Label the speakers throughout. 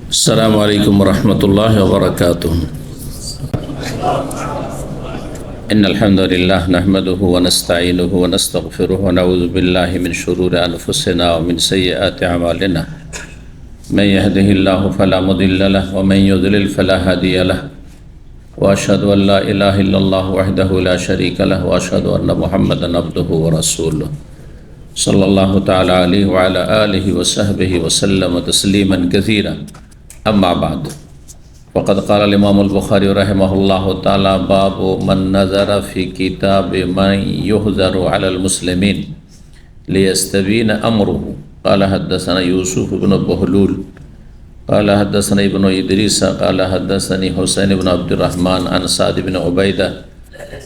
Speaker 1: السلام عليكم ورحمة الله وبركاته. إن الحمد لله نحمده ونستعينه ونستغفره ونعوذ بالله من شرور أنفسنا ومن سيئات أعمالنا. من يهده الله فلا مضل له ومن يضلل فلا هادي له. وأشهد أن لا إله إلا الله وحده لا شريك له وأشهد أن محمدا عبده ورسوله صلى الله تعالى عليه وعلى آله وصحبه وسلم تسليما كثيرا. أما بعد، وقد قال الإمام البخاري رحمه الله تعالى: باب من نظر في كتاب من يحذر على المسلمين ليستبين أمره. قال حدثنا يوسف بن بهلول قال حدثنا ابن إدريس قال حدثني حسين بن عبد الرحمن عن سعد بن عبيدة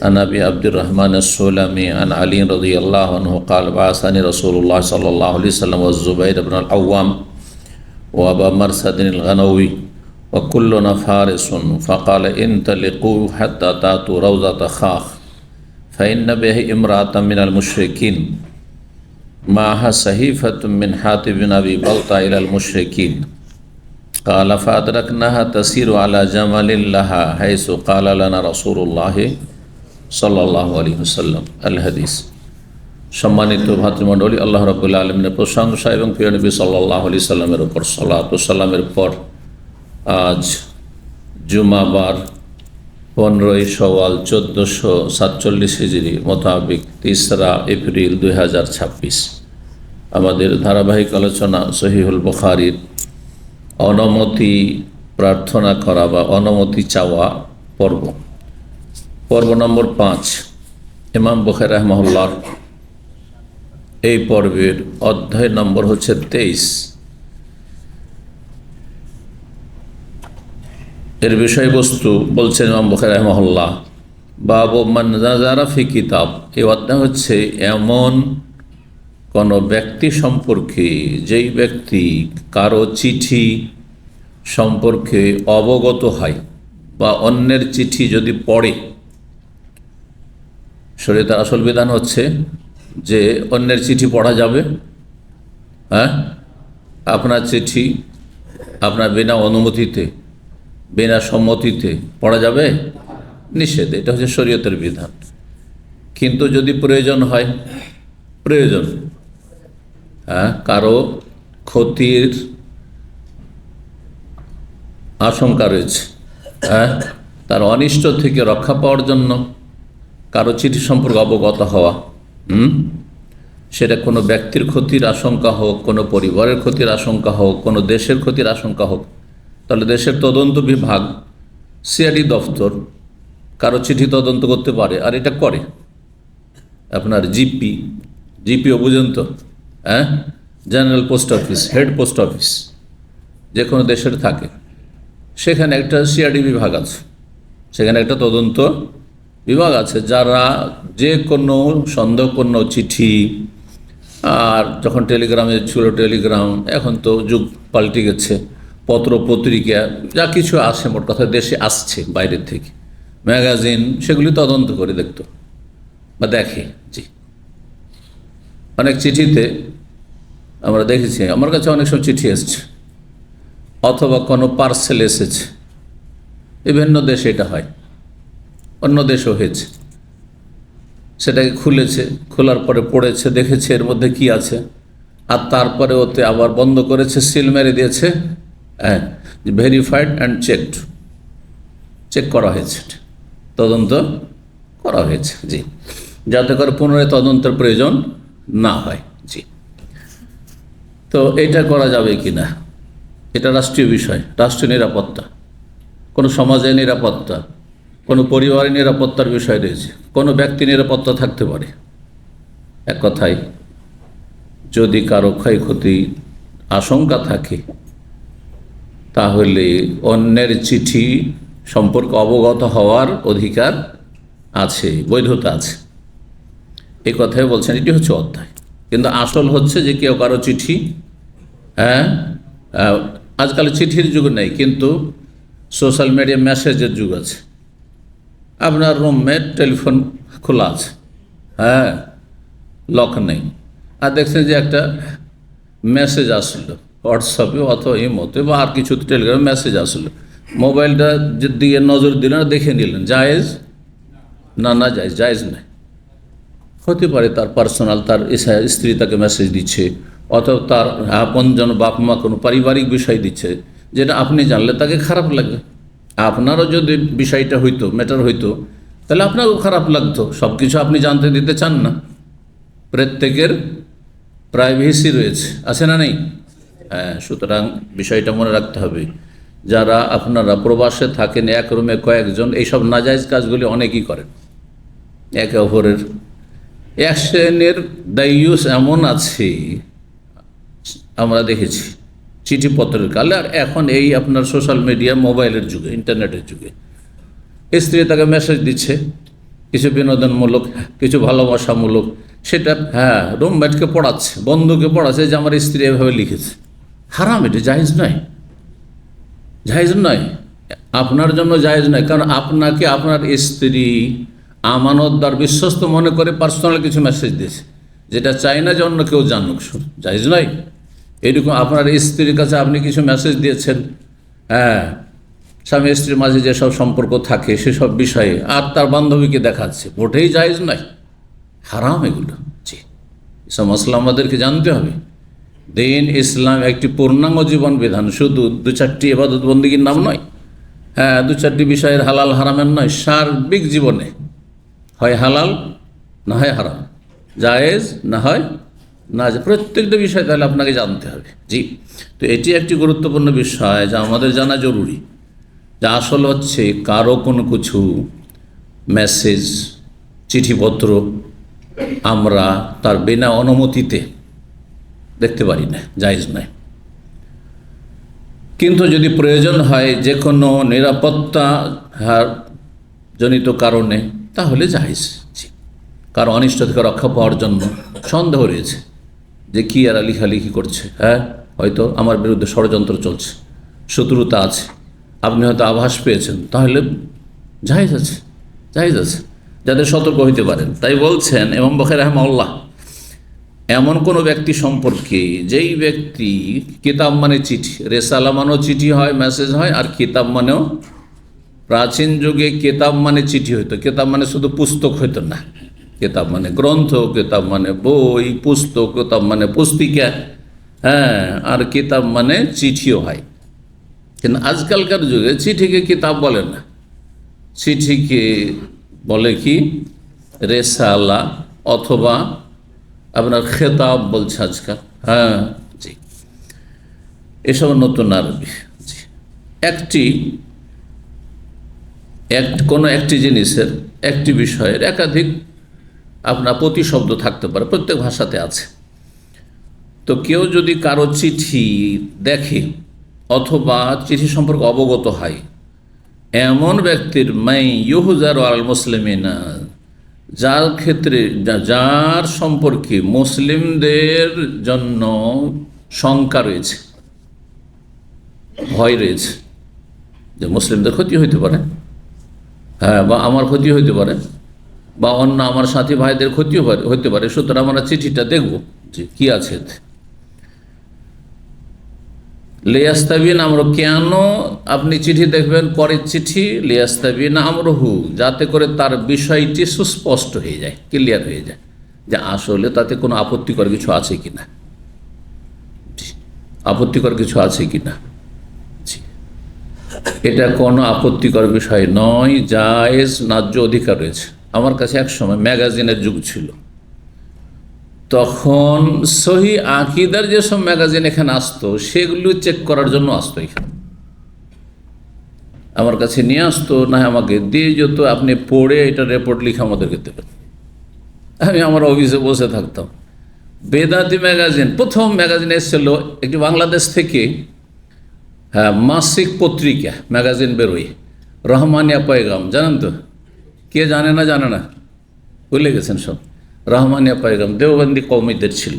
Speaker 1: عن أبي عبد الرحمن السلمي عن علي رضي الله عنه قال: بعثني رسول الله صلى الله عليه وسلم والزبير بن العوام وأبا مرثد الغنوي وكلنا فارس، فقال: انطلقوا حتى تأتوا روضة خاخ فإن به امرأة من المشركين معها صحيفة من حاتب بن أبي بلطة إلى المشركين. قال: فأدركناها تسير على جمل لها حيث قال لنا رسول الله সাল্লাল্লাহু আলাইহি ওয়াসাল্লাম। আল হাদিস। সম্মানিত ভাতৃমণ্ডলী, আল্লাহ রাব্বুল আলামিনের প্রশংসা এবং প্রিয় নবী সাল্লাল্লাহু আলাইহি সাল্লামের উপর সালাত ও সালামের পর আজ জুমাবার 15ই শাওয়াল 1447 হিজরি মোতাবেক 3রা এপ্রিল 2026 আমাদের ধারাবাহিক আলোচনা সহিহুল বুখারীর অনুমতি প্রার্থনা করা বা অনুমতি চাওয়া পর্ব নম্বর 5। ইমাম বুখারী রাহিমাহুল্লাহ এই পর্বের অধ্যায় নম্বর হচ্ছে 23। এর বিষয়বস্তু বলছেন ইমাম বুখারী রাহিমাহুল্লাহ, বাবু মান নাযারা ফি কিতাব। এই অধ্যায় হচ্ছে এমন কোন ব্যক্তি সম্পর্কে যেই ব্যক্তি কারো চিঠি সম্পর্কে অবগত হয় বা অন্যের চিঠি যদি পড়ে। শরীয়তের আসল বিধান হচ্ছে যে অন্যের চিঠি পড়া যাবে। আপনার চিঠি আপনার বিনা অনুমতিতে বিনা সম্মতিতে পড়া যাবে? নিষেধ। এটা হচ্ছে শরীয়তের বিধান। কিন্তু যদি প্রয়োজন হয়, কারো ক্ষতির আশঙ্কা রয়েছে, তার অনিষ্ট থেকে রক্ষা পাওয়ার জন্য কারো চিঠি সম্পর্কে অবগত হওয়া, সেটা কোনো ব্যক্তির ক্ষতির আশঙ্কা হোক, কোনো পরিবারের ক্ষতির আশঙ্কা হোক, কোনো দেশের ক্ষতির আশঙ্কা হোক, তাহলে দেশের তদন্ত বিভাগ সিআইডি দফতর কারো চিঠি তদন্ত করতে পারে। আর এটা করে আপনার জিপিও বুঝেন তো, general post office, head post office যে কোনো দেশের থাকে, সেখানে একটা সিআইডি বিভাগ আছে, সেখানে একটা তদন্ত বিভাগ আছে, যারা যে কোনো সন্দেহপূর্ণ চিঠি, আর যখন টেলিগ্রামে ছিল টেলিগ্রাম, এখন তো যুগ পাল্টে গেছে, পত্র পত্রিকা যা কিছু আসে, মোট কথা দেশে আসছে বাইরের থেকে, ম্যাগাজিন, সেগুলি তদন্ত করে দেখত বা দেখে। জি, অনেক চিঠিতে আমরা দেখেছি, আমার কাছে অনেক সব চিঠি এসছে অথবা কোনো পার্সেল এসেছে, বিভিন্ন দেশে এটা হয়, অন্য দেশও হয়েছে, সেটাকে খুলেছে, খোলার পরে পড়েছে, দেখেছে এর মধ্যে কি আছে, আর তারপরে ওতে আবার বন্ধ করেছে, সিল মেরে দিয়েছে, ভেরিফাইড অ্যান্ড চেক করা হয়েছে, তদন্ত করা হয়েছে। জি, যাতে করে পুনরায় তদন্তের প্রয়োজন না হয়। জি, তো এটা করা যাবে কি না, এটা রাষ্ট্রীয় বিষয়, রাষ্ট্রীয় নিরাপত্তা, কোনো সমাজের নিরাপত্তা, কোনো পরিবারের নিরাপত্তার বিষয় রয়েছে, কোনো ব্যক্তি নিরাপত্তা থাকতে পারে। এক কথায়, যদি কারো ক্ষয়ক্ষতি আশঙ্কা থাকে, তাহলে অন্যের চিঠি সম্পর্কে অবগত হওয়ার অধিকার আছে, বৈধতা আছে, এই কথাই বলছেন। এটি হচ্ছে অধ্যায়। কিন্তু আসল হচ্ছে যে কেউ কারো চিঠি, আজকাল চিঠির যুগ নেই, কিন্তু সোশ্যাল মিডিয়া মেসেজের যুগ আছে। আপনার রুমে টেলিফোন খোলা আছে, লক নেই, আর দেখছেন যে একটা মেসেজ আসলো হোয়াটসঅ্যাপে অথবা ইমোতে বা আর কিছু টেলিগ্রামে মেসেজ আসলো, মোবাইলটা দিয়ে নজর দিলেন, দেখে নিলেন, জায়েজ না? না জায়েজ, জায়েজ নয়। হতে পারে তার পার্সোনাল, তার স্ত্রী তাকে মেসেজ দিচ্ছে, অথবা তার আপনজন বাপ মা কোনো পারিবারিক বিষয় দিচ্ছে, যেটা আপনি জানলে তাকে খারাপ লাগবে। আপনারও যদি বিষয়টা হইতো, ম্যাটার হইতো, তাহলে আপনাকেও খারাপ লাগতো। সব কিছু আপনি জানতে দিতে চান না। প্রত্যেকের প্রাইভেসি রয়েছে, আছে না নেই? হ্যাঁ, সুতরাং বিষয়টা মনে রাখতে হবে। যারা আপনারা প্রবাসে থাকেন, এক রুমে কয়েকজন, এইসব নাজায়েজ কাজগুলি অনেকেই করেন একে অপরের। এক শ্রেণীর দায়ুস এমন আছে, আমরা দেখেছি চিঠিপত্রের কালে, আর এখন এই আপনার সোশ্যাল মিডিয়া, মোবাইলের যুগে, ইন্টারনেটের যুগে, স্ত্রী তাকে মেসেজ দিচ্ছে, কিছু বিনোদনমূলক, কিছু ভালোবাসামূলক, সেটা রুমমেটকে পড়াচ্ছে, বন্ধুকে পড়াচ্ছে যে আমার স্ত্রী এভাবে লিখেছে। হারাম, এটা জায়েজ নয়, জায়েজ নয়, আপনার জন্য জায়েজ নয়। কারণ আপনাকে আপনার স্ত্রী আমানতদার, বিশ্বস্ত মনে করে পার্সোনাল কিছু মেসেজ দিয়েছে, যেটা চাই না যে অন্য কেউ জানুক, জায়েজ নয়। এইরকম আপনার স্ত্রীর কাছে আপনি কিছু মেসেজ দিয়েছেন, স্বামী স্ত্রীর মাঝে যেসব সম্পর্ক থাকে সেসব বিষয়ে, আর তার বান্ধবীকে দেখাচ্ছে, মোটেই জায়েজ নয়, হারাম এগুলো। জি, এসব মশলা আমাদেরকে জানতে হবে। দিন ইসলাম একটি পূর্ণাঙ্গ জীবন বিধান, শুধু দু চারটি ইবাদত বন্দেগীর নাম নয়, দু চারটি বিষয়ের হালাল হারামের নয়, সার্বিক জীবনে হয় হালাল না হয় হারাম, জায়েজ না হয় না, প্রত্যেকটা বিষয় তাহলে আপনাকে জানতে হবে। জি, তো এটি একটি গুরুত্বপূর্ণ বিষয় যা আমাদের জানা জরুরি। যা আসল হচ্ছে, কারো কোনো কিছু মেসেজ, চিঠিপত্র আমরা তার বিনা অনুমতিতে দেখতে পারি না, জায়েজ নয়। কিন্তু যদি প্রয়োজন হয় যে কোনো নিরাপত্তা জনিত কারণে, তাহলে জায়েজ। কারো অনিষ্ট থেকে রক্ষা পাওয়ার জন্য সন্দেহ রয়েছে যে কি এরা লিখালিখি করছে, হয়তো আমার বিরুদ্ধে ষড়যন্ত্র চলছে, শত্রুতা আছে, আপনি হয়তো আভাস পেয়েছেন, তাহলে জায়েজ আছে, জায়েজ আছে, যাদের সতর্ক হইতে পারেন। তাই বলছেন ইমাম বুখারী রাহিমাহুল্লাহ, এমন কোনো ব্যক্তি সম্পর্কে যেই ব্যক্তি, কিতাব মানে চিঠি, রেসালা মানেও চিঠি হয়, মেসেজ হয়, আর কিতাব মানেও, প্রাচীন যুগে কিতাব মানে চিঠি হইতো, কিতাব মানে শুধু পুস্তক হইতো না, কিতাব মানে গ্রন্থ, কিতাব মানে বই, পুস্তক, কিতাব মানে পুস্তিকা, আর কিতাব মানে চিঠিও হয়। কিন্তু আজকালকার যুগে চিঠিকে কিতাব বলে না, চিঠিকে বলে কি রেসালা, অথবা আপনার খেতাব বলছে আজকাল। জি, এসব নতুন আরবি। জি, কোনো একটি জিনিসের, একটি বিষয়ের একাধিক আপনার প্রতিশব্দ থাকতে পারে, প্রত্যেক ভাষাতে আছে। তো কেউ যদি কারো চিঠি দেখে অথবা চিঠি সম্পর্কে অবগত হয়, এমন ব্যক্তির মাই ইউহুজারু আল মুসলিমিনা, যার ক্ষেত্রে, যার সম্পর্কে মুসলিমদের জন্য শঙ্কা রয়েছে, ভয় রয়েছে, যে মুসলিমদের ক্ষতি হইতে পারে, বা আমার ক্ষতি হইতে পারে, বা অন্য আমার সাথী ভাইদের ক্ষতি হতে পারে, সুতরাং আমরা চিঠিটা দেখব যে কি আছে। লিয়াস্তাবিন আমরু, কেন আপনি চিঠি দেখবেন, পরের চিঠি, লিয়াস্তাবিন আমরুহু, যাতে করে তার বিষয়টি সুস্পষ্ট হয়ে যায়, ক্লিয়ার হয়ে যায়, যে আসলে তাতে কোনো আপত্তিকর কিছু আছে কিনা, আপত্তিকর কিছু আছে কিনা। এটা কোনো আপত্তিকর বিষয় নয়, জায়েজ, ন্যায্য অধিকার রয়েছে। আমার কাছে এক সময় ম্যাগাজিনের যুগ ছিল, তখন সহি আকিদার যেসব ম্যাগাজিন এখানে আসতো, সেগুলো চেক করার জন্য আসতো এখানে, আমার কাছে নিয়ে আসতো, না আমাকে দিয়ে যেত, আপনি পড়ে এটা রিপোর্ট লিখে আমাদেরকে দেবেন। আমি আমার অফিসে বসে থাকতাম। বেদাতি ম্যাগাজিন, প্রথম ম্যাগাজিন এসেছিল একটি বাংলাদেশ থেকে, মাসিক পত্রিকা ম্যাগাজিন বেরোয়, রহমানিয়া পয়গাম, জানেন তো? কে জানে না, ভুলে গেছেন সব। রহমানিয়া পয়গাম দেওবন্দি কওমিদের ছিল।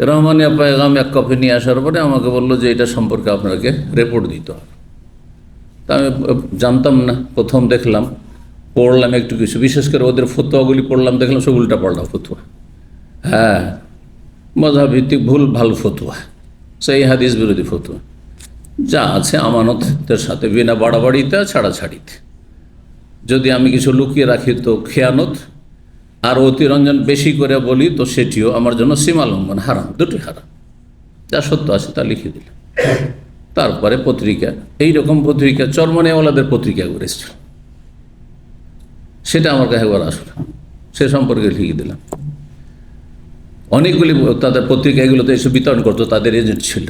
Speaker 1: রহমানিয়া পয়গাম এক কপি নিয়ে আসার পরে আমাকে বললো যে এটা সম্পর্কে আপনাকে রিপোর্ট দিতে হবে। তা আমি জানতাম না, প্রথম দেখলাম, পড়লাম একটু কিছু, বিশেষ করে ওদের ফতোয়াগুলি পড়লাম, দেখলাম সব উল্টা পাল্টা ফতোয়া, মাযহাব ভিত্তিক ভুল ভাল ফতোয়া, সেই হাদিস বিরোধী ফতোয়া যা আছে আমানতের সাথে, বিনা বাড়াবাড়িতে ছাড়াছাড়িতে। যদি আমি কিছু লুকিয়ে রাখি তো খেয়ানত, আর অতিরঞ্জন বেশি করে বলি তো সেটিও আমার জন্য সীমালঙ্ঘন, হারাম, দুটি হারাম। যা সত্য আছে তা লিখে দিলাম। তারপরে পত্রিকা, এইরকম পত্রিকা চরমনেওয়ালাদের পত্রিকা করেছিল, সেটা আমার কাছে একবার আসলো, সে সম্পর্কে লিখে দিলাম। অনেকগুলি তাদের পত্রিকা এগুলোতে এসে বিতরণ করতো, তাদের এজেন্ট ছিল।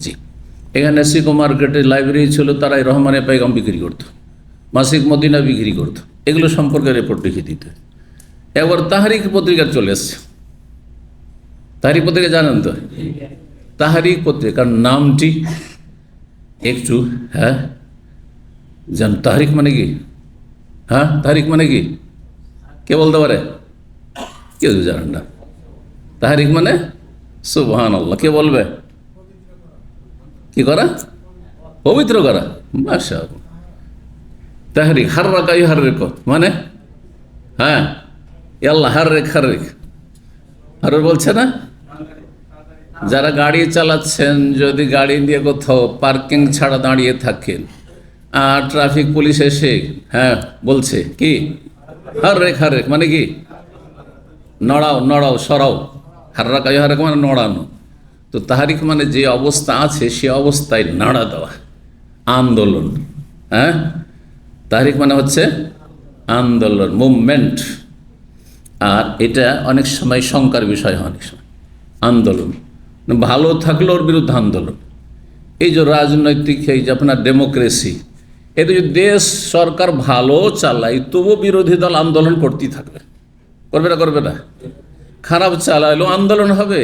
Speaker 1: জি, এখানে সিকো মার্কেটে লাইব্রেরি ছিল, তারাই রহমানে পাইগাম বিক্রি করতো, মাসিক মদিনা বিক্রি করতো, এগুলো সম্পর্কে রিপোর্ট লিখে দিত। একবার তাহারিক পত্রিকার চলে এসছে। তাহারিক পত্রিকা জানেন তো? তাহারিক পত্রিকার নামটি একটু জান। তাহারিক মানে কি? তাহারিক মানে কি কে বলতে পারে? কেউ জানেন না। তাহারিক মানে সুবহানাল্লাহ, কে বলবে? কি করা? পবিত্র করা। মাশাআল্লাহ। তাহরিক হাররাকা ইউহাররিকু মানে আল্লাহ হাররিক হাররিক আর বলছে না, যারা গাড়ি চালাচ্ছেন যদি গাড়ি নিয়ে কোথাও পার্কিং ছাড়া দাঁড়িয়ে থাকেন আর ট্রাফিক পুলিশ এসে বলছে কি হাররেক হাররেক মানে কি নড়াও নড়াও সরাও, হাররাকা ইউহাররিকু মানে নড়ানো। তো তাহারিক মানে যে অবস্থা আছে সে অবস্থায় নাড়া দেওয়া, আন্দোলন। তাহরিক মানে হচ্ছে আন্দোলন, মুভমেন্ট। আর এটা অনেক সময় শঙ্কার বিষয় হয়, অনেক সময় আন্দোলন ভালো থাকলে ওর বিরুদ্ধে আন্দোলন। এই যে রাজনৈতিক, এই যে আপনার ডেমোক্রেসি, এতে যদি দেশ সরকার ভালো চালায় তবু বিরোধী দল আন্দোলন করতেই থাকবে, করবে না? করবে না? খারাপ চালাইলেও আন্দোলন হবে।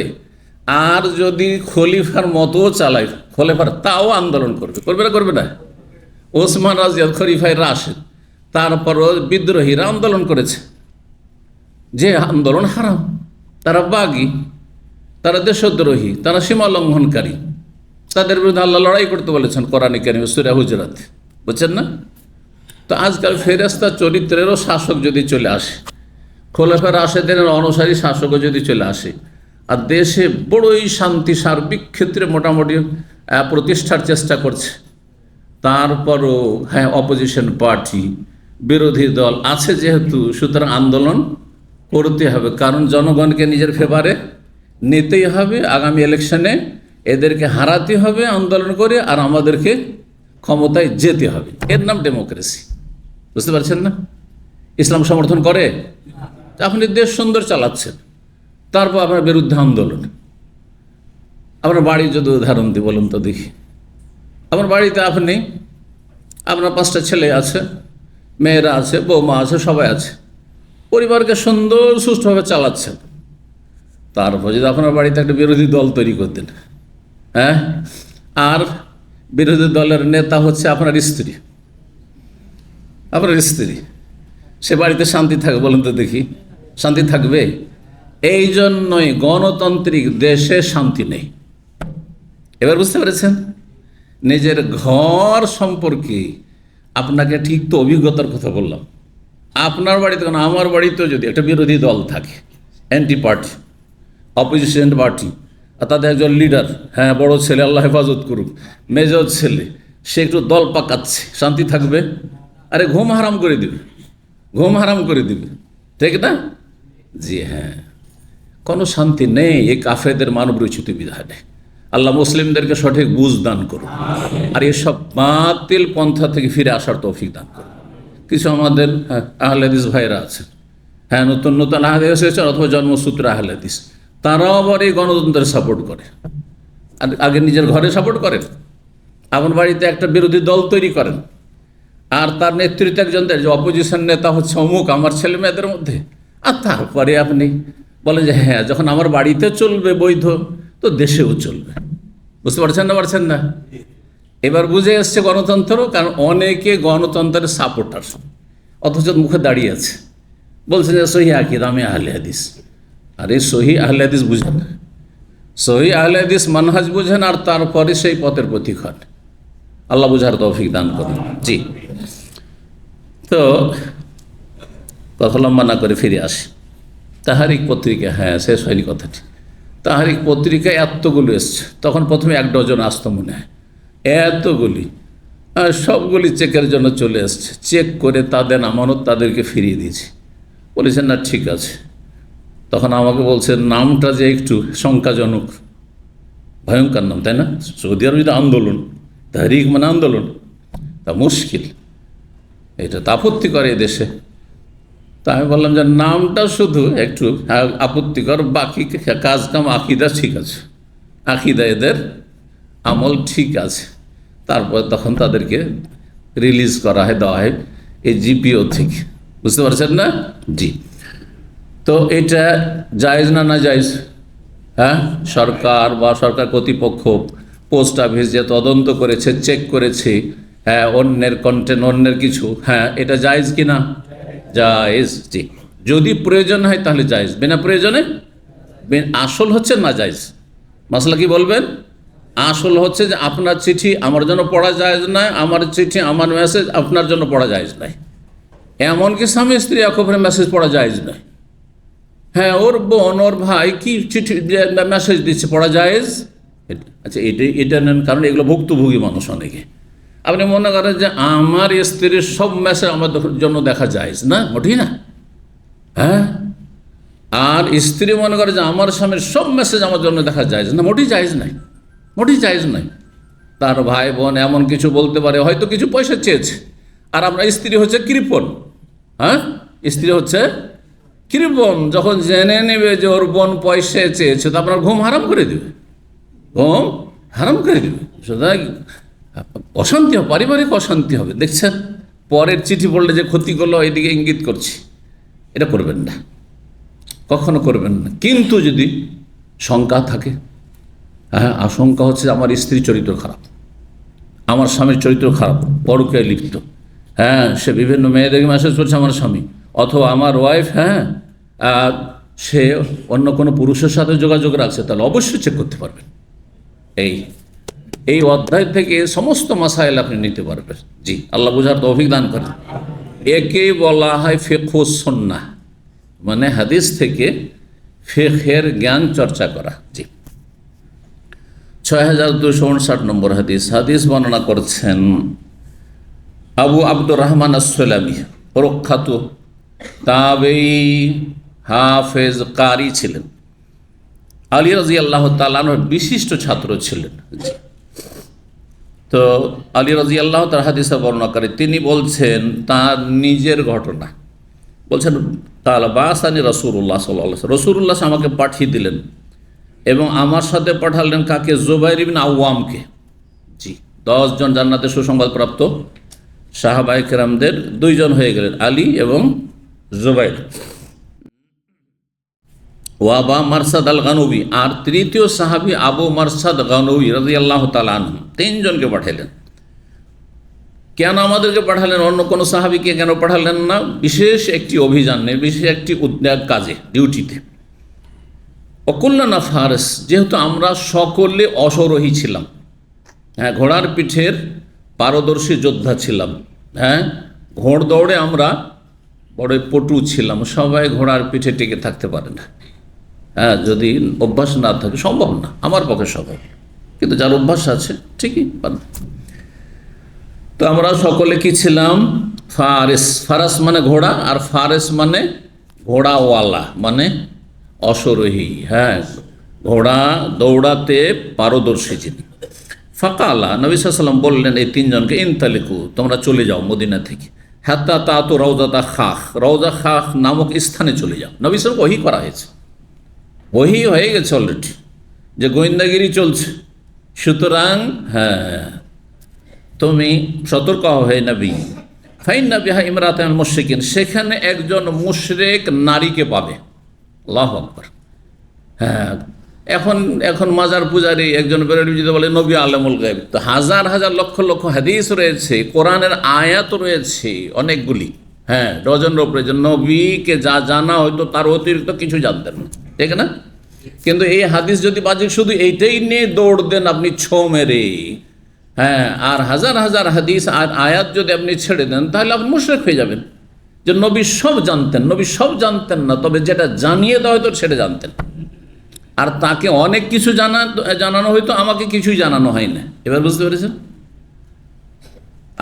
Speaker 1: আর যদি খলিফার মতো চালায়, খলিফার তাও আন্দোলন করবে, করবে না? করবে না? ওসমান রাজিয়াল খলিফায় রাশেদ, তারপরও বিদ্রোহীরা আন্দোলন করেছে, যে আন্দোলন হারাম। তারা বাগী, তারা দেশদ্রোহী, তারা সীমা লঙ্ঘনকারী, তাদের বিরুদ্ধে আল্লাহ লড়াই করতে বলেছেন কোরআনে কারিমে সূরা হুজুরাত, বুঝছেন না? তো আজকাল ফেরেশতা চরিত্রেরও শাসক যদি চলে আসে, খোলাফা রাশেদের অনুসারী শাসকও যদি চলে আসে, আর দেশে বড়ই শান্তি সার্বিক ক্ষেত্রে মোটামুটি প্রতিষ্ঠার চেষ্টা করছে, তারপরও অপোজিশন পার্টি, বিরোধী দল আছে যেহেতু, সুতরাং আন্দোলন করতে হবে। কারণ জনগণকে নিজের ফেভারে নিতেই হবে, আগামী ইলেকশনে এদেরকে হারাতে হবে আন্দোলন করে, আর আমাদেরকে ক্ষমতায় যেতে হবে। এর নাম ডেমোক্রেসি। বুঝতে পারছেন না? ইসলাম সমর্থন করে? আপনি দেশ সুন্দর চালাচ্ছেন, তারপর আপনার বিরুদ্ধে আন্দোলন। আপনার বাড়ির যদি উদাহরণ দিই, বলুন তো দেখি। আপনার বাড়িতে আপনার 5টা ছেলে আছে, মেয়েরা আছে, বৌমা আছে, সবাই আছে, পরিবারকে সুন্দর সুষ্ঠুভাবে চালাচ্ছেন। তারপর যদি আপনার বাড়িতে একটা বিরোধী দল তৈরি করতেন, আর বিরোধী দলের নেতা হচ্ছে আপনার স্ত্রী, সে বাড়িতে শান্তি থাকবে? বলুন তো দেখি, শান্তি থাকবে? এই জন্যই গণতান্ত্রিক দেশে শান্তি নেই। এবার বুঝতে পেরেছেন? নিজের ঘর সম্পর্কে আপনাকে ঠিক তো অভিজ্ঞতার কথা বললাম। আপনার বাড়িতে, কারণ আমার বাড়িতেও যদি একটা বিরোধী দল থাকে, অ্যান্টি পার্টি, অপোজিশন পার্টি, আর তাদের একজন লিডার, বড় ছেলে, আল্লাহ হেফাজত করুক, মেজর ছেলে, সে একটু দল পাকাচ্ছে, শান্তি থাকবে? আরে ঘুম হারাম করে দিবে, ঘুম হারাম করে দিবে, ঠিক না? জি কোনো শান্তি নেই। এই কাফেরদের মানব রচিত বিধানে আল্লাহ মুসলিমদেরকে সঠিক বুঝ দান করুন, আর এসব বাতিল পন্থা থেকে ফিরে আসার তৌফিক দান করুন। কিছু আমাদের আহলে হাদিস ভাইরা আছে, নতুন নতুন আহলে হাদিস এসেছে অথবা জন্মসূত্রে আহলে হাদিস, তারাও আবার এই গণতন্ত্রের সাপোর্ট করে। আর আগে নিজের ঘরে সাপোর্ট করেন, আপনার বাড়িতে একটা বিরোধী দল তৈরি করেন, আর তার নেতৃত্বে একজন যে অপোজিশন নেতা হচ্ছে অমুক আমার ছেলে মেয়েদের মধ্যে, আর তারপরে আপনি বলেন যে যখন আমার বাড়িতে চলবে বৈধ, তো দেশেও চলবে। বুঝতে পারছেন না? এবার বুঝে এসছে গণতন্ত্র, কারণ অনেকে গণতন্ত্রের সাপোর্টার, অথচ মুখে দাঁড়িয়ে আছে, বলছে যে সহি আকিদ, আমি আহলে হাদিস। আরে সহি আহলে হাদিস বুঝেন, সহি আহলে হাদিস মানহাজ বুঝেন, আর তারপরে সেই পথের প্রতীক হন। আল্লাহ বুঝার তৌফিক দান করুন। জি, তো কথা লম্বা না করে ফিরে আসি। তাহারিক পত্রিকা, শেষ হয়নি কথাটি। তাহারিক পত্রিকায় এতগুলো এসছে, তখন প্রথমে 1 ডজন আসতো মনে হয়, এতগুলি, আর সবগুলি চেকের জন্য চলে এসছে। চেক করে তাদের আমানত তাদেরকে ফিরিয়ে দিয়েছি। বলেছেন না ঠিক আছে। তখন আমাকে বলছে নামটা যে একটু শঙ্কাজনক, ভয়ঙ্কর নাম, তাই না? সৌদি আরব আন্দোলন, তাহরিক মানে আন্দোলন, তা মুশকিল, এটা তো আপত্তি করে দেশে। তা আমি বললাম যে নামটা শুধু একটু আপত্তিকর, বাকি কাজ কাম আকিদা ঠিক আছে, আকিদা এদের আমল ঠিক আছে। তারপর তখন তাদেরকে রিলিজ করা হয়, দেওয়া হয় এই জিপিও থেকে, বুঝতে পারছেন না? জি। তো এটা জায়েজ না জায়েজ? হ্যাঁ, সরকার বা সরকার কর্তৃপক্ষ পোস্ট অফিস যে তদন্ত করেছে, চেক করেছে, হ্যাঁ, অন্যের কন্টেন্ট, অন্যের কিছু, হ্যাঁ, এটা জায়েজ কি না? জায়েজ। জি, যদি প্রয়োজন হয় তাহলে জায়েজ, বিনা প্রয়োজনে আসল হচ্ছে না জায়েজ। মাসলা কি বলবেন? আসল হচ্ছে যে আপনার চিঠি আমার জন্য পড়া জায়েজ নয়, আমার চিঠি, আমার মেসেজ আপনার জন্য পড়া জায়েজ নয়। এমনকি স্বামী স্ত্রী একবারে মেসেজ পড়া জায়েজ নয়। হ্যাঁ, ওর বোন, ওর ভাই কি চিঠি মেসেজ দিচ্ছে, পড়া জায়েজ। আচ্ছা, এটা নেন, কারণ এগুলো ভুক্তভোগী মানুষ অনেকে। আপনি মনে করেন যে আমার স্ত্রীর সব মেসেজ আমার জন্য দেখা জায়েজ না, মোটেই না। হ্যাঁ, আর স্ত্রী মনে করে যে আমার স্বামীর সব মেসেজ আমার জন্য দেখা জায়েজ না, মোটেই জায়েজ নাই, মোটেই জায়েজ নাই। তার ভাই বোন এমন কিছু বলতে পারে, হয়তো কিছু পয়সা চেয়েছে, আর আপনার স্ত্রী হচ্ছে কৃপণ। হ্যাঁ, স্ত্রী হচ্ছে কৃপণ, যখন জেনে নেবে যে ওর বোন পয়সা চেয়েছে, তো আপনার ঘুম হারাম করে দেবে, ঘুম হারাম করে দেবে। সুতরাং অশান্তি হবে, পারিবারিক অশান্তি হবে। দেখছেন, পরের চিঠি পড়লে যে ক্ষতি করলো, এদিকে ইঙ্গিত করছি, এটা করবেন না, কখনো করবেন না। কিন্তু যদি শঙ্কা থাকে, হ্যাঁ, আশঙ্কা হচ্ছে আমার স্ত্রীর চরিত্র খারাপ, আমার স্বামীর চরিত্র খারাপ, পরকীয়ায় লিপ্ত, হ্যাঁ, সে বিভিন্ন মেয়েদেরকে মেসেজ করছে আমার স্বামী, অথবা আমার ওয়াইফ, হ্যাঁ, সে অন্য কোনো পুরুষের সাথে যোগাযোগ রাখছে, তাহলে অবশ্যই চেক করতে পারবেন। এই অধ্যায় থেকে সমস্ত মাসাইল আপনি নিতে পারবেন। জি, আল্লাহ বুঝার তৌফিক দান করেন। একেই বলা হয় ফিকহুস সুন্নাহ, মানে হাদিস থেকে ফিকহের জ্ঞান চর্চা করা। জি, 6259 নম্বর হাদিস। হাদিস বর্ণনা করছেন আবু আব্দুর রহমান আসসালামি, প্রখ্যাত তাবেঈ, হাফেজ, কারি ছিলেন। আলী রাদিয়াল্লাহু তাআলা আনহুর বিশিষ্ট ছাত্র ছিলেন। তো আলী রাদিয়াল্লাহু তার হাদিসে বর্ণনা করে, তিনি বলছেন তার নিজের ঘটনা, বলছেন তাআলা বাসানি রাসূলুল্লাহ সাল্লাল্লাহু আলাইহি ওয়াসাল্লাম, রাসূলুল্লাহ আমাকে পাঠিয়ে দিলেন এবং আমার সাথে পাঠালেন কাকে? জুবাইর ইবনে আওয়ামকে। জি, 10 জন জান্নাতে সুসংবাদ প্রাপ্ত সাহাবায়ে কেরামদের 2 জন হয়ে গেলেন, আলী এবং জুবাইর। ওয়াবা মারসাদ আল গানবী, আর তৃতীয় সাহাবী আবু মারসাদ গানবী রাদিয়াল্লাহু তাআলা আনহু, 3 জনকে পাঠালেন। কেন আমাদেরকে পাঠালেন? অন্য কোনো সাহাবীকে কেন পাঠালেন না? বিশেষ একটি অভিযানে, বিশেষ একটি কাজে, ডিউটিতে। অকুল্লানা ফারেস, যেহেতু আমরা সকলে অশ্বারোহী ছিলাম, হ্যাঁ, ঘোড়ার পিঠের পারদর্শী যোদ্ধা ছিলাম, হ্যাঁ, ঘোড় দৌড়ে আমরা বড় পটু ছিলাম। সবাই ঘোড়ার পিঠে টিকে থাকতে পারে না, হ্যাঁ, যদি অভ্যাস না থাকে, সম্ভব না আমার পক্ষে সবাই, কিন্তু যার অভ্যাস আছে ঠিকই পারে। তো আমরা সকলে কি ছিলাম? ফারেস। ফারাস মানে ঘোড়া, আর ফারেস মানে ঘোড়াওয়ালা, মানে অশ্বারোহী, হ্যাঁ, ঘোড়া দৌড়াতে পারদর্শী যিনি। ফাকালা, নবী সাল্লাল্লাহু আলাইহি ওয়াসাল্লাম বললেন এই 3 জনকে, ইনতালিকু, তোমরা চলে যাও মদিনা থেকে, হাত্তা তাতু রওজাতা খাখ, রওজা খাখ নামক স্থানে চলে যাও। নবী সাল্লাল্লাহু আলাইহি ওয়াসাল্লাম ওহী করা হয়েছে, ওহী হয়ে গেছে অলরেডি, যে গোয়েন্দাগিরি চলছে। সুতরাং হ্যাঁ, তুমি সতর্ক হয়ে নবী, ফাইন্না বিহা ইমরাতান মুশরিকিন, সেখানে একজন মুশরিক নারীকে পাবে। আল্লাহু আকবার। হ্যাঁ, এখন মাজার পূজারি একজন বেরোলি যদি বলে নবী আলেমুল গায়ব, তো হাজার হাজার লক্ষ লক্ষ হাদিস রয়েছে, কোরআনের আয়াত রয়েছে অনেকগুলি, হ্যাঁ, ডজনের উপরে, যে নবীকে যা জানা হয়তো তার অতিরিক্ত কিছু জানতেন না, ঠিক না? কিন্তু এই হাদিস যদি বাজিক শুধু এইটাই নিয়ে দৌড় দেন আপনি ছো মেরে, হ্যাঁ, আর হাজার হাজার হাদিস আর আয়াত যদি আপনি ছেড়ে দেন, তাহলে আপনি মুশরিক হয়ে যাবেন। যে নবী সব জানতেন, নবী সব জানতেন না, তবে যেটা জানিয়ে দেওয়া হয়তো সেটা জানতেন। আর তাকে অনেক কিছু জানানো হয়তো, আমাকে কিছুই জানানো হয় না। এবার বুঝতে পেরেছেন?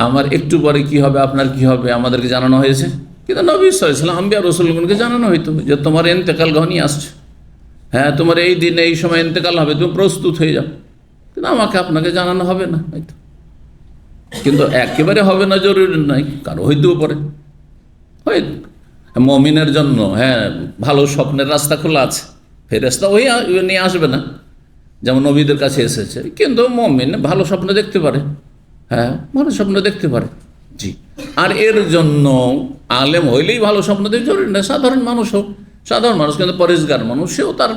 Speaker 1: আমার একটু পরে কি হবে, আপনার কি হবে, আমাদেরকে জানানো হয়েছে, কিন্তু নবী সাল্লাল্লাহু আলাইহি ওয়াসাল্লাম আম্বিয়া রাসূলগণকে জানানো হয়তো যে তোমার ইন্তেকাল ঘনিয়ে আসছে, হ্যাঁ তোমার এই দিনে এই সময় ইন্তেকাল হবে, তুমি প্রস্তুত হয়ে যাও। কিন্তু আমাকে আপনাকে জানানো হবে না হয়তো, কিন্তু একেবারে হবে না জরুরি নয়, কারো হইতেও পারে। হয়তো মুমিনের জন্য হ্যাঁ ভালো স্বপ্নের রাস্তা খোলা আছে, ফেরেশতা ওই নিয়ে আসবে না যেমন নবীদের কাছে এসেছে, কিন্তু মুমিন ভালো স্বপ্ন দেখতে পারে, হ্যাঁ ভালো স্বপ্ন দেখতে পারে। জি, আর এর জন্য আলেম হইলেই ভালো স্বপ্ন দেখতে জরুরি না, সাধারণ মানুষ হোক, সাধারণ মানুষ কিন্তু পরেশগার মানুষ, সেও তার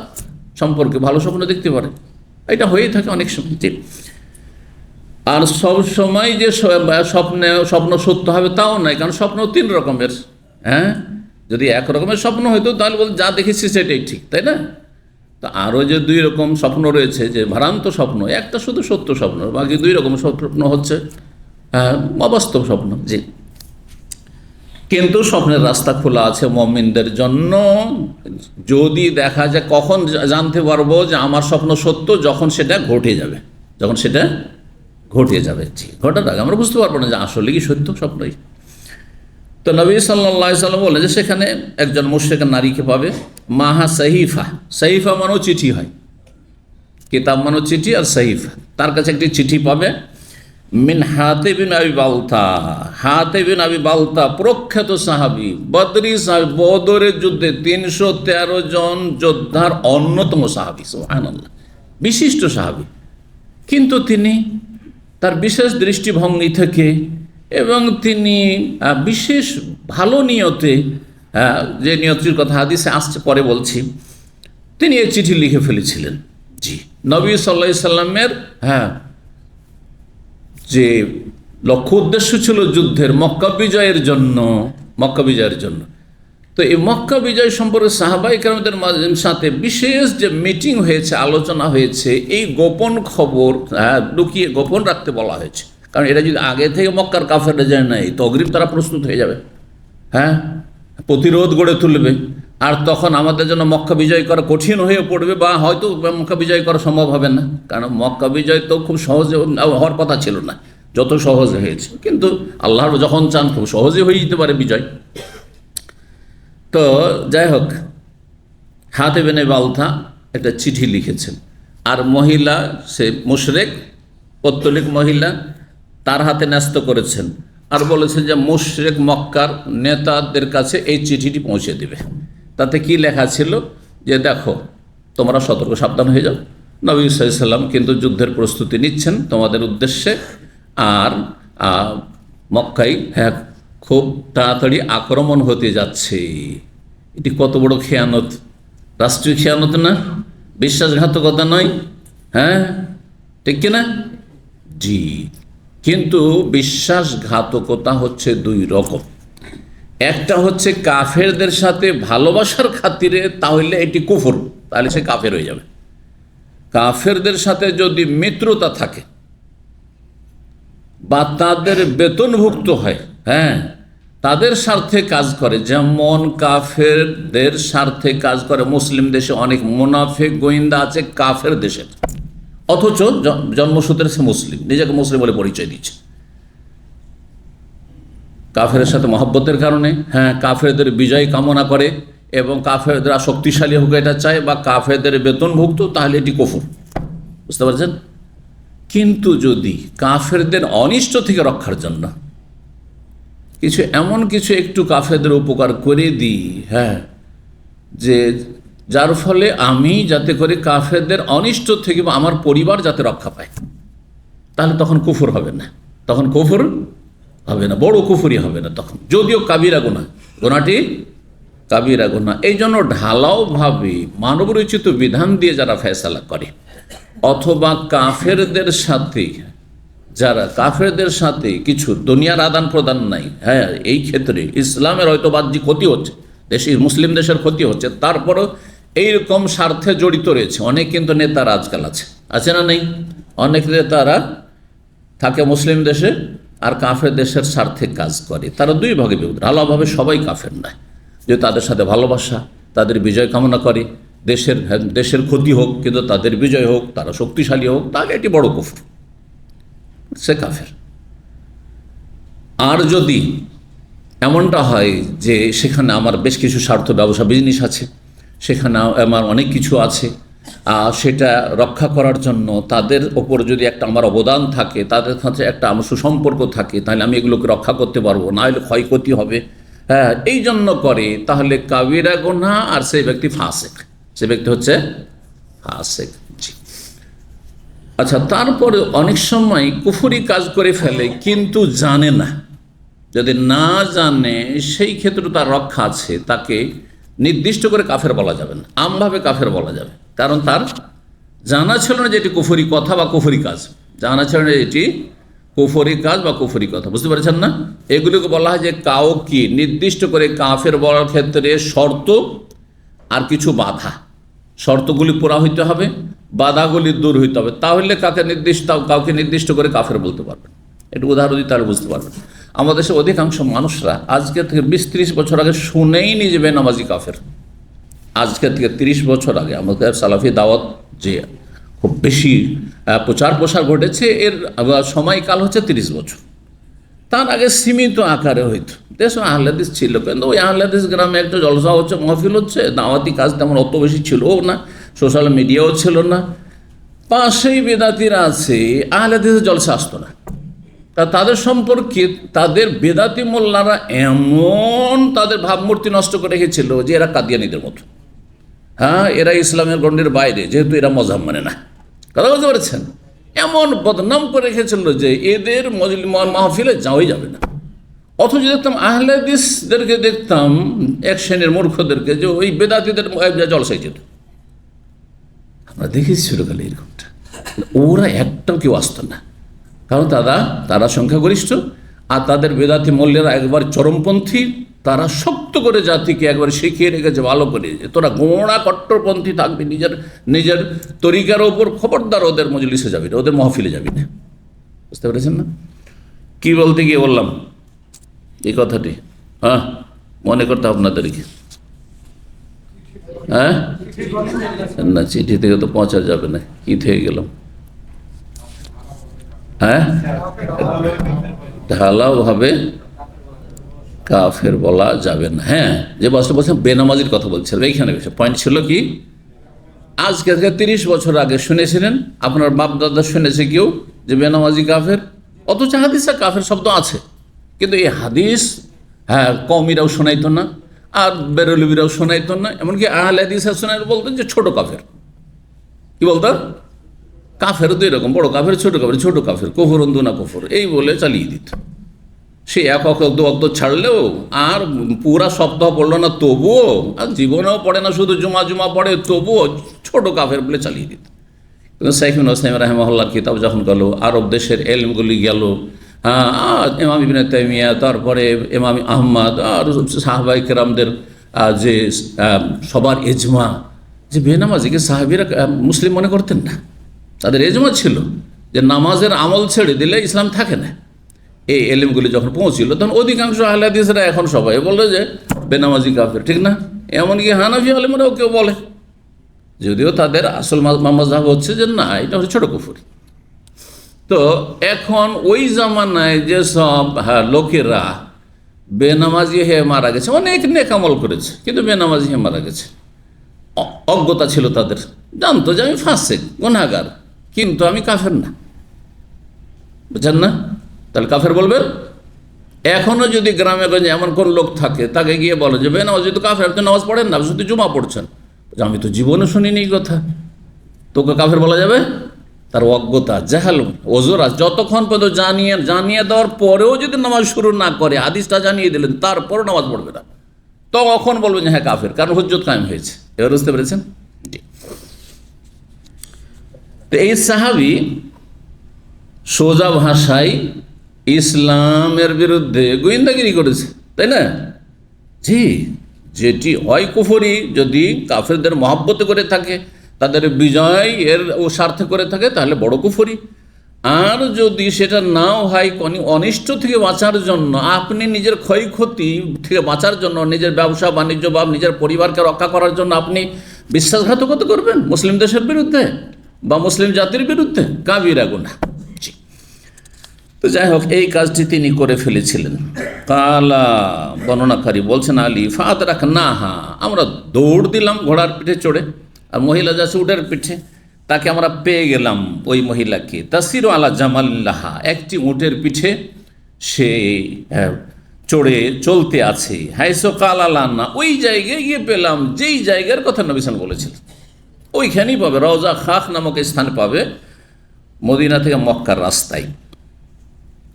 Speaker 1: সম্পর্কে ভালো স্বপ্ন দেখতে পারে, এটা হয়েই থাকে অনেক সময়। জি, আর সব সময় যে স্বপ্ন সত্য হবে তাও নয়, কারণ স্বপ্ন 3 রকমের। হ্যাঁ, যদি এক রকমের স্বপ্ন হইতো তাহলে বলতে যা দেখেছি সেটাই ঠিক, তাই না? তো আরও যে 2 রকম স্বপ্ন রয়েছে, যে ভ্রান্ত স্বপ্ন, একটা শুধু সত্য স্বপ্ন, বাকি 2 রকম স্বপ্ন হচ্ছে অবাস্তব স্বপ্ন। জি, কিন্তু স্বপ্নের রাস্তা খোলা আছে মুমিনদের জন্য। যদি দেখা যায়, কখন জানতে পারবো যে আমার স্বপ্ন সত্য? যখন সেটা ঘটে যাবে, যখন সেটা ঘটে যাবে। জি, ঘটার আগে আমরা বুঝতে পারবো না যে আসলে কি সত্য স্বপ্নই। তো নবী সাল্লাল্লাহু আলাইহি ওয়াসাল্লাম বলে যে সেখানে একজন মুশরিক নারীকে পাবে, মাহা সাহিফা, সাহিফা মানেও চিঠি হয়, কিতাব মানেও চিঠি, আর সাহিফা, তার কাছে একটি চিঠি পাবে। মিন হাতিব বিন আবি বালতা, হাতিব বিন আবি বালতা প্রখ্যাত সাহাবী, বদরি সাহাবী, বদরের যুদ্ধে 313 জন যোদ্ধার অন্যতম সাহাবী, সুবহানাল্লাহ, বিশিষ্ট সাহাবী। কিন্তু তিনি তার বিশেষ দৃষ্টিভঙ্গি থেকে এবং তিনি বিশেষ ভালো নিয়তে, যে নিয়তির কথা হাদিসে আসছে পরে বলছি, তিনি এই চিঠি লিখে ফেলেছিলেন। জি, নবী সাল্লাল্লাহু আলাইহি সাল্লামের যে লক্ষ্য উদ্দেশ্য ছিল যুদ্ধের, মক্কা বিজয়ের জন্য, মক্কা বিজয়ের জন্য। তো এই মক্কা বিজয় সম্পর্কে সাহাবায়ে কেরামদের সাথে বিশেষ যে মিটিং হয়েছে, আলোচনা হয়েছে, এই গোপন খবর লুকিয়ে গোপন রাখতে বলা হয়েছে। কারণ এটা যদি আগে থেকে মক্কার কাফেররা যায় নাই, তো অগ্রিম তারা প্রস্তুত হয়ে যাবে, হ্যাঁ প্রতিরোধ গড়ে তুলবে, আর তখন আমাদের জন্য মক্কা বিজয় করা কঠিন হয়ে পড়বে, বা হয়তো মক্কা বিজয় করা সম্ভব হবে না। কারণ মক্কা বিজয় তো খুব সহজে হওয়ার কথা ছিল না, যত সহজে হয়েছে। কিন্তু আল্লাহ যখন চান খুব সহজে হয়ে যেতে পারে বিজয়। তো যাই হোক, হাতিব বিন বালতা একটা চিঠি লিখেছেন, আর মহিলা, সে মুশরিক পৌত্তলিক মহিলা, তার হাতে ন্যস্ত করেছেন, আর বলেছেন যে মুশরিক মক্কার নেতাদের কাছে এই চিঠিটি পৌঁছে দেবে। তাতে কি লেখা ছিল যে দেখো, তোমরা সতর্ক সাবধান হয়ে যাও, নবী সাল্লাল্লাহু আলাইহি ওয়াসাল্লাম কিন্তু যুদ্ধের প্রস্তুতি নিচ্ছেন তোমাদের উদ্দেশ্যে, আর মক্কায় খুব তাড়াতাড়ি আক্রমণ হতে যাচ্ছে। এটি কত বড় খেয়ানত, রাষ্ট্রীয় খেয়ানত না? বিশ্বাসঘাতকতা নয়? হ্যাঁ, ঠিক কিনা? জি, কিন্তু বিশ্বাসঘাতকতা হচ্ছে 2 রকম। একটা হচ্ছে কাফেরদের সাথে ভালোবাসার খাতিরে, তাহলে এটি কুফর, তাহলে সে কাফের হয়ে যাবে। কাফেরদের সাথে যদি মিত্রতা থাকে বা তাদের বেতনভুক্ত হয়, হ্যাঁ তাদের স্বার্থে কাজ করে, যেমন কাফেরদের স্বার্থে কাজ করে মুসলিম দেশে অনেক মুনাফিক গোয়েন্দা আছে কাফের দেশের, অথচ জন্মসূত্রে সে মুসলিম, নিজেকে মুসলিম বলে পরিচয় দিচ্ছে। কাফেরের সাথে মহব্বতের কারণে হ্যাঁ কাফেরদের বিজয় কামনা করে এবং কাফেররা শক্তিশালী হোক এটা চায়, বা কাফেরদের বেতনভুক্ত, তাহলে এটি কুফর। বুঝতে পারছেন? কিন্তু যদি কাফেরদের অনিষ্ট থেকে রক্ষার জন্য এমন কিছু একটু কাফেরদের উপকার করে দিই, হ্যাঁ যে যার ফলে আমি যাতে করে কাফেরদের অনিষ্ট থেকে বা আমার পরিবার যাতে রক্ষা পায়, তাহলে তখন কুফর হবে না, তখন কুফর হবে না, বড় কুফরই হবে না তখন, যদিও কাবিরা গুনাহ, গুনাহটি কাবিরা গুনাহ। এই জন্য ঢালাওভাবে মানবরচিত বিধান দিয়ে যারা ফয়সালা করে, অথবা কাফেরদের সাথে কিছু দুনিয়ার আদান প্রদান নাই, হ্যাঁ এই ক্ষেত্রে ইসলামের হয়তো বাহ্যিক ক্ষতি হচ্ছে, মুসলিম দেশের ক্ষতি হচ্ছে, তারপরও এইরকম স্বার্থে জড়িত রয়েছে অনেক। কিন্তু নেতারা আজকাল আছে না নেই? অনেক নেতারা থাকে মুসলিম দেশে আর কাফের দেশের স্বার্থে কাজ করে। তারা 2 ভাগে বিভক্ত। আলাদাভাবে সবাই কাফের নয়, যে তাদের সাথে ভালোবাসা, তাদের বিজয় কামনা করে, দেশের ক্ষতি হোক কিন্তু তাদের বিজয় হোক, তারা শক্তিশালী হোক, তাহলে এটি বড় কুফর, সে কাফের। আর যদি এমনটা হয় যে সেখানে আমার বেশ কিছু স্বার্থ, ব্যবসা, বিজনেস আছে, সেখানে আমার অনেক কিছু আছে, সেটা রক্ষা করার জন্য তাদের ওপর যদি একটা আমার অবদান থাকে, তাদের সাথে একটা আমার সুসম্পর্ক থাকে, তাহলে আমি এগুলোকে রক্ষা করতে পারবো, না হলে ক্ষয়ক্ষতি হবে, হ্যাঁ, এই জন্য করে, তাহলে কাবিরা গুনাহ, আর সেই ব্যক্তি ফাসেক, সে ব্যক্তি হচ্ছে ফাসেক। জি, আচ্ছা, তারপরে অনেক সময় কুফরি কাজ করে ফেলে কিন্তু জানে না। যদি না জানে সেই ক্ষেত্রে তার রক্ষা আছে, তাকে নির্দিষ্ট করে কাফের বলা যাবে না, আমভাবে কাফের বলা যাবে, কারণ তার জানা ছিল না যে এটি কুফরি কথা বা কুফরি কাজ, জানা ছিল না এটি কুফরি কাজ বা কুফরি কথা, বুঝতে পারছেন না? এগুলোকে বলা হয় যে কাউকে নির্দিষ্ট করে কাফের বলার ক্ষেত্রে শর্ত আর কিছু বাধা, শর্তগুলি পুরা হইতে হবে, বাধাগুলি দূর হইতে হবে, তাহলে কাউকে নির্দিষ্ট করে কাফের বলতে পারবেন। একটু উদাহরণ দিতে তাহলে বুঝতে পারবেন। আমাদের দেশের অধিকাংশ মানুষরা আজকে থেকে 20-30 বছর আগে শুনেই নি যে বেনামাজি কাফের। আজকে থেকে 30 বছর আগে আমাদের সালাফি দাওয়াত যে খুব বেশি প্রচার প্রসার ঘটেছে, এর সময়কাল হচ্ছে 30 বছর। তার আগে সীমিত আকারে হইতো, দেশে আহলাদিস ছিল, কিন্তু ওই আহলাদিস গ্রামে একটা জলসা হচ্ছে, মহফিল হচ্ছে, দাওয়াতি কাজ তেমন অত বেশি ছিলও না, সোশ্যাল মিডিয়াও ছিল না, পাশেই বেদাতিরা আছে, আহলাদিসের জলসা আসতো না। তাদের সম্পর্কে তাদের বেদাতি মোল্লারা এমন তাদের ভাবমূর্তি নষ্ট করে রেখেছিল যে এরা কাদিয়ানীদের মতো, হ্যাঁ, এরা ইসলামের গণ্ডির বাইরে, যেহেতু এরা মজহাব মানে না, কথা বলতে পারছেন, এমন বদনাম করে রেখেছিল যে এদের মাহফিলে যাওয়াই যাবে না। অথচ দেখতাম আহলাদিসদেরকে, দেখতাম এক শ্রেণীর মূর্খদেরকে যে ওই বেদাতিদের জলসাই যেত। আমরা দেখেছি ছোটকালে এরকমটা, ওরা একটাও কেউ আসতো না, কারণ তারা সংখ্যাগরিষ্ঠ, আর তাদের বেদাতি মল্লেরা একবার চরমপন্থী, তারা শক্ত করে জাতিকে একবার শিখিয়ে রেখেছে ভালো করে যে তোরা গোঁড়া কট্টরপন্থী থাকবি, নিজের তরিকার ওপর, খবরদার ওদের মজলিসে যাবি না, ওদের মহফিলে যাবি না। বুঝতে পেরেছেন না কি বলতে গিয়ে বললাম এই কথাটি? হ্যাঁ, মনে করতে আপনাদেরকে, হ্যাঁ, না চিঠি থেকে তো পৌঁছা যাবে না, কি থেকে গেলাম, হ্যাঁ, ঢালাওভাবে কাফের বলা যাবে না। হ্যাঁ, যে বছর বলছেন বেনামাজির কথা বলছিলাম, এইখানে পয়েন্ট ছিল কি, আজকে 30 বছর আগে শুনেছিলেন, আপনার বাপ দাদা শুনেছে কেউ যে বেনামাজি কাফের, অথচ হাদিসে কাফের শব্দ আছে, কিন্তু এই হাদিস, হ্যাঁ, কওমিরাও শোনাইতো না, আর বেরলবিরাও শোনাইতো না, এমনকি আহলে হাদিসে শোনাই বলতেন যে ছোট কাফের। কি বলতো? কাফের দুই রকম, বড় কাফের, ছোট কাফের, কুফর দুনা কুফর, এই বলে চালিয়ে দিত। সে এক দু অক্ত ছাড়লেও আর পুরা সপ্তাহ পড়লো না তবুও, আর জীবনেও পড়ে না, শুধু জুমা পড়ে, তবুও ছোট কাফের বলে চালিয়ে দিত। কিন্তু শাইখ ইবনে উসাইমিন রাহিমাহুল্লাহর কিতাব যখন গেল, আরব দেশের এলমগুলি গেল, ইমাম ইবনে তাইমিয়া, তারপরে ইমাম আহমদ, আর সাহাবায়ে কেরামদের যে সবার এজমা, যে বেনামাজিকে সাহাবীরা মুসলিম মনে করতেন না, তাদের এজমা ছিল যে নামাজের আমল ছেড়ে দিলে ইসলাম থাকে না। এই এলিমগুলি যখন পৌঁছিল, তখন অধিকাংশ আহলে হাদিসরা এখন সবাই বলে যে বেনামাজি কাফের, ঠিক না? এমনকি হানাফি আলেমরাও কেউ বলে, যদিও তাদের আসল মাযহাব হচ্ছে যে না, এটা হচ্ছে ছোট কুফর। তো এখন ওই জামানায় যে সব লোকেরা বেনামাজি হয়ে মারা গেছে, অনেক নেক আমল করেছে, কিন্তু বেনামাজি হয়ে মারা গেছে, অজ্ঞতা ছিল তাদের, জানতো যে আমি ফাসেক, গুনাহগার, কিন্তু আমি কাফের না, বুঝছেন না? তাহলে কাফের বলবেন? এখনও যদি গ্রামে গঞ্জে এমন কোন লোক থাকে, তাকে গিয়ে বলে যে বেনামাজি তো কাফের, আপনি নামাজ পড়েন না, শুধু জুমা পড়ছেন, আমি তো জীবনে শুনিনি এই কথা, তোকে কাফের বলা যাবে? তার অজ্ঞতা, জাহাল, ওজোর আছে। যতক্ষণ পর্যন্ত জানিয়ে দেওয়ার পরেও যদি নামাজ শুরু না করে, হাদিসটা জানিয়ে দিলেন, তারপরও নামাজ পড়বে না, তখন বলবেন যে হ্যাঁ কাফের, কারণ হুজ্জত কায়েম হয়েছে। এবার বুঝতে পেরেছেন? তো এই সাহাবী সোজা ভাষায় ইসলামের বিরুদ্ধে গোয়েন্দাগিরি করেছে, তাই না? জি, যেটি হয় কুফরি, যদি কাফেরদের মহব্বতে করে থাকে, তাদের বিজয় এর ও স্বার্থে করে থাকে, তাহলে বড় কুফরি। আর যদি সেটা নাও হয় অনিষ্ট থেকে বাঁচার জন্য, আপনি নিজের ক্ষয়ক্ষতি থেকে বাঁচার জন্য, নিজের ব্যবসা বাণিজ্য বা নিজের পরিবারকে রক্ষা করার জন্য আপনি বিশ্বাসঘাতকতা করবেন মুসলিম দেশের বিরুদ্ধে বা মুসলিম জাতির বিরুদ্ধে? কাবিরা গুনাহ। তো যাই হোক, এই কাজটি তিনি করে ফেলেছিলেন। কালা, বর্ণনাকারী বলছেন, আলী ফাদরাক না, হা, আমরা দৌড় দিলাম ঘোড়ার পিঠে চড়ে, আর মহিলা যাচ্ছে উটের পিঠে, তাকে আমরা পেয়ে গেলাম ওই মহিলাকে। তাসির আলা জামাল্লাহা, একটি উটের পিঠে সে চড়ে চলতে আছে। হাইসো কালালান্না, ওই জায়গায় গিয়ে পেলাম যেই জায়গার কথা নবী সাল্লাল্লাহু আলাইহি ওয়াসাল্লাম বলেছিলেন, ওইখানেই পাবে, রওজা খাখ নামক স্থান পাবে মদিনা থেকে মক্কার রাস্তায়।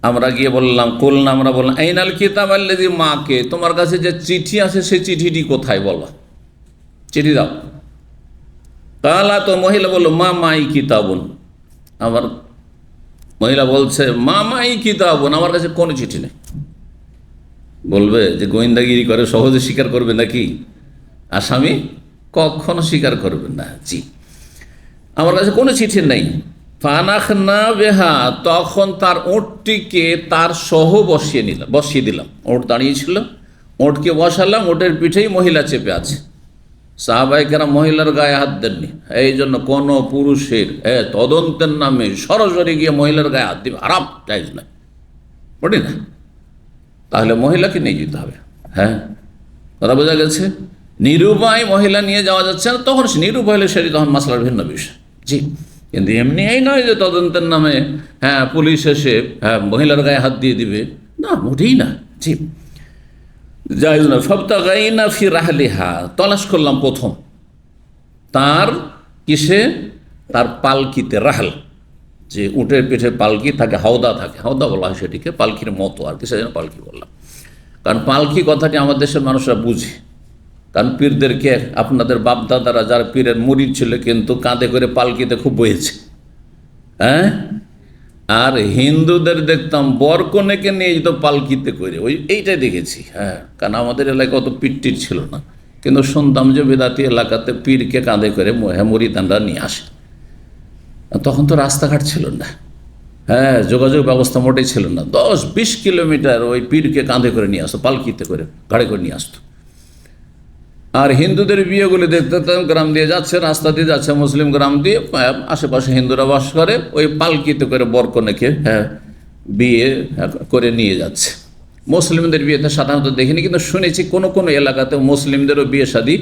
Speaker 1: আমরা গিয়ে বললাম, কুলনা, আমরা বললাম, আইনাল কিতাব আল্লাযী মাকে, তোমার কাছে যে চিঠি আছে সেই চিঠিটি কোথায়, বলো, চিঠি দাও। কালা, তো মহিলা বলল, মা মাই কিতাবুন, আমার মহিলা বলছে, মা মাই কিতাবুন, আমার কাছে কোনো চিঠি নেই। বলবে যে গোয়েন্দাগিরি করে সহজে স্বীকার করবে নাকি? আসামি কখনো স্বীকার করবে না। জি, আমার কাছে কোনো চিঠি নেই। ফানাখনা বেহা, তখন তার ওঁটটিকে তার সহ বসিয়ে দিলাম। ওঁট দাঁড়িয়েছিল, ওঁটকে বসালাম, ওঁটের পিঠেই মহিলা চেপে আছে। সাহাবায়ে কেরাম মহিলার গায়ে হাত দেননি। এই জন্য কোনো পুরুষের তদন্তের নামে সরাসরি গিয়ে মহিলার গায়ে হাত দিবে হারাম, জায়েজ নয়, বলি না। তাহলে মহিলাকে নিয়ে যেতে হবে। হ্যাঁ, কথা বোঝা গেছে। নিরুপায় মহিলা নিয়ে যাওয়া যাচ্ছে না, তখন সে নিরুপায় হলে সেটি তখন মাসলার ভিন্ন বিষয়। জি, কিন্তু এমনি এই নয় যে তদন্তের নামে পুলিশ এসে মহিলার গায়ে হাত দিয়ে দিবে, না, মোটেই না। জি, জায়েজ না। ফাবতাগাইনা ফি রাহলিহা, তলাশ করলাম প্রথম তার কিসে, তার পালকিতে। রাহল, যে উটের পিঠে পালকি থাকে, হাওদা থাকে, হাওদা বলা হয় সেটিকে, পালকির মতো আর কি, সেজন্য পালকি বললাম। কারণ পালকি কথাটি আমাদের দেশের মানুষরা বুঝে, কারণ পীরদেরকে, আপনাদের বাপদাদারা যারা পীরের মুরিদ ছিল, কিন্তু কাঁধে করে পালকিতে খুব বয়েছে। হ্যাঁ, আর হিন্দুদের দেখতাম বরকনেকে নিয়ে যেত পালকিতে করে, এইটাই দেখেছি। হ্যাঁ, কারণ আমাদের এলাকায় অত পীরটির ছিল না, কিন্তু শুনতাম যে বেদাতি এলাকাতে পীরকে কাঁধে করে মুরিদানরা নিয়ে আসে। তখন তো রাস্তাঘাট ছিল না, হ্যাঁ, যোগাযোগ ব্যবস্থা মোটেই ছিল না। 10-20 কিলোমিটার ওই পীরকে কাঁধে করে নিয়ে আসতো, পালকিতে করে, গাড়ি করে নিয়ে আসতো। আর হিন্দুদের বিয়েগুলি দেখতে গ্রাম দিয়ে যাচ্ছে, রাস্তা দিয়ে যাচ্ছে, মুসলিম গ্রাম দিয়ে, আশেপাশে হিন্দুরা বাস করে, ওই পালকিতে করে বরকনেকে বিয়ে করে নিয়ে যাচ্ছে। মুসলিমদের বিয়েতে সাধারণত দেখিনি, কিন্তু শুনেছি কোনো কোনো এলাকাতে মুসলিমদেরও বিয়ে শাদী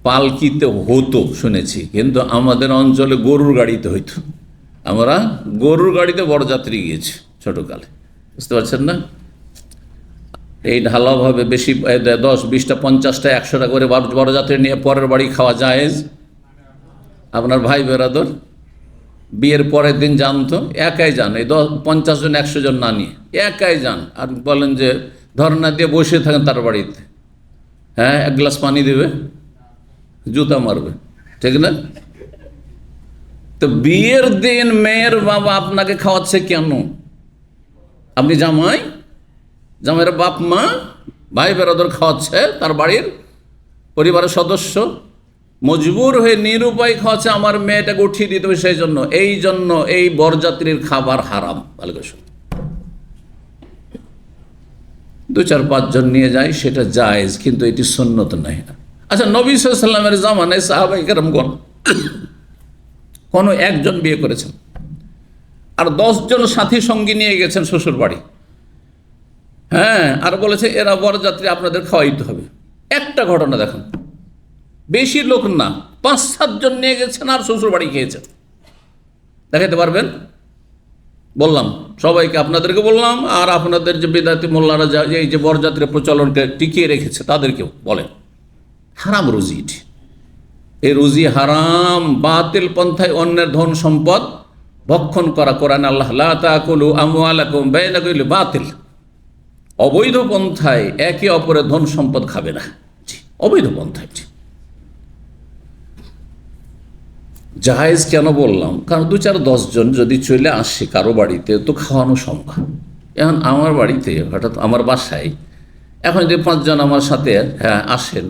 Speaker 1: পালকিতে হতো শুনেছি, কিন্তু আমাদের অঞ্চলে গরুর গাড়িতে হইতো। আমরা গরুর গাড়িতে বরযাত্রী গিয়েছি ছোটকালে, বুঝতে পারছেন না। এই ঢালাওভাবে বেশি 10, 20টা, 50টা, 100টা করে বরযাত্রী নিয়ে পরের বাড়ি খাওয়া জায়েজ। আপনার ভাই বেরাদর বিয়ের পরের দিন যান, তো একাই যান, এই 50 জন 100 জন না নিয়ে একাই যান, আর বলেন যে ধর্ণা দিয়ে বসে থাকেন তার বাড়িতে। হ্যাঁ, 1 গ্লাস পানি দেবে, জুতা মারবে, ঠিক না? তো বিয়ের দিন মেয়ের বাবা আপনাকে খাওয়াচ্ছে কেন? আপনি জামাইয়ের বাপ মা ভাই বেরাদর খাওয়াচ্ছে, তার বাড়ির পরিবারের সদস্য মজবুর হয়ে নিরুপায় খাওয়াচ্ছে, আমার মেয়েটাকে উঠিয়ে দিতে হবে, সেই জন্য এই বরযাত্রীর খাবার হারাম। ভালো করে শুনুন, 2-4-5 জন নিয়ে যায় সেটা জায়েজ, কিন্তু এটি সুন্নত নয়। আচ্ছা, নবী সাল্লাল্লাহু আলাইহি ওয়াসাল্লামের জামানায় সাহাবায়ে কেরামগণ কোনো একজন বিয়ে করেছেন, আর 10 জন সাথী সঙ্গী নিয়ে গেছেন শ্বশুর বাড়ি। হ্যাঁ, আর বলেছে এরা বরযাত্রী, আপনাদের খাওয়াইতে হবে। একটা ঘটনা দেখুন, বেশি লোক না, 5-7 জন নিয়ে গেছেন আর শ্বশুর বাড়ি খেয়েছেন। দেখাতে পারবেন? বললাম সবাইকে, আপনাদেরকে বললাম, আর আপনাদের যে বিদাতি মোল্লারা এই যে বরযাত্রী প্রচলনকে টিকিয়ে রেখেছে তাদেরকেও বলেন, হারাম রুজি এটি। এই রুজি হারাম, বাতিল পন্থায় অন্যের ধন সম্পদ ভক্ষণ করা। কোরআন আল্লাহ, লা তাকুলু আমওয়ালাকুম বাইনাকুম বিল বাতিল, অবৈধ পন্থায় একে অপরের ধন সম্পদ খাবে না। জি, অবৈধ পন্থায়। জায়েজ কেন বললাম? কারণ 2-4-10 জন যদি চলে আসে কারো বাড়িতে, তো খাওয়ানো সম্ভব। এখন আমার বাড়িতে হঠাৎ, আমার বাসায় এখন যে 5 জন আমার সাথে আসেন,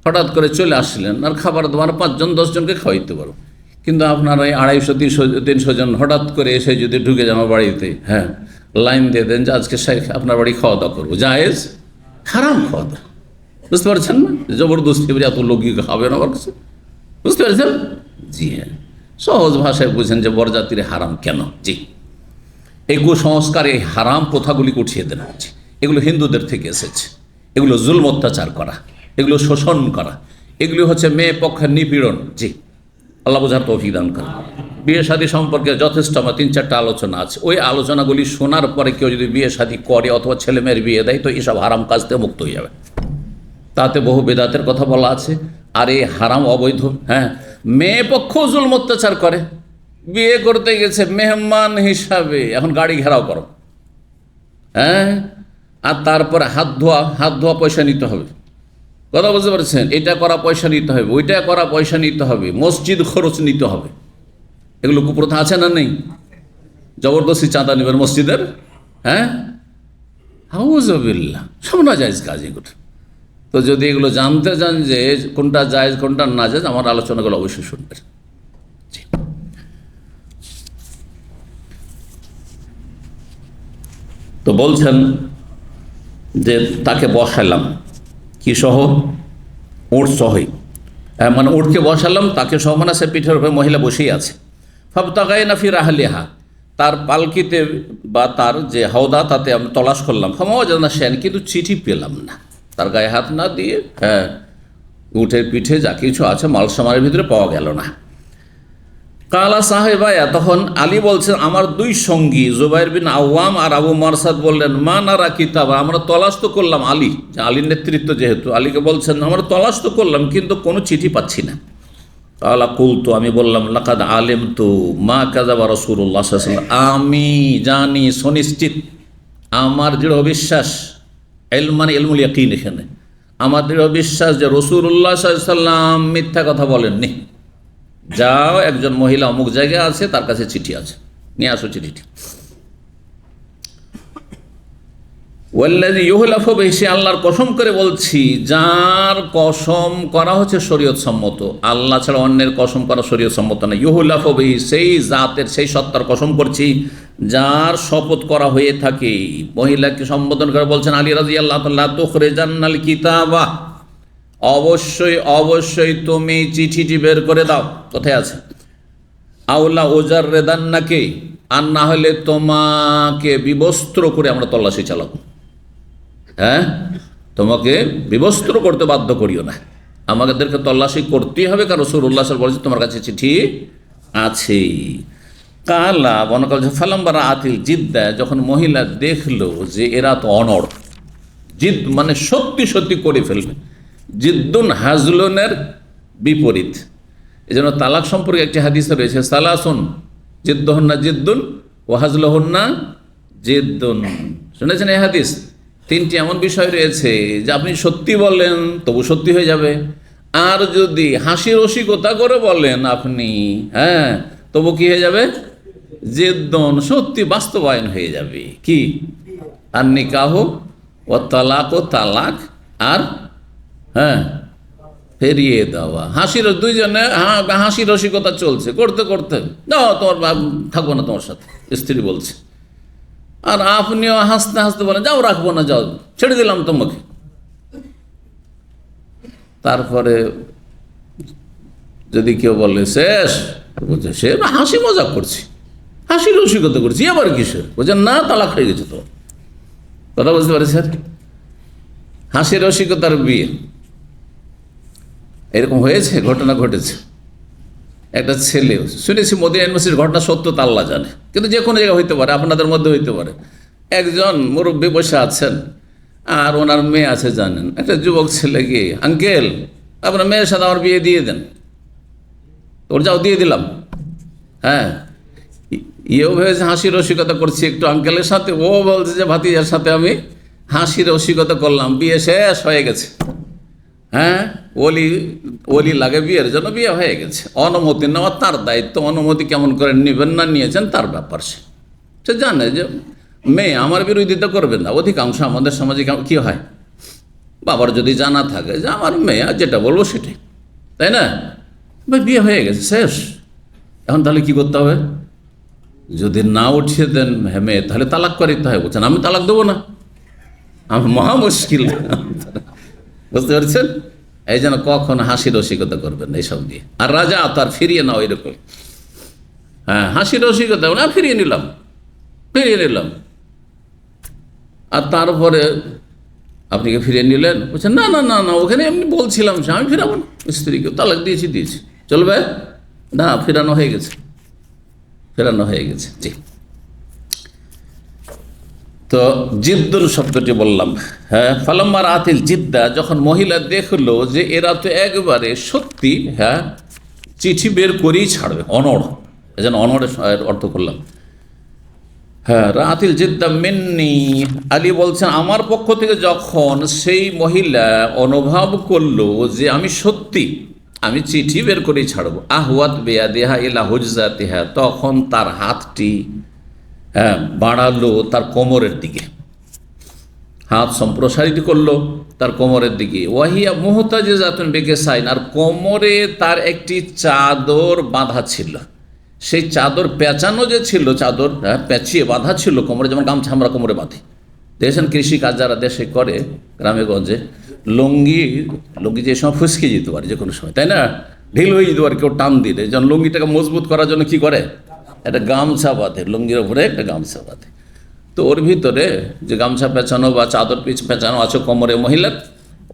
Speaker 1: হঠাৎ করে চলে আসলেন, আর খাবার দাবার 5 জন 10 জনকে খাওয়াইতে পারো। কিন্তু আপনারা এই 250-300 জন হঠাৎ করে এসে যদি ঢুকে যান আমার বাড়িতে, লাইন দিয়ে দেন যে আজকে আপনার বাড়ি খাওয়া দাওয়া করবো, জায়েজ? হারাম খাওয়া দাওয়া, বুঝতে পারছেন না? জবরদস্তি এত লোক খাবে না আমার কাছে, বুঝতে পেরেছেন? জি হ্যাঁ, সহজ ভাষায় বুঝেন যে বরযাত্রী হারাম কেন। জি, এই কুসংস্কার, এই হারাম প্রথাগুলি উঠিয়ে দেন। এগুলো হিন্দুদের থেকে এসেছে, এগুলো জুলম অত্যাচার করা, এগুলো শোষণ করা, এগুলি হচ্ছে মেয়ে পক্ষের নিপীড়ন। জি, আল্লাহ বোঝার তৌফিক দান করেন। বিয়ে শাদী সম্পর্কে যথেষ্ট আমার 3-4টা আলোচনা আছে। ওই আলোচনাগুলি শোনার পরে কেউ যদি বিয়ে শাদী করে অথবা ছেলে মেয়ের বিয়ে দেয় তো এসব হারাম কাজ থেকে মুক্ত হয়ে যাবে। তাতে বহু বেদাতের কথা বলা আছে। আর এই হারাম অবৈধ, হ্যাঁ, মেয়ে পক্ষ জুলম অত্যাচার করে, বিয়ে করতে গেছে মেহমান হিসাবে, এখন গাড়ি ঘেরাও করো, হ্যাঁ, আর তারপরে হাত ধোয়া পয়সা নিতে হবে। কথা বুঝতে পারছেন? এটা করা পয়সা নিতে হবে, ওইটা করা পয়সা নিতে হবে, মসজিদ খরচ নিতে হবে। এগুলো কুপ্রথা আছে না নেই? জবরদস্তি চাঁদা নেবেন মসজিদের, হ্যাঁ, হাউজুবিল্লাহ, সব না জায়েজ কাজ এগুলো। তো যদি এগুলো জানতে চান যে কোনটা জায়েজ কোনটা না জায়েজ, আমার আলোচনাগুলো অবশ্যই শুনবেন। তো বলছেন যে তাকে বসালাম কি সহ, উট সহই, মানে উটকে বসালাম, তাকে সহ মানে সে পিঠের উপরে মহিলা বসেই আছে। ফাবতাগাই নাফি রাহলিহা, তার পালকিতে বা তার যে হাওদা তাতে আমি তলাশ করলাম। ফামাও জানা সেন, কিন্তু চিঠি পেলাম না। তার গায়ে হাত না দিয়ে, হ্যাঁ, উটের পিঠে যা কিছু আছে মাল সামানের ভিতরে পাওয়া গেল না। কালা সাহেবায়া, তখন আলী বলছেন আমার দুই সঙ্গী জুবাইর বিন আওয়াম আর আবু মারসাদ বললেন মা নারা কিতাব, আমরা তলাশ তো করলাম। আলী, যে আলীর নেতৃত্ব যেহেতু, আলীকে বলছেন আমরা তলাশ তো করলাম কিন্তু কোনো চিঠি পাচ্ছি না। কালা কুলতু, আমি বললাম লাকাদ আলেম তু মা কাযাবা রাসূলুল্লাহ সাল্লাল্লাহু আলাইহি ওয়াসাল্লাম, আমি জানি সুনিশ্চিত, আমার দৃঢ় বিশ্বাস, ইলম মানে ইলমুল ইয়াকিন, এখানে আমার দৃঢ় বিশ্বাস যে রাসূলুল্লাহ সাল্লাল্লাহু আলাইহি ওয়াসাল্লাম মিথ্যা কথা বলেননি। যাও, একজন মহিলা অমুক জায়গায় আছে, তার কাছে চিঠি আছে, নিয়ে আসো চিঠিটি। ওয়াল্লাযী ইউহলাফু বিহি, সে আল্লাহর কসম করে বলছি, যার কসম করা হচ্ছে শরীয়ত সম্মত, আল্লাহ ছাড়া অন্যের কসম করা শরীয়ত সম্মত না। ইউহলাফু বিহি, সেই জাতের, সেই সত্তার কসম করছি যার শপথ করা হয়ে থাকে। মহিলাকে সম্বোধন করে বলছেন আলী রাদিয়াল্লাহু তাআলা, তুখরিজান্নাল কিতাবা, অবশ্যই অবশ্যই তুমি চিঠিটি বের করে দাও। কোথায় আছে? আউলা ওজার রেদান্নাকে, আর না হলে তোমাকে বিবস্ত্র করে আমরা তল্লাশি চালাবো। হ্যাঁ, তোমাকে বিবস্ত্র করতে বাধ্য করিও না, আমাদেরকে তল্লাশি করতেই হবে, কারণ রাসূলুল্লাহ সাল্লাল্লাহু আলাইহি ওয়াসাল্লাম বলেছে তোমার কাছে চিঠি আছে। কালা বনকাল ফালাম্বারা আতিল জিদ্দা, যখন মহিলা দেখলো যে এরা তো অনড়, জিদ মানে সত্যি সত্যি করে ফেলবে, জিদ্দুন হাজলনের বিপরীত। এই জন্য তালাক সম্পর্কে একটি হাদিসে রয়েছে, সালাসুন জিদ্দুহুন্না জিদ্দুন ও হাজলুহুন্না জিদ্দুন। শুনেছেন এই হাদিস? 3টি এমন বিষয় রয়েছে যে আপনি সত্যি বলেন তবু সত্যি হয়ে যাবে, আর যদি হাসি রসিকতা করে বলেন আপনি, হ্যাঁ, তবু কি হয়ে যাবে? জিদ্দুন, সত্যি বাস্তবায়ন হয়ে যাবে। কি? আর নিকাহ ও তালাক, ও তালাক, আর হ্যাঁ ফেরিয়ে দেওয়া। হাসির দুইজনে হাসি রসিকতা চলছে, করতে করতে যাও তোমার থাকবো না তোমার সাথে, স্ত্রী বলছে, আর আপনিও হাসতে হাসতে বলেন যাও রাখবো না, যাও ছেড়ে দিলাম তোমাকে। তারপরে যদি কেউ বলে শেষ, বলছে সে হাসি মজাক করছি, হাসি রসিকতা করছি, আবার কিসের? বলছেন না, তালাক হয়ে গেছে। তো কথা বুঝতে পারি স্যার, হাসি রসিকতার বিয়ে এরকম হয়েছে, ঘটনা ঘটেছে। একটা ছেলে, শুনেছি মদিনা ইউনিভার্সিটির ঘটনা, সত্য তা আল্লাহ জানে, কিন্তু যে কোনো জায়গায় হইতে পারে, আপনাদের মধ্যে হইতে পারে। একজন মুরব্বী বসে আছেন আর ওনার মেয়ে আছে, জানেন, একটা যুবক ছেলে গিয়ে, আঙ্কেল আপনার মেয়ের সাথে আমার বিয়ে দিয়ে দেন। ওর যাও দিয়ে দিলাম। হ্যাঁ, ইয়েও ভেবেছে হাসি রসিকতা করছি একটু আঙ্কেলের সাথে, ও বলছে যে ভাতিজার সাথে আমি হাসি রসিকতা করলাম, বিয়ে শেষ হয়ে গেছে। হ্যাঁ, ওলি লাগে বিয়ের জন্য, বিয়ে হয়ে গেছে। অনুমতি নেওয়া তার দায়িত্ব, অনুমতি কেমন করে নেবেন না নিয়েছেন তার ব্যাপার। সে জানে যে মেয়ে আমার বিরোধিতা করবে না। অধিকাংশ আমাদের সমাজে কি হয়, বাবার যদি জানা থাকে যে আমার মেয়ে যেটা বলবো সেটাই, তাই না? ভাই বিয়ে হয়ে গেছে, শেষ। এখন তাহলে কি করতে হবে? যদি না উঠিয়ে দেন মেয়ে, তাহলে তালাক করিতে হয়। বলছেন আমি তালাক দেবো না, আমার মহা মুশকিল। বুঝতে পারছেন? এই যেন কখন হাসি রসিকতা করবেন না এইসব দিয়ে। আর রাজা তার ফিরিয়ে নাও এরকম, হ্যাঁ হাসি রসিকতা না, ফিরিয়ে নিলাম। আর তারপরে আপনি কি ফিরিয়ে নিলেন? বলছেন না না না না, ওখানে এমনি বলছিলাম যে আমি ফিরাবো না, স্ত্রীকে তালাক দিয়েছি চলবে না, ফেরানো হয়ে গেছে। জি। তো জিদ্দুল শব্দটি বললাম, হ্যাঁ ফালাম্মা রাতিল জিদ্দা, যখন মহিলা দেখলো যে এরা তো একবারে সত্যি, হ্যাঁ চিঠি বের করেই ছাড়বে, অনড়, এজন্য অনড়ের অর্থ করলাম। হ্যাঁ রাতিল জিদ্দা মিন্নি, আলী বলছেন আমার পক্ষ থেকে যখন সেই মহিলা অনুভব করলো যে আমি চিঠি বের করেই ছাড়বো, আহওয়াত বেয়াদিহা ইলা হুজজাতিহা, তখন তার হাতটি বাড়ালো তার কোমরের দিকে, হাত সম্প্রসারিত করলো তার কোমরের দিকে। ওয়াহিয়া মুহতাজিজাতুন বিকাসাইন, আর কোমরে তার একটি চাদর বাঁধা ছিল, সেই চাদর পেঁচানো যে ছিল, চাদর পেঁচিয়ে বাঁধা ছিল কোমরে, যেমন গামছা আমরা কোমরে বাঁধি। দেখেছেন কৃষিকাজ যারা দেশে করে গ্রামে গঞ্জে, লুঙ্গি যে সময় ফসকে যেতে পারে যে কোনো সময়, তাই না, ঢিল হয়ে যেতে পারে, কেউ টান দিলে, যেমন লুঙ্গিটাকে মজবুত করার জন্য কি করে, একটা গামছা বাঁধে, লুঙ্গির ওপরে একটা গামছা বাঁধে। তো ওর ভিতরে যে গামছা পেঁচানো বা চাদর পেঁচানো আছে কোমরে মহিলার,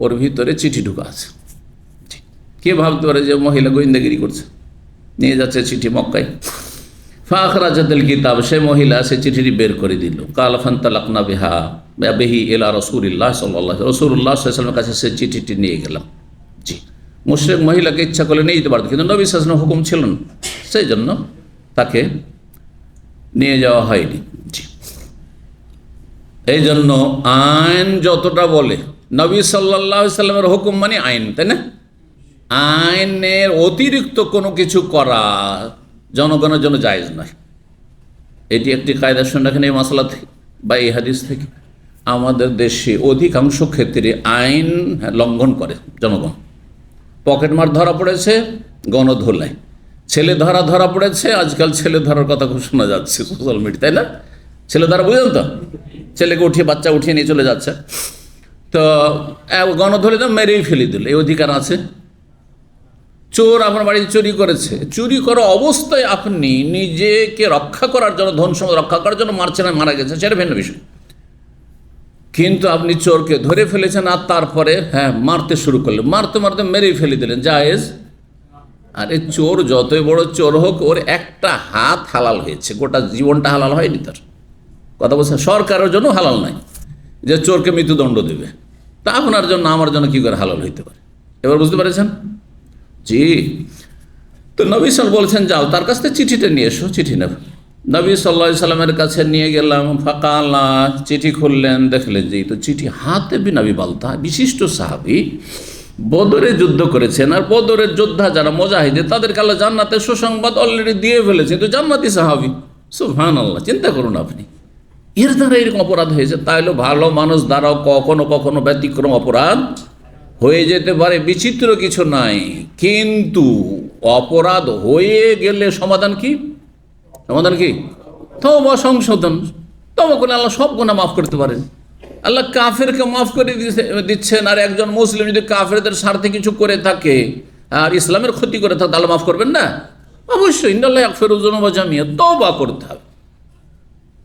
Speaker 1: ওর ভিতরে চিঠি ঢুকা আছে। কে ভাবতে পারে যে মহিলা গোয়েন্দাগিরি করছে, নিয়ে যাচ্ছে চিঠি মক্কায়। ফাখরাজাতুল কিতাব, সে মহিলা সে চিঠিটি বের করে দিল। কাল ফান্তালাকনা বিহি ইলা রাসূলিল্লাহ সাল্লাল্লাহু আলাইহি রাসূলুল্লাহ সাল্লাল্লাহু আলাইহি ওয়াসাল্লামের কাছে সে চিঠিটি নিয়ে গেলাম। জি, মুশরিক মহিলাকে ইচ্ছা করলে নিয়ে যেতে পারত, কিন্তু নবী সাল্লাল্লাহু আলাইহি ওয়াসাল্লামের হুকুম ছিল না, সেই জন্য তাকে নিয়ে যাওয়া হয়নি। জি, এই জন্য আইন যতটা বলে, নবী সাল্লাল্লাহু আলাইহি ওয়াসাল্লামের হুকুম মানে আইন, তাই না? আইনের অতিরিক্ত কোনো কিছু করা জনগণের জন্য জায়েজ নয়। এটি একটি কায়দা শুনে রাখেন এই মশলা থেকে বা এই হাদিস থেকে। আমাদের দেশে অধিকাংশ ক্ষেত্রে আইন লঙ্ঘন করে জনগণ। পকেটমার ধরা পড়েছে গণধোলায়, ছেলে ধরা পড়েছে, আজকাল ছেলে ধরার কথা খুব শোনা যাচ্ছে সোশ্যাল মিডিয়া, তাই না? ছেলে ধরা বুঝলেন তো, ছেলেকে বাচ্চা উঠিয়ে নিয়ে চলে যাচ্ছে, তো গণধোলে তো মেরেই ফেলে দিল, এই অধিকার আছে। চোর আপনার বাড়িতে চুরি করেছে, চুরি করা অবস্থায় আপনি নিজেকে রক্ষা করার জন্য, ধন সম্পদ রক্ষা করার জন্য মারছেন, মারা গেছে, সেটা ভিন্ন বিষয়। কিন্তু আপনি চোরকে ধরে ফেলেছেন আর তারপরে মারতে শুরু করলেন, মারতে মেরেই ফেলে দিলেন, জায়েজ? আর এই চোর যতই বড় চোর হোক, ওর একটা হাত হালাল হয়েছে, গোটা জীবনটা হালাল হয়নি তার। কথা বলছে, সরকারের জন্য হালাল নাই যে চোরকে মৃত্যুদণ্ড দেবে, তা আপনার জন্য আমার জন্য কি করে হালাল হইতে পারে? এবার বুঝতে পেরেছেন? জি। তো নবী সাল বলছেন যাও তার কাছ থেকে চিঠিটা নিয়ে এসো, চিঠি নেব। নবী সাল্লাল্লাহু আলাইহি সাল্লামের কাছে নিয়ে গেলাম। ফাকালা, চিঠি খুললেন, দেখলেন যে তো চিঠি হাতে বিন আবি বালতা, বিশিষ্ট সাহাবী, বদরে যুদ্ধ করেছেন, আর বদরের যোদ্ধা যারা মুজাহিদ, তাদেরকে আল্লাহ জান্নাতের সুসংবাদ অলরেডি দিয়ে ফেলেছে, তো জান্নাতি সাহাবী। সুবহানাল্লাহ, চিন্তা করুন আপনি, এর দ্বারা এরকম অপরাধ হয়েছে। তাইলে ভালো মানুষ দ্বারাও কখনো কখনো ব্যতিক্রম অপরাধ হয়ে যেতে পারে, বিচিত্র কিছু নাই। কিন্তু অপরাধ হয়ে গেলে সমাধান কি? তওবা, সংশোধন। তওবা করে আল্লাহ সব গুনাহ মাফ করতে পারেন। আল্লাহ কাফেরকে মাফ করে দিচ্ছেন, আর একজন মুসলিম যদি কাফেরদের স্বার্থে কিছু করে থাকে আর ইসলামের ক্ষতি করে থাকে, আল্লাহ মাফ করবেন না? অবশ্যই। ইন্নাল্লাহ ইয়াগফিরু যুনুবা জামিআ, তওবা করতে হবে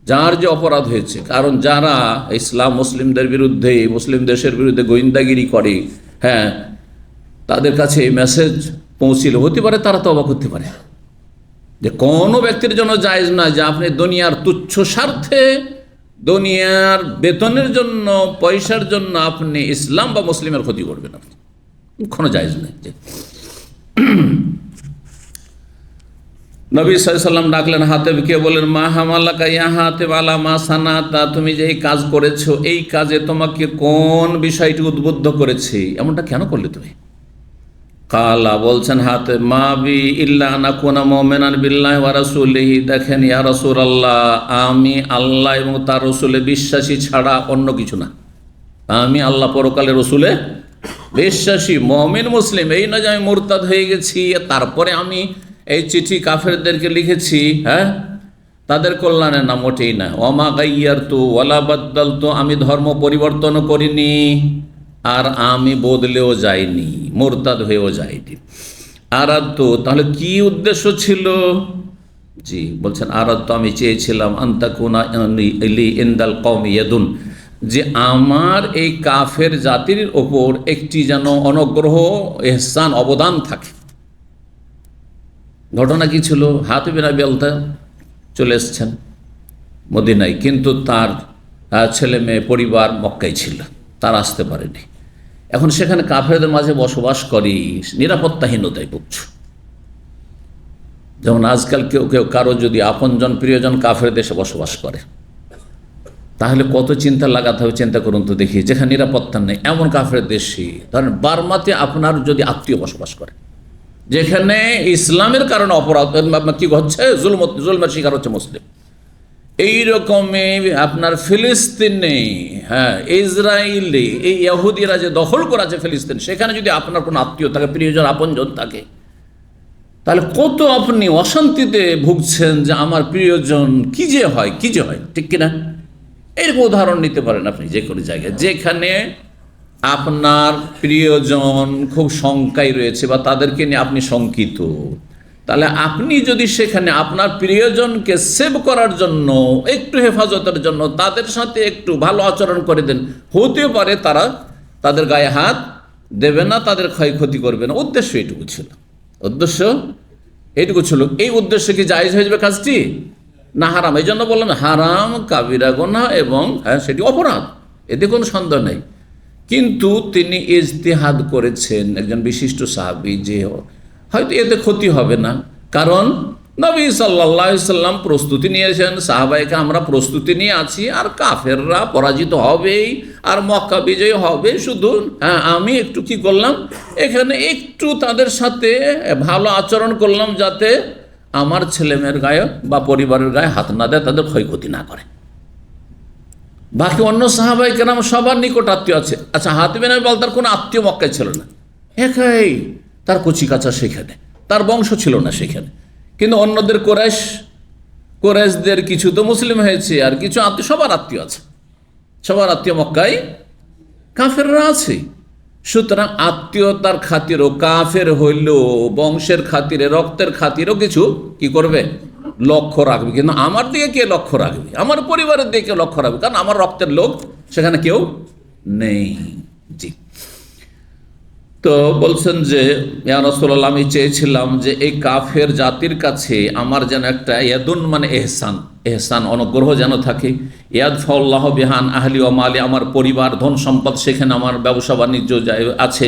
Speaker 1: যার যে অপরাধ হয়েছে। কারণ যারা ইসলাম মুসলিমদের বিরুদ্ধে, মুসলিম দেশের বিরুদ্ধে গোয়েন্দাগিরি করে, তাদের কাছে এই মেসেজ পৌঁছিল, হতে পারে তারা তওবা করতে পারে। যে কোনো ব্যক্তির জন্য জায়েজ না যে আপনি দুনিয়ার তুচ্ছ স্বার্থে, দুনিয়ার বেতনের জন্য, পয়সার জন্য আপনি ইসলাম বা মুসলিমের ক্ষতি করবেন, আপনি কোনো জায়েজ নাই। নবী সাল্লাল্লাহু আলাইহি ওয়াসাল্লাম ডাকলেন হাতেবকে, বলেন মা হামালাকা ইয়া হাতেব আলা মা সানাতা, তুমি যে এই কাজ করেছো, এই কাজে তোমাকে কোন বিষয়টি উদ্বুদ্ধ করেছে, এমনটা কেন করলে তুমি? কালা, বলছেন হাতে, মা বি ইল্লা আনাকুনা মুমিনান বিল্লাহি ওয়া রাসূলিহি, দেখেন ইয়া রাসূলুল্লাহ, আমি আল্লাহ এবং তার রসুলে বিশ্বাসী ছাড়া অন্য কিছু না। আমি আল্লাহ পরকালে রসুলে বিশ্বাসী, মুমিন, মুসলিম। এই না যে আমি মুরতাদ হয়ে গেছি তারপরে আমি এই চিঠি কাফেরদেরকে লিখেছি তাদের কল্যাণে, না, মোটেই না। ওয়ামা গাইয়ারতু ওয়ালা বাদদালতু, আমি ধর্ম পরিবর্তন করিনি, আর আমি বদলেও যাইনি, মোরতাদ হয়েও যাইনি। আরাদতু, তাহলে কি উদ্দেশ্য ছিল? জি বলছেন, আরাদতু, আমি চেয়েছিলাম, আনতাকুনা লি ইনদাল কওমি ইয়াদুন, যে আমার এই কাফের জাতির ওপর একটি যেন অনুগ্রহ, ইহসান, অবদান থাকে। ঘটনা কি ছিল? হাতিব বিন আবি বালতা চলে এসছেন মদিনায়, কিন্তু তার ছেলে মেয়ে পরিবার মক্কায় ছিল, তার আসতে পারেনি। এখন সেখানে কাফেরদের মাঝে বসবাস করি, নিরাপত্তাহীনতায় ভুগছ। যেমন আজকাল কেউ কেউ কারো যদি আপনজন প্রিয়জন কাফের দেশে বসবাস করে, তাহলে কত চিন্তা লাগাতে হবে, চিন্তা করুন তো দেখি। যেখানে নিরাপত্তা নেই এমন কাফের দেশে, ধরেন বার্মাতে আপনার যদি আত্মীয় বসবাস করে, যেখানে ইসলামের কারণে অপরাধ কি হচ্ছে, জুলমের শিকার হচ্ছে মুসলিম। এইরকমই আপনার ফিলিস্তিনে, হ্যাঁ, ইসরায়েলে, এই ইহুদিরা যে দখল করেছে ফিলিস্তিন, সেখানে যদি আপনার কোনো আত্মীয় থাকে, প্রিয়জন, আপনজন থাকে, তাহলে কত আপনি অশান্তিতে ভুগছেন যে আমার প্রিয়জন কি যে হয়, কি যে হয়, ঠিক কিনা? এরকম উদাহরণ নিতে পারেন আপনি যে কোনো জায়গায়, যেখানে আপনার প্রিয়জন খুব শঙ্কায় রয়েছে বা তাদেরকে নিয়ে আপনি শঙ্কিত। তাহলে আপনি যদি সেখানে আপনার প্রিয়জনকে সেভ করার জন্য, একটু হেফাজতের জন্য তাদের সাথে একটু ভালো আচরণ করে দেন, হতে পারে তারা তাদের গায়ে হাত দেবে না, তাদের ক্ষয়ক্ষতি করবে না। উদ্দেশ্য এটুকু ছিল, উদ্দেশ্য এইটুকু ছিল। এই উদ্দেশ্যে কি জায়েজ হয়ে যাবে কাজটি, না হারাম? এই জন্য বললাম হারাম, কাবিরা গুনাহ, এবং হ্যাঁ সেটি অপরাধ, এতে কোনো সন্দেহ নেই। কিন্তু তিনি ইজতিহাদ করেছেন, একজন বিশিষ্ট সাহাবী, যে হয়তো এতে ক্ষতি হবে না, কারণ নবী সাল্লাল্লাহু আলাইহি সাল্লাম প্রস্তুতি নিয়েছেন, সাহাবায়ে আমরা প্রস্তুতি নিয়ে আছি, আর কাফেররা পরাজিত হবেই, আর মক্কা বিজয় হবে। শুধু হ্যাঁ আমি একটু কি করলাম, এখানে একটু তাদের সাথে ভালো আচরণ করলাম, যাতে আমার ছেলেমেয়ের গায়ে বা পরিবারের গায়ে হাত না দেয়, তাদের ক্ষয়ক্ষতি না করে। বাকি অন্য সাহাবায়ে কেরাম সবার নিকট আত্মীয় আছে। আচ্ছা, হাতিব বিন আবি বালতার কোনো আত্মীয় মক্কায় ছিল না, একাই তার কচিকাঁচা সেখানে, তার বংশ ছিল না সেখানে। কিন্তু অন্যদের কোরাইশদের কিছু তো মুসলিম হয়েছে, আর কিছু আত্মীয়, সবার আত্মীয় আছে, সবার আত্মীয় মক্কায় কাফেররা আছে। সুতরাং আত্মীয়তার খাতিরও কাফের হইলেও বংশের খাতিরে, রক্তের খাতিরও কিছু কি করবে, লক্ষ্য রাখবে। কিন্তু আমার দিকে কে লক্ষ্য রাখবে? আমার পরিবারের দিকে লক্ষ্য রাখবে, কারণ আমার রক্তের লোক সেখানে কেউ নেই। জি, তো বলছেন যে ইয়া রাসূলুল্লাহ, আমি চেয়েছিলাম যে এই কাফের জাতির কাছে আমার যেন একটা ইয়াদুন মানে এহসান, এহসান, অনুগ্রহ যেন থাকে। ইয়াদফাউল্লাহ বিহান আহলি ওয়া মালি, আমার পরিবার, ধন সম্পদ, সেখানে আমার ব্যবসা বাণিজ্য আছে,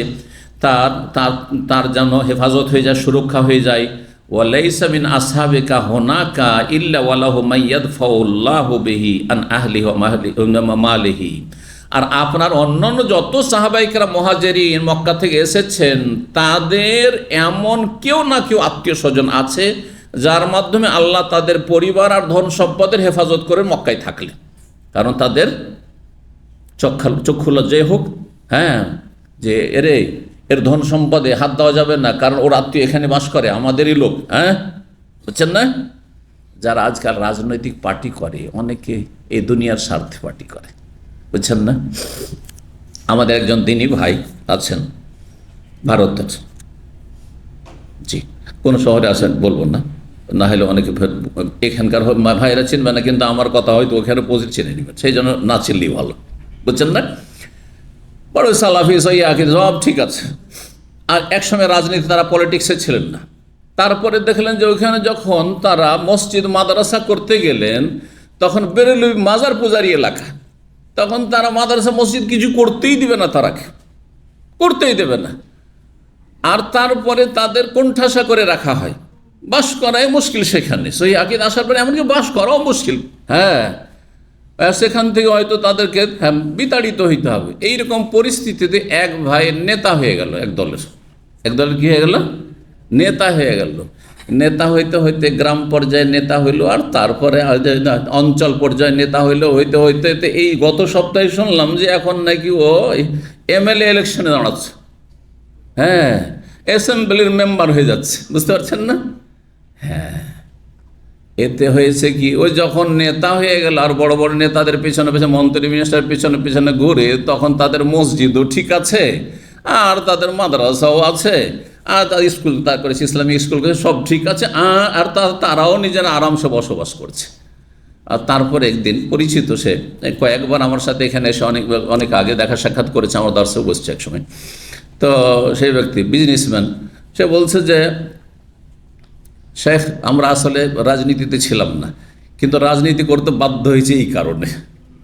Speaker 1: তার তার তার যেন হেফাজত হয়ে যায়, সুরক্ষা হয়ে যায়। ওয়া লাইসা মিন আসহাবিকা হুনাকা ইল্লা ওয়ালাহু মাইয়াদফাউল্লাহু বিহি আন আহলি ওয়া মালিহি। আর আপনার অন্যান্য যত সাহাবায়ে কেরাম মুহাজিরিন মক্কা থেকে এসেছেন, তাদের এমন কেউ না কেউ আত্মীয় স্বজন আছে, যার মাধ্যমে আল্লাহ তাদের পরিবার আর ধন সম্পদের হেফাজত করে মক্কায় থাকলেন। কারণ তাদের চক্ষু লজ্জায় হোক, হ্যাঁ, যে এর ধন সম্পদে হাত দেওয়া যাবে না, কারণ ওর আত্মীয় এখানে বাস করে, আমাদেরই লোক। হ্যাঁ, বুঝছেন না? যারা আজকাল রাজনৈতিক পার্টি করে, অনেকে এই দুনিয়ার স্বার্থে পার্টি করে, বুঝছেন না? আমাদের একজন দিনী ভাই আছেন ভারতের, জি, কোন শহরে আছেন বলবো না, না হলে অনেকে এখানকার ভাইরা চিনবে না, কিন্তু আমার কথা হয়তো ওখানে পৌঁছে চিনে নেবে, সেই জন্য না চিনলেই ভালো, বুঝছেন না? বড় সালাফি সহিহ সব ঠিক আছে। আর একসময় রাজনীতি, তারা পলিটিক্সে ছিলেন না। তারপরে দেখলেন যে ওইখানে যখন তারা মসজিদ মাদ্রাসা করতে গেলেন, তখন বেরেলভি মাজার পূজারি এলাকা, তখন তারা মাদ্রাসা মসজিদ কিছু করতেই দিবে না, তারা করতেই দেবে না। আর তারপরে তাদের কোণঠাসা করে রাখা হয়, বাস করাই মুশকিল সেখানে। সহিহ আকীদা আসার পরে এমনকি বাস করাও মুশকিল, হ্যাঁ, সেখান থেকে হয়তো তাদেরকে বিতাড়িত হইতে হবে। এইরকম পরিস্থিতিতে এক ভাইয়ের নেতা হয়ে গেল, এক দলের কি হয়ে গেল, নেতা হয়ে গেল। নেতা হইতে হইতে গ্রাম পর্যায়ে নেতা হইল, আর তারপরে অঞ্চল পর্যায়ে নেতা হইল, হইতে হইতে এই গত সপ্তাহে শুনলাম যে এখন নাকি ও এমএলএ ইলেকশনে দাঁড়াচ্ছে, হ্যাঁ, অ্যাসেম্বলির মেম্বার হয়ে যাচ্ছে, বুঝতে পারছেন না? হ্যাঁ, এতে হয়েছে কি, ওই যখন নেতা হয়ে গেল আর বড় বড় নেতাদের পিছনে পিছনে, মন্ত্রী মিনিস্টার পিছনে পিছনে ঘুরে, তখন তাদের মসজিদও ঠিক আছে, আর তাদের মাদ্রাসাও আছে, আর তাদের স্কুল, তারপরে ইসলামিক স্কুল সব ঠিক আছে, আর তারাও নিজেরা আরামসে বসবাস করছে। আর তারপরে একদিন পরিচিত, সে কয়েকবার আমার সাথে এখানে এসে অনেক আগে দেখা সাক্ষাৎ করেছে, আমার দর্শক বসছে একসময়। তো সেই ব্যক্তি বিজনেসম্যান, সে বলছে যে শেখ, আমরা আসলে রাজনীতিতে ছিলাম না, কিন্তু রাজনীতি করতে বাধ্য হয়েছি এই কারণে,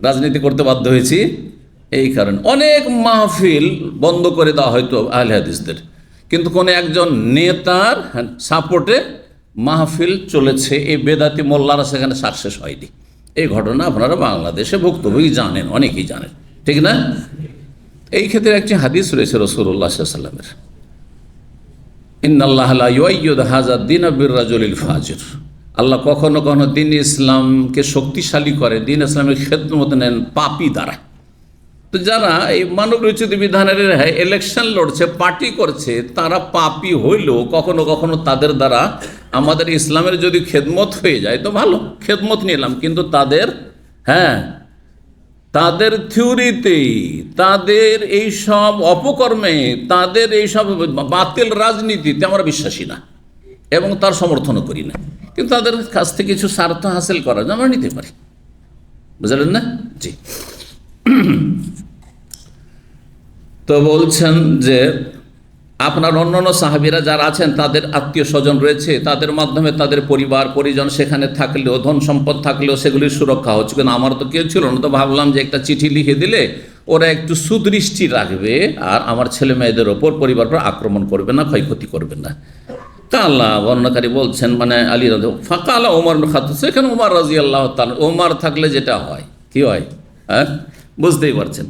Speaker 1: রাজনীতি করতে বাধ্য হয়েছি এই কারণে। অনেক মাহফিল বন্ধ করে দেওয়া হয়তো আহলে হাদিসদের, কিন্তু কোনো একজন নেতার সাপোর্টে মাহফিল চলেছে, এই বেদাতি মোল্লারা সেখানে সাকসেস হয়নি। এই ঘটনা আপনারা বাংলাদেশে ভুক্তভোগী জানেন, অনেকেই জানেন, ঠিক না? এই ক্ষেত্রে একটি হাদিস রয়েছে রাসূলুল্লাহ সাল্লাল্লাহু আলাইহি ওয়াসাল্লামের, ইন্নাল্লাহ লা ইউআইয়িদু হাযাদ দীন বির-রাজুলিল ফাজির। আল্লাহ কখনো কখনো দ্বীন ইসলামকে শক্তিশালী করে, দ্বীন ইসলামের খেদমত নেন পাপী দ্বারা। তো যারা এই মানবরচিত বিধানের ইলেকশন লড়ছে, পার্টি করছে, তারা পাপী হইলেও কখনো কখনো তাদের দ্বারা আমাদের ইসলামের যদি খেদমত হয়ে যায় তো ভালো, খেদমত নিলাম, কিন্তু তাদের থিওরিতে, তাদের এই সব অপকর্মে, তাদের এই সব বাতিল রাজনীতিতে আমরা বিশ্বাসী না এবং তার সমর্থনও করি না, কিন্তু তাদের কাছ থেকে কিছু স্বার্থ হাসিল করার জন্য আমরা নিতে পারি। বুঝলেন না? জি। তো বলছেন যে আপনার অন্যান্য সাহাবীরা যারা আছেন, তাদের আত্মীয় স্বজন রয়েছে, তাদের মাধ্যমে তাদের পরিবার পরিজন সেখানে থাকলেও, ধন সম্পদ থাকলেও সেগুলির সুরক্ষা হচ্ছে। কিন্তু আমার তো কেউ ছিল না, তো ভাবলাম যে একটা চিঠি লিখে দিলে ওরা একটু সুদৃষ্টি রাখবে, আর আমার ছেলে মেয়েদের ওপর, পরিবার পর আক্রমণ করবে না, ক্ষয়ক্ষতি করবে না। কাল্লা, বর্ণনাকারী বলছেন, মানে আলী ফাঁকালা ওমর খাত, সেখানে ওমর রাদিয়াল্লাহু তাআলা, ওমর থাকলে যেটা হয় কি হয়, হ্যাঁ বুঝতেই পারছেন।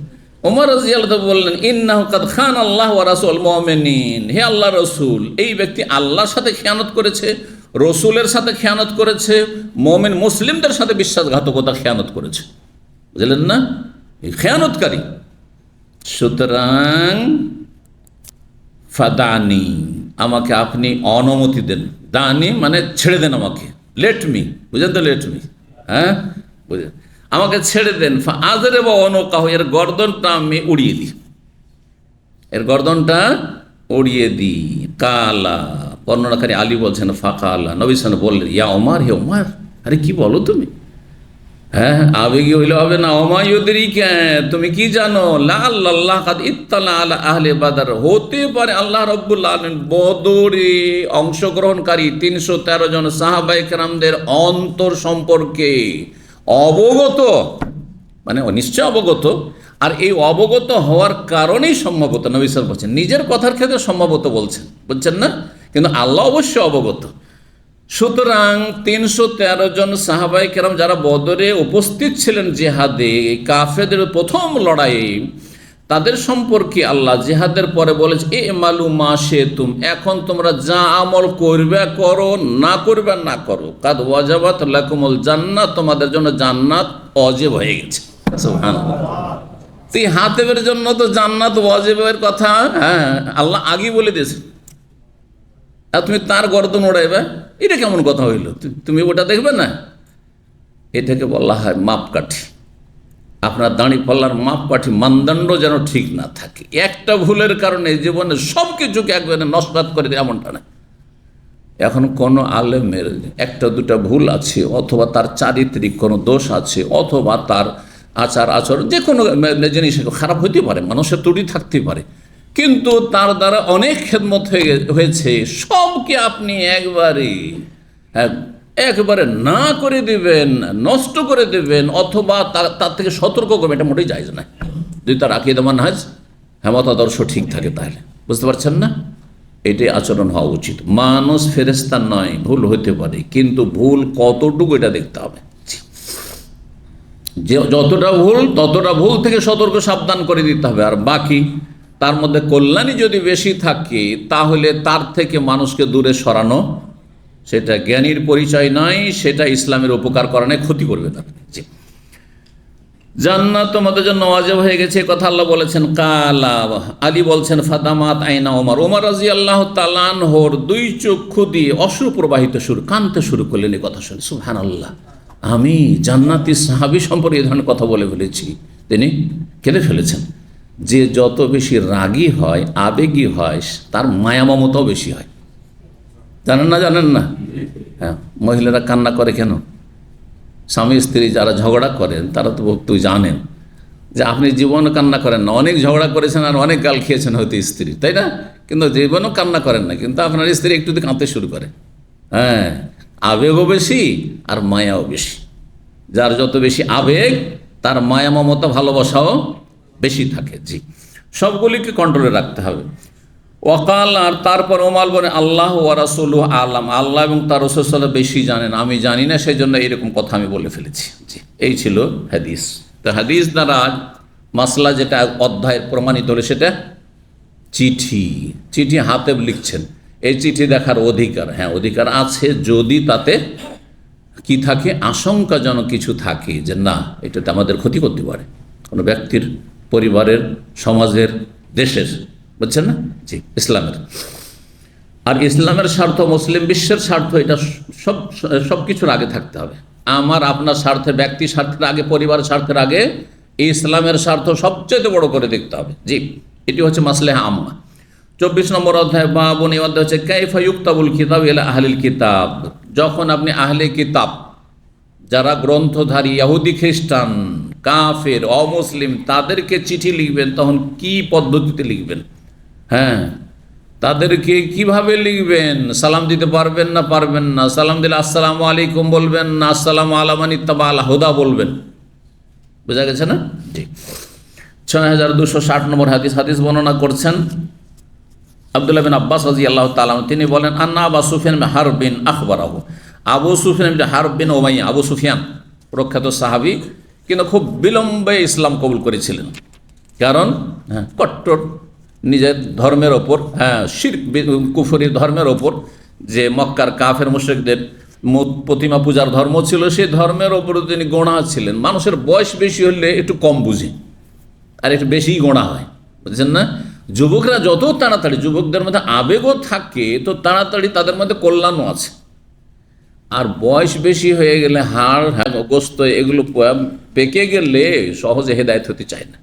Speaker 1: ওমর রাদিয়াল্লাহু তাআলা বললেন, ইন্নাহু কাদ খানা আল্লাহ ওয়া রাসূল মুমিনিন, হে আল্লাহ রসুল, এই ব্যক্তি আল্লাহর সাথে খেয়ানত করেছে, রসুলের সাথে খেয়ানত করেছে, মুমিন মুসলিমদের সাথে বিশ্বাসঘাতকতা খেয়ানত করেছে। বুঝলেন না? এই খেয়ানতকারী। সুতরাং ফাদানি, আমাকে আপনি অনুমতি দেন, দানি মানে ছেড়ে দেন আমাকে, লেট মি, বুঝলেন তো, লেট মি, হ্যাঁ বুঝলেন, আমাকে ছেড়ে দেন। আজরে বা অনকাহ, এর গর্দনটা আমি উড়িয়ে দিই, এর গর্দনটা উড়িয়ে দিই। কালা, বর্ণনাকারী আলী বলছেন, ফাঁকা আল্লাহ, নবী সাল্লাল্লাহু আলাইহি ওয়াসাল্লাম বললেন, ইয়া ওমর, হে ওমর, আরে কি বলো তুমি, হ্যাঁ আবেগী হইলে হবে না। ওমায়ুদরিকা, তুমি কি জানো, লা আল্লাহ কাদ ইত্তালা আলা আহলে বাদর, হতে পারে আল্লাহ রাব্বুল আলামিন বদরে অংশগ্রহণকারী 313 জন সাহাবায়ে কেরামদের অন্তর সম্পর্কে অবগত, মানে নিশ্চয় অবগত, আর এই অবগত হওয়ার কারণেই সম্ভবত নবী সাল্লাল্লাহু আলাইহি ওয়াসাল্লাম বলছেন, নিজের কথার ক্ষেত্রে সম্ভবত বলছেন না, কিন্তু আল্লাহ অবশ্যই অবগত। সুতরাং 313 জন সাহাবায়ে কেরাম যারা বদরে উপস্থিত ছিলেন, জেহাদে, কাফেরদের প্রথম লড়াইয়ে, তাদের সম্পর্কে আল্লাহ জেহাদের পরে বলেছে, এ মালু মাসে তুম, এখন তোমরা যা আমল করবে করো, না করবে না করো, কাদ ওয়াজাবাত লাকুমুল জান্নাত, তোমাদের জন্য জান্নাত ওয়াজিব হয়ে গেছে। সুবহানাল্লাহ। এই হাতেবের জন্য তো জান্নাত ওয়াজিবের কথা আল্লাহ আগেই বলে দিয়েছে, আর তুমি তার গর্দন ওড়াইবে, এটা কেমন কথা হইল, তুমি ওটা দেখবে না? এটাকে বলা হয় মাপকাঠি। আপনার দাঁড়ি পাল্লার মাপকাঠি, মানদণ্ড যেন ঠিক না থাকে। একটা ভুলের কারণে জীবনে সব কিছুকে একবারে নস্বাত করে দেয় এমনটা না। এখন কোনো আলেমের একটা দুটা ভুল আছে, অথবা তার চারিত্রিক কোনো দোষ আছে, অথবা তার আচার আচরণ, যে কোনো জিনিস খারাপ হইতে পারে, মানুষের ত্রুটি থাকতে পারে, কিন্তু তার দ্বারা অনেক খেদমত হয়েছে, সবকে আপনি একবারে না করে দেবেন, নষ্ট করে দেবেন, অথবা তার থেকে সতর্ক করবেন, এটা মোটেই জায়েজ না। যদি তার আকীদা মানহাজ মতাদর্শ ঠিক থাকে, তাহলে বুঝতে পারছেন না, এটাই আচরণ হওয়া উচিত। মানুষ ফেরেশতা নয়, ভুল হতে পারে, কিন্তু ভুল কতটুকু এটা দেখতে হবে। যে যতটা ভুল, ততটা ভুল থেকে সতর্ক সাবধান করে দিতে হবে, আর বাকি তার মধ্যে কল্যাণী যদি বেশি থাকে, তাহলে তার থেকে মানুষকে দূরে সরানো, সেটা জ্ঞানীর পরিচয় নয়, সেটা ইসলামের উপকার করা নয়, ক্ষতি করবে তার। জান্নাত তোমাদের জন্য ওয়াজিব হয়ে গেছে, কথা আল্লাহ বলেছেন। কালা, আলী বলছেন, ফাতামাত আইনা ওমর, ওমর রাদিয়াল্লাহু তাআলা আনহুর দুই চক্ষু দিয়ে অশ্রু প্রবাহিত শুরু, কাঁদতে শুরু করলেন এই কথা শুনে। সুবহানাল্লাহ, আমি জান্নাতি সাহাবী সম্পর্কে এই ধরনের কথা বলে ফেলেছি। তিনি কেঁদে ফেলেছেন। যে যত বেশি রাগী হয়, আবেগী হয়, তার মায়া মমতাও বেশি হয়। জানেন না? জানেন না? হ্যাঁ, মহিলারা কান্না করে কেন? স্বামী স্ত্রী যারা ঝগড়া করেন তারা তো জানেন যে আপনি জীবনও কান্না করেন না, অনেক ঝগড়া করেছেন আর অনেক গাল খেয়েছেন হয়তো স্ত্রী, তাই না? কিন্তু জীবনও কান্না করেন না, কিন্তু আপনার স্ত্রী একটু কাঁদতে শুরু করে। হ্যাঁ, আবেগও বেশি আর মায়াও বেশি। যার যত বেশি আবেগ তার মায়া মমতা ভালোবাসাও বেশি থাকে। জি, সবগুলিকে কন্ট্রোলে রাখতে হবে। ওয়াকাল, আর তারপর ওমাল বলে, আল্লাহ ওয়া রাসূলুহু আলাম, আল্লাহ এবং তার রাসূল সাল্লাল্লাহু আলাইহি ওয়াসাল্লাম বেশি জানেন, আমি জানি না, সেই জন্য এরকম কথা আমি বলে ফেলেছি। জি, এই ছিল হাদিস। তো হাদিস দ্বারা মাসলা যেটা অধ্যায়ের প্রমাণিত হলে সেটা চিঠি। চিঠি হাতে লিখছেন, এই চিঠি দেখার অধিকার, হ্যাঁ অধিকার আছে, যদি তাতে কি থাকে, আশঙ্কাজনক কিছু থাকে যে না এটাতে আমাদের ক্ষতি করতে পারে, কোনো ব্যক্তির, পরিবারের, সমাজের, দেশের, বুঝছেন না? জি, ইসলামের। আর ইসলামের স্বার্থ, মুসলিম বিশ্বের স্বার্থ, এটা সব কিছুর আগে থাকতে হবে। আমার আপনার স্বার্থে, ব্যক্তি স্বার্থের আগে, পরিবারের স্বার্থের আগে ইসলামের স্বার্থ সবচেয়ে বড় করে দেখতে হবে। জি, এটি হচ্ছে মাসলেহা আম্মা। 24 নম্বর অধ্যায় বাবুন, এই অধ্যায় হচ্ছে কাইফা ইউক্তাবুল কিতাব ইলা আহলিল কিতাব। যখন আপনি আহলে কিতাব, যারা গ্রন্থধারী, ইহুদি, খ্রিস্টান, কাফের, অমুসলিম, তাদেরকে চিঠি লিখবেন, তখন কি পদ্ধতিতে লিখবেন? হ্যাঁ, তাদেরকে কিভাবে লিখবেন? সালাম দিতে পারবেন না? পারবেন না। সালাম দিলে আসসালামু আলাইকুম বলবেন না আসসালামু আলা মান ইত্তাবা আল হুদা বলবেন? বোঝা গেছে না? ঠিক। 6260 নম্বর হাদিস। হাদিস বর্ণনা করছেন আব্দুল্লাহ বিন আব্বাস রাদিয়াল্লাহু তাআলা, তিনি বলেন, আন্না আবু সুফিয়ান বিন হারবিন আখবারাহু, আবু সুফিয়ান বিন হারব বিন উমাইয়া, আবু সুফিয়ান প্রখ্যাত সাহাবী, কিন্তু খুব বিলম্বে ইসলাম কবুল করেছিলেন। কারণ কট্টর নিজের ধর্মের ওপর, শিরক কুফরি ধর্মের ওপর, যে মক্কার কাফের মুশরিকদের প্রতিমা পূজার ধর্ম ছিল, সেই ধর্মের ওপর তিনি গোঁড়া ছিলেন। মানুষের বয়স বেশি হলে একটু কম বুঝে আর একটু বেশিই গোঁড়া হয়, বুঝছেন না? যুবকরা যত তাড়াতাড়ি, যুবকদের মধ্যে আবেগও থাকে, তো তাড়াতাড়ি তাদের মধ্যে কল্যাণও আছে। আর বয়স বেশি হয়ে গেলে হাড়, গোস্ত এগুলো পেকে গেলে সহজে হেদায়েত হতে চায় না,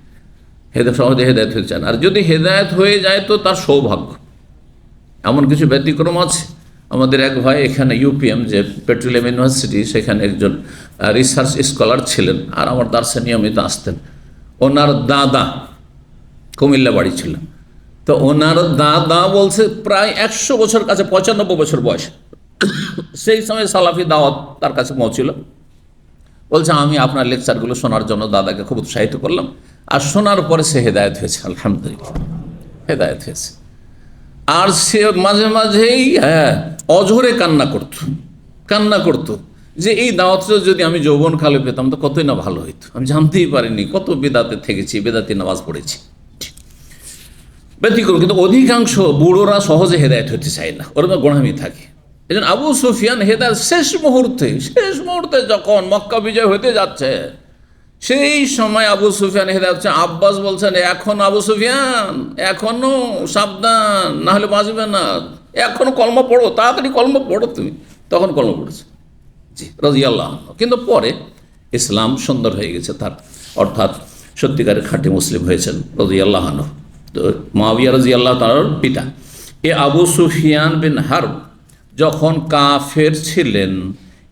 Speaker 1: সহজে হেদায়েত হতে চায় না। আর যদি হেদায়েত হয়ে যায় তো তার সৌভাগ্য। এমন কিছু ব্যতিক্রম আছে। আমাদের এক ভাই এখানে ইউপিএম, যে পেট্রোলিয়াম ইউনিভার্সিটি, সেখানে একজন রিসার্চ স্কলার ছিলেন, আর আমার দার্সে নিয়মিত আসতেন। ওনার দাদা কুমিল্লা বাড়ি ছিল, তো ওনার দাদা বলছে প্রায় 100 বছর, কাছে 95 বছর বয়স। সেই সময় সালাফি দাওয়াত তার কাছে পৌঁছিল। বলছে আমি আপনার লেকচারগুলো শোনার জন্য দাদাকে খুব উৎসাহিত করলাম, আর শোনার পরে সে হেদায়েত হয়েছে, আলহামদুলিল্লাহ হেদায়েত হয়েছে। আর সে মাঝে মাঝেই অঝরে কান্না করতো যে এই দাওয়াতটা যদি আমি যৌবনকালে পেতাম তো কতই না ভালো হইতো, আমি জানতেই পারিনি, কত বেদাতে থেকেছি, বেদাতি নামাজ পড়েছি। ব্যতিক্রম, কিন্তু অধিকাংশ বুড়োরা সহজে হেদায়েত হতে চায় না, ওরা তো গোড়ামি থাকে। এই জন্য আবু সুফিয়ান হেদায়েত শেষ মুহূর্তে যখন মক্কা বিজয় হতে যাচ্ছে, সেই সময় আবু সুফিয়ান হেদায়েত হচ্ছে। আব্বাস বলছেন, এখন আবু সুফিয়ান এখনো সাবধান, না হলে বাঁচবে না, এখনো কলমা পড়ো, তাড়াতাড়ি কলমা পড়ো তুমি। তখন কলমা পড়েছে, জি, রাদিয়াল্লাহু আনহু। কিন্তু পরে ইসলাম সুন্দর হয়ে গেছে তার, অর্থাৎ সত্যিকারের খাঁটি মুসলিম হয়েছেন রাদিয়াল্লাহু আনহু। তো মুআবিয়া রাদিয়াল্লাহু তাআলার পিতা এ আবু সুফিয়ান বিন হারব যখন কাফের ছিলেন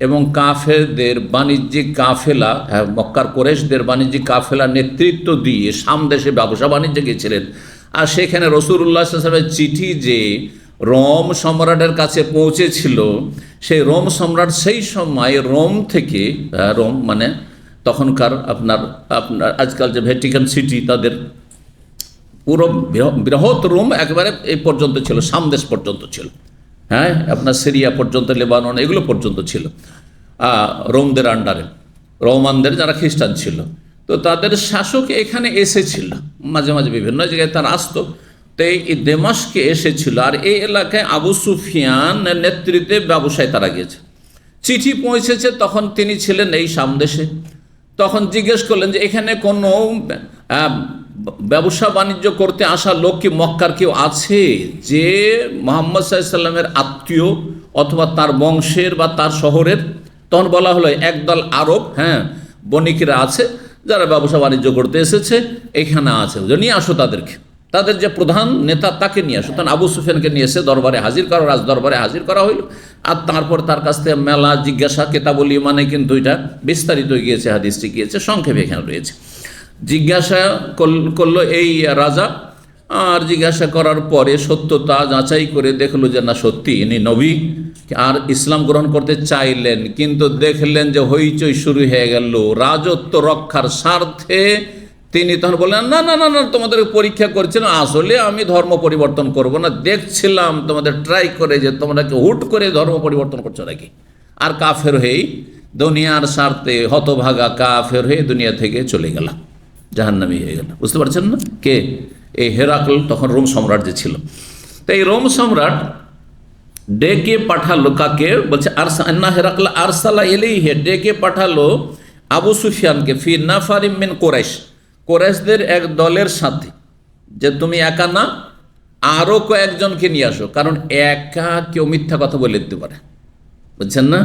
Speaker 1: এবং কাফেরদের বাণিজ্যিক কাফেলা, মক্কার কুরাইশদের বাণিজ্যিক কাফেলা নেতৃত্ব দিয়ে শাম দেশে ব্যবসা বাণিজ্যে গিয়েছিলেন, আর সেখানে রাসূলুল্লাহ সাল্লাল্লাহু আলাইহি ওয়াসাল্লামের চিঠি যে রোম সম্রাটের কাছে পৌঁছেছিল, সেই রোম সম্রাট সেই সময় রোম থেকে, রোম মানে তখনকার আপনার আজকাল যে ভ্যাটিকান সিটি, তাদের পুরো বৃহৎ রোম একেবারে এই পর্যন্ত ছিল, শাম দেশ পর্যন্ত ছিল, হ্যাঁ আপনার সিরিয়া পর্যন্ত, লেবানন এগুলো পর্যন্ত ছিল রোমদের আন্ডারে, রোমানদের যারা খ্রিস্টান ছিল। তো তাদের শাসক এখানে এসেছিল, মাঝে মাঝে বিভিন্ন জায়গায় তারা আসতো। তো এই দেমাশকে এসেছিল, আর এই এলাকায় আবু সুফিয়ান নেতৃত্বে ব্যবসায় তারা গিয়েছে। চিঠি পৌঁছেছে, তখন তিনি ছিলেন এই শাম দেশে। তখন জিজ্ঞেস করলেন যে এখানে কোনো ব্যবসা বাণিজ্য করতে আসা লোক কি মক্কার কেউ আছে যে মুহাম্মদ সাল্লাল্লাহু আলাইহি সাল্লামের আত্মীয় অথবা তার বংশের বা তার শহরের? তখন বলা হলো একদল আরব, বণিকরা আছে যারা ব্যবসা বাণিজ্য করতে এসেছে, এখানে আছে, নিয়ে আসো তাদেরকে, তাদের যে প্রধান নেতা তাকে নিয়ে আসো। তখন আবু সুফিয়ানকে নিয়ে এসে দরবারে হাজির করা, রাজ দরবারে হাজির করা হইল। আর তারপর তার কাছ থেকে মেলা জিজ্ঞাসা, কেতাবুল ইমানে কিন্তু এটা বিস্তারিত গিয়েছে, হাদিসটি গিয়েছে, সংক্ষেপে এখানে রয়েছে। জিজ্ঞাসা করলো এই রাজা, আর জিজ্ঞাসা করার পরে সত্যতা যাচাই করে দেখলো যে না, সত্যি ইনি নবী, আর ইসলাম গ্রহণ করতে চাইলেন। কিন্তু দেখলেন যে হইচই শুরু হয়ে গেল রাজত্ব রক্ষার স্বার্থে। তিনি তখন বললেন, না না না না, তোমাদের পরীক্ষা করছিলাম, আসলে আমি ধর্ম পরিবর্তন করব না, দেখছিলাম তোমাদের ট্রাই করে যে তোমরা কি হুট করে ধর্ম পরিবর্তন করছো নাকি। আর কাফের হয়ে দুনিয়ার স্বার্থে হতভাগা কাফের হয়ে দুনিয়া থেকে চলে গেলাম, জাহান্নামী হয়ে গেল। বুঝতে পারছেন না? কে? এই হেরাকল, তখন রোম সম্রাট যে ছিল। তো এই রোম সম্রাট ডেকে পাঠালো কাকে? বলছে আরসালা হেরাকল আরসালা ইলাইহি, ডেকে পাঠালো আবু সুফিয়ানকে ফি নাফারিম মিন কুরাইশ, কুরাইশদের এক দলের সাথে, যে তুমি একা না, আরও কয়েকজনকে নিয়ে আসো। কারণ একা কেউ মিথ্যা কথা বলে দিতে পারে, বুঝছেন না?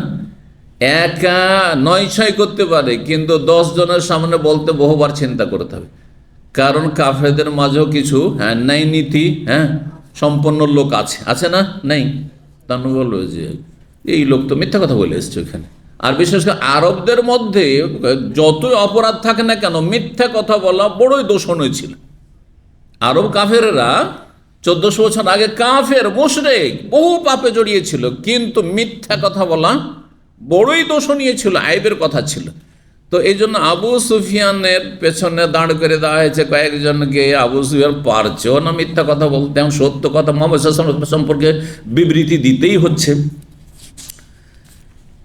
Speaker 1: একা নয় ছয় করতে পারে, কিন্তু 10 জনের সামনে বলতে বহুবার চিন্তা করতে হবে। কারণ কাফেরদের মাঝেও কিছু ন্যায় নীতি সম্পন্ন লোক আছে না? নেই? তার বললো যে এই লোক তো মিথ্যা কথা বলে এসছে ওইখানে। আর বিশেষ করে আরবদের মধ্যে যতই অপরাধ থাকে না কেন, মিথ্যা কথা বলা বড়ই দূষণীয় ছিল। আরব কাফেররা 1400 বছর আগে কাফের মুশরিক বহু পাপে জড়িয়েছিল, কিন্তু মিথ্যা কথা বলা বড়ই দোষণীয় ছিল, আইবের কথা ছিল। তো এই জন্য আবু সুফিয়ানের পেছনে দাঁড় করে দেওয়া হয়েছে কয়েকজনকে। আবু সুফিয়ান পারছেও না মিথ্যা কথা বলতে, এখন সত্য কথা মুহাম্মদ সাল্লাল্লাহু আলাইহি ওয়াসাল্লাম সম্পর্কে বিবৃতি দিতেই হচ্ছে।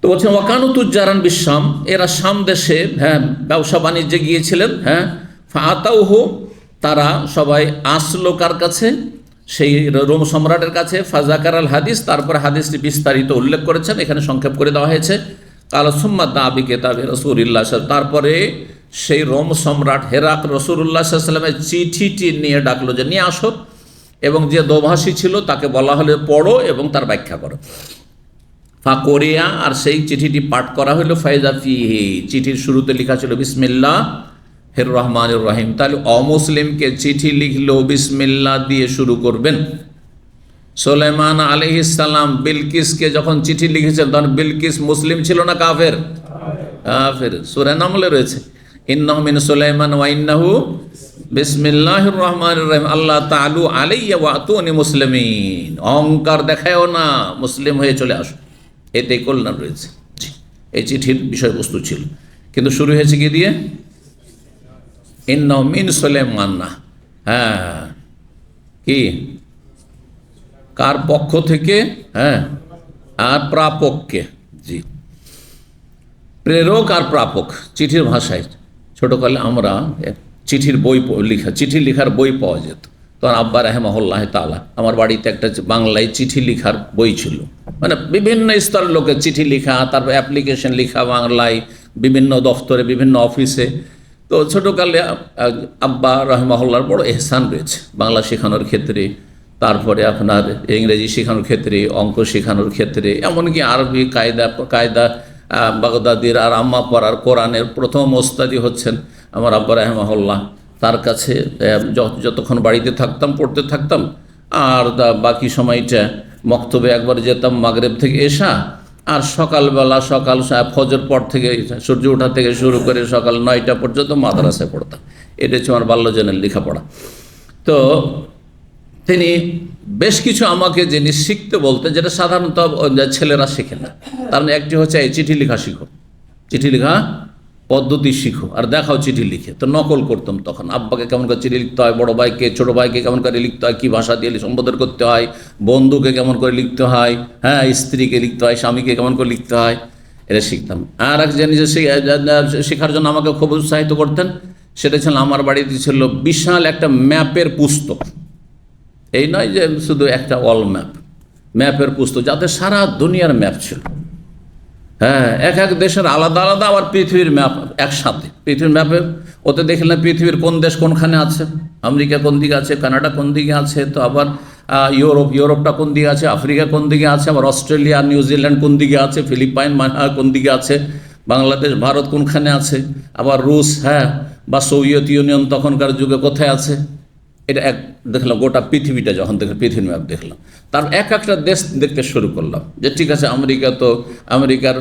Speaker 1: তো বলছেন ওয়াকানু তুজ্জারান বিশাম, এরা শাম দেশে ব্যবসা বাণিজ্যে গিয়েছিলেন। ফাআতাউহু, তারা সবাই আসলো কার কাছে? সেই রোম সম্রাটের কাছে। ফাজাকার আল হাদিস, তারপর হাদিসটি বিস্তারিত উল্লেখ করেছেন, এখানে সংক্ষেপ করে দেওয়া হয়েছে। কাল সুম্মা দাবি কেতাবে রাসূলুল্লাহ, তারপরে সেই রোম সম্রাট হেরাক রাসূলুল্লাহ সাল্লাল্লাহু আলাইহি ওয়াসাল্লামের চিঠিটি নিয়ে ডাকলো যে নিয়ে আসো, এবং যে দোভাষী ছিল তাকে বলা হলে পড়ো এবং তার ব্যাখ্যা করো। ফাকরিয়া, আর সেই চিঠিটি পাঠ করা হলো। ফাইজা ফিহি, চিঠির শুরুতে লেখা ছিল বিসমিল্লাহ হির রহমানির রহিম। তাহলে অমুসলিমকে চিঠি লিখলেও বিসমিল্লাহ দিয়ে শুরু করবেন। সুলাইমান আলাইহিস সালাম বিলকিসকে যখন চিঠি লিখেছেন, তখন বিলকিস মুসলিম ছিল না কাফের? কাফের। সূরা নামলে রয়েছে ইন্নাহু মিন সুলাইমান ওয়া ইন্নাহু বিসমিল্লাহির রহমানির রহিম আল্লাহ তাআলু আলাইয়া ওয়া আতুনি মুসলিমিন। অহংকার দেখায়ও না, মুসলিম হয়ে চলে আসো, এতে কল্যাণ রয়েছে। এই চিঠির বিষয়বস্তু ছিল, কিন্তু শুরু হয়েছে কি দিয়ে? ইন্নাহু মিন সুলাইমান না, কি কার পক্ষ থেকে? আর প্রাপককে, জি, প্রেরক আর প্রাপক। চিঠির ভাষায় ছোটকালে আমরা চিঠির বই চিঠি লেখার বই পাওয়া যেত। তখন আব্বা রাহিমাহুল্লাহ তাআলা, আমার বাড়িতে একটা বাংলায় চিঠি লেখার বই ছিল, মানে বিভিন্ন স্তরের লোকের চিঠি লেখা, তারপর অ্যাপ্লিকেশন লেখা বাংলায়, বিভিন্ন দফতরে, বিভিন্ন অফিসে। তো ছোটোকালে আব্বা রাহিমাহুল্লাহর বড় এহসান রয়েছে বাংলা শেখানোর ক্ষেত্রে, তারপরে আপনার ইংরেজি শেখানোর ক্ষেত্রে, অঙ্ক শেখানোর ক্ষেত্রে, এমনকি আরবি কায়দা বাগদাদির আর আম্মা পড়ার কোরআনের প্রথম ওস্তাদি হচ্ছেন আমার আব্বা রাহিমাহুল্লাহ। তার কাছে যতক্ষণ বাড়িতে থাকতাম পড়তে থাকতাম, আর বাকি সময়টা মক্তবে একবার যেতাম মাগরেব থেকে এশা, আর সকালবেলা সকাল ফজর পর থেকে সূর্য ওঠা থেকে শুরু করে সকাল 9টা পর্যন্ত মাদ্রাসায় পড়তাম। এটা হচ্ছে আমার বাল্যজনের লেখাপড়া। তো তিনি বেশ কিছু আমাকে জিনিস শিখতে বলতেন, যেটা সাধারণত ছেলেরা শেখে না। তার মানে একটি হচ্ছে এই চিঠি লেখা শিখো, চিঠি লেখা পদ্ধতি শিখো, আর দেখাও চিঠি লিখে। তো নকল করতাম তখন, আব্বাকে কেমন করে চিঠি লিখতে হয়, বড় ভাইকে ছোটো ভাইকে কেমন করে লিখতে হয়, কী ভাষা দিয়ে সম্বোধন করতে হয়, বন্ধুকে কেমন করে লিখতে হয়, স্ত্রীকে লিখতে হয়, স্বামীকে কেমন করে লিখতে হয়, এটা শিখতাম। আর এক জিনিস শেখার জন্য আমাকে খুব উৎসাহিত করতেন, সেটা ছিল আমার বাড়িতে ছিল বিশাল একটা ম্যাপের পুস্তক। এই নয় যে শুধু একটা ওয়াল ম্যাপের পুস্তক, যাতে সারা দুনিয়ার ম্যাপ ছিল। হ্যাঁ, এক এক দেশের আলাদা আলাদা, আবার পৃথিবীর ম্যাপ একসাথে। পৃথিবীর ম্যাপে ওতে দেখলেন পৃথিবীর কোন দেশ কোনখানে আছে, আমেরিকা কোন দিকে আছে, কানাডা কোন দিকে আছে, তো আবার ইউরোপটা কোন দিকে আছে, আফ্রিকা কোন দিকে আছে, আবার অস্ট্রেলিয়া নিউজিল্যান্ড কোন দিকে আছে, ফিলিপাইন কোন দিকে আছে, বাংলাদেশ ভারত কোনখানে আছে, আবার রুশ, হ্যাঁ, বা সোভিয়েত ইউনিয়ন তখনকার যুগে কোথায় আছে। এটা এক দেখলাম গোটা পৃথিবীটা, যখন দেখলাম পৃথিবীর ম্যাপ দেখলাম, তার এক একটা দেশ দেখতে শুরু করলাম যে ঠিক আছে আমেরিকা, তো আমেরিকার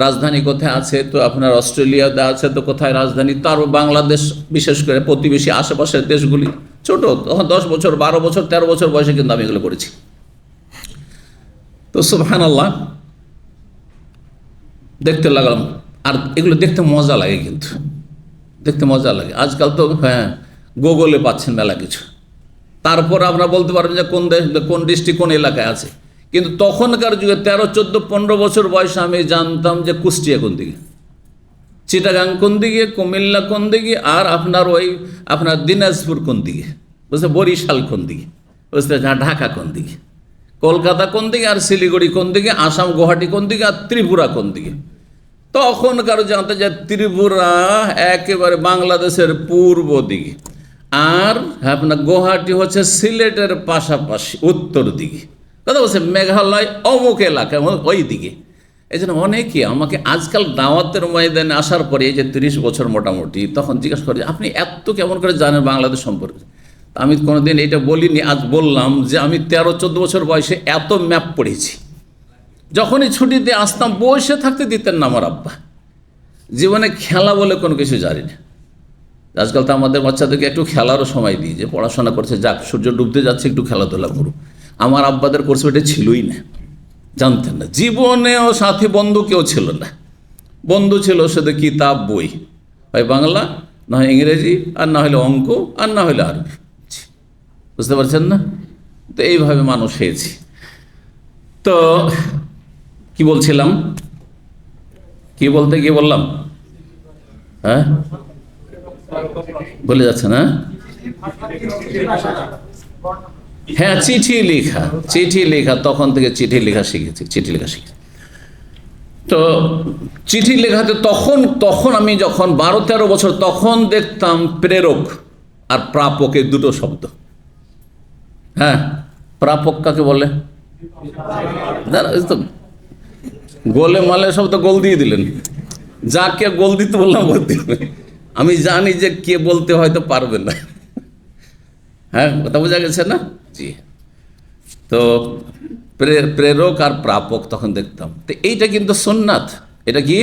Speaker 1: রাজধানী কোথায় আছে, তো আপনার অস্ট্রেলিয়াতে আছে, তো কোথায় রাজধানী, তার বাংলাদেশ, বিশেষ করে প্রতিবেশী আশেপাশের দেশগুলি, ছোট তখন 10 বছর 12 বছর 13 বছর বয়সে কিন্তু আমি এগুলো করেছি। তো সুবহানাল্লাহ দেখতে লাগলাম, আর এগুলো দেখতে মজা লাগে, কিন্তু দেখতে মজা লাগে। আজকাল তো হ্যাঁ গুগলে পাচ্ছেন মেলা কিছু, তারপর আপনারা বলতে পারবেন যে কোন দেশ, কোন ডিস্ট্রিক্ট কোন এলাকায় আছে। কিন্তু তখনকার যুগে 13, 14, 15 বছর বয়সে আমি জানতাম যে কুষ্টিয়া কোন দিকে, চিটাগাং কোন দিকে, কুমিল্লা কোন দিকে, আর আপনার দিনাজপুর কোন দিকে, বুঝতে, বরিশাল কোন দিকে, বুঝতে, ঢাকা কোন দিকে, কলকাতা কোন দিকে, আর শিলিগুড়ি কোন দিকে, আসাম গুয়াহাটি কোন দিকে, আর ত্রিপুরা কোন দিকে। তখনকার জানতে যে ত্রিপুরা একেবারে বাংলাদেশের পূর্ব দিকে, আর আপনার গুয়াহাটি হচ্ছে সিলেটের পাশাপাশি উত্তর দিকে, কথা বলছে মেঘালয় অমুক এলাকা ওই দিকে। এই জন্য অনেকে আমাকে আজকাল দাওয়াতের ময়দানে আসার পরে, এই যে 30 বছর মোটামুটি, তখন জিজ্ঞাসা করে আপনি এত কেমন করে জানেন বাংলাদেশ সম্পর্কে। আমি কোনোদিন এটা বলিনি, আজ বললাম যে আমি 13-14 বছর বয়সে এত ম্যাপ পড়েছি। যখনই ছুটিতে আসতাম বসে থাকতে দিতেন না আমার আব্বা। জীবনে খেলা বলে কোনো কিছু জানি না। আজকাল তো আমাদের বাচ্চাদেরকে একটু খেলারও সময় দিই, যে পড়াশোনা করছে, যাক সূর্য ডুবতে যাচ্ছে একটু খেলাধুলা করুক। আমার আব্বাদের কোর্স এটা ছিলই না, জানতেন না। জীবনেও সাথী বন্ধু কেউ ছিল না। বন্ধু ছিল শুধু কিতাব বই, হয় বাংলা, না হয় ইংরেজি, আর না হলে অঙ্ক, আর না হলে আরবি। বুঝতে পারছেন না? তো এইভাবে মানুষ হয়েছি। তো কি বলছিলাম, কি বলতে গিয়ে বললাম, হ্যাঁ বলে যাচ্ছে না। হ্যাঁ, চিঠি লেখা, তখন থেকে চিঠি লেখা শিখেছি। তো চিঠি লেখাতে তখন আমি যখন 12-13 বছর, তখন দেখতাম প্রেরক আর প্রাপকের দুটো শব্দ। হ্যাঁ, প্রাপক কাকে বলে? গোলে মালে সব তো গোল দিয়ে দিলেন, যাকে গোল দিতে বললাম বলতে হবে। আমি জানি যে কে বলতে হয়তো পারবে না। হ্যাঁ, কথা বোঝা গেছে না? জি। তো প্রেরক আর প্রাপক তখন দেখতাম। তো এইটা কিন্তু সুন্নাত, এটা কি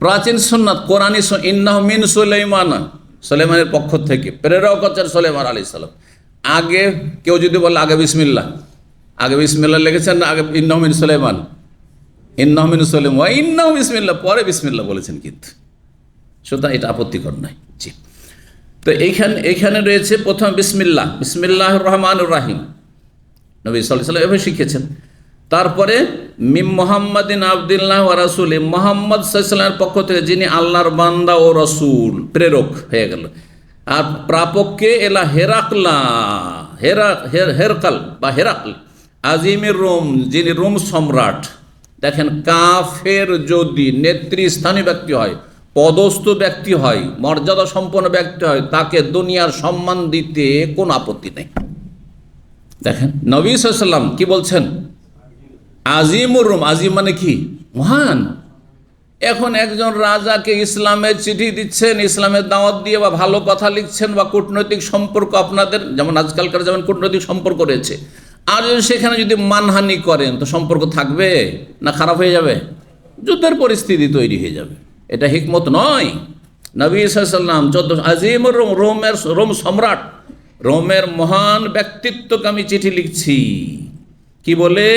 Speaker 1: প্রাচীন সুন্নাত, কোরআনী। ইন্নাহু মিন সুলাইমানের পক্ষ থেকে প্রেরক হচ্ছেন সুলাইমান আলাইহিস সালাম। আগে কেউ যদি বলে আগে বিসমিল্লাহ লিখেছেন না, আগে ইন্নাহু মিন সুলাইমান, ইন্নাহু বিসমিল্লাহ, পরে বিসমিল্লাহ বলেছেন, কিন্তু সুতরাং এটা আপত্তিকর নয়। জি। তো এইখানে রয়েছে প্রথম বিসমিল্লাহির রহমানির রহিম, নবী সাল্লাল্লাহু আলাইহি ওয়াসাল্লাম এভাবে শিখেছেন। তারপরে মিম মুহাম্মাদিন আবদুল্লাহ ওয়া রাসূলি, মুহাম্মদ সাল্লাল্লাহু আলাইহি ওয়াসাল্লামের পক্ষ থেকে যিনি আল্লাহর বান্দা ও রাসূল, প্রেরক হয়ে গেল। আর প্রাপককে এলা হেরাকাল আজিমের রোম, যিনি রোম সম্রাট। দেখেন, কাফের যদি নেতৃস্থানীয় ব্যক্তি হয়, পদস্থ ব্যক্তি হয়, মর্যাদা সম্পন্ন ব্যক্তি হয়, তাকে দুনিয়ার সম্মান দিতে কোনো আপত্তি নেই। দেখেন নবী সাল্লাল্লাহু আলাইহি ওয়াসাল্লাম কি বলছেন, আজিমুর রোম। আজিম মানে কি? মহান। এখন একজন রাজাকে ইসলামের চিঠি দিচ্ছেন, ইসলামের দাওয়াত দিয়ে, বা ভালো কথা লিখছেন, বা কূটনৈতিক সম্পর্ক আপনাদের, যেমন আজকালকার যেমন কূটনৈতিক সম্পর্ক রয়েছে, আর সেখানে যদি মানহানি করেন তো সম্পর্ক থাকবে না খারাপ হয়ে যাবে? যুদ্ধের পরিস্থিতি তৈরি হয়ে যাবে। এটা হিকমত নয়। নবী সাল্লাল্লাহু আলাইহি ওয়াসাল্লাম আজিমুর রোম, রোম সম্রাট, রোমের মহান ব্যক্তিত্বকে আমি চিঠি লিখছি, কি বলে?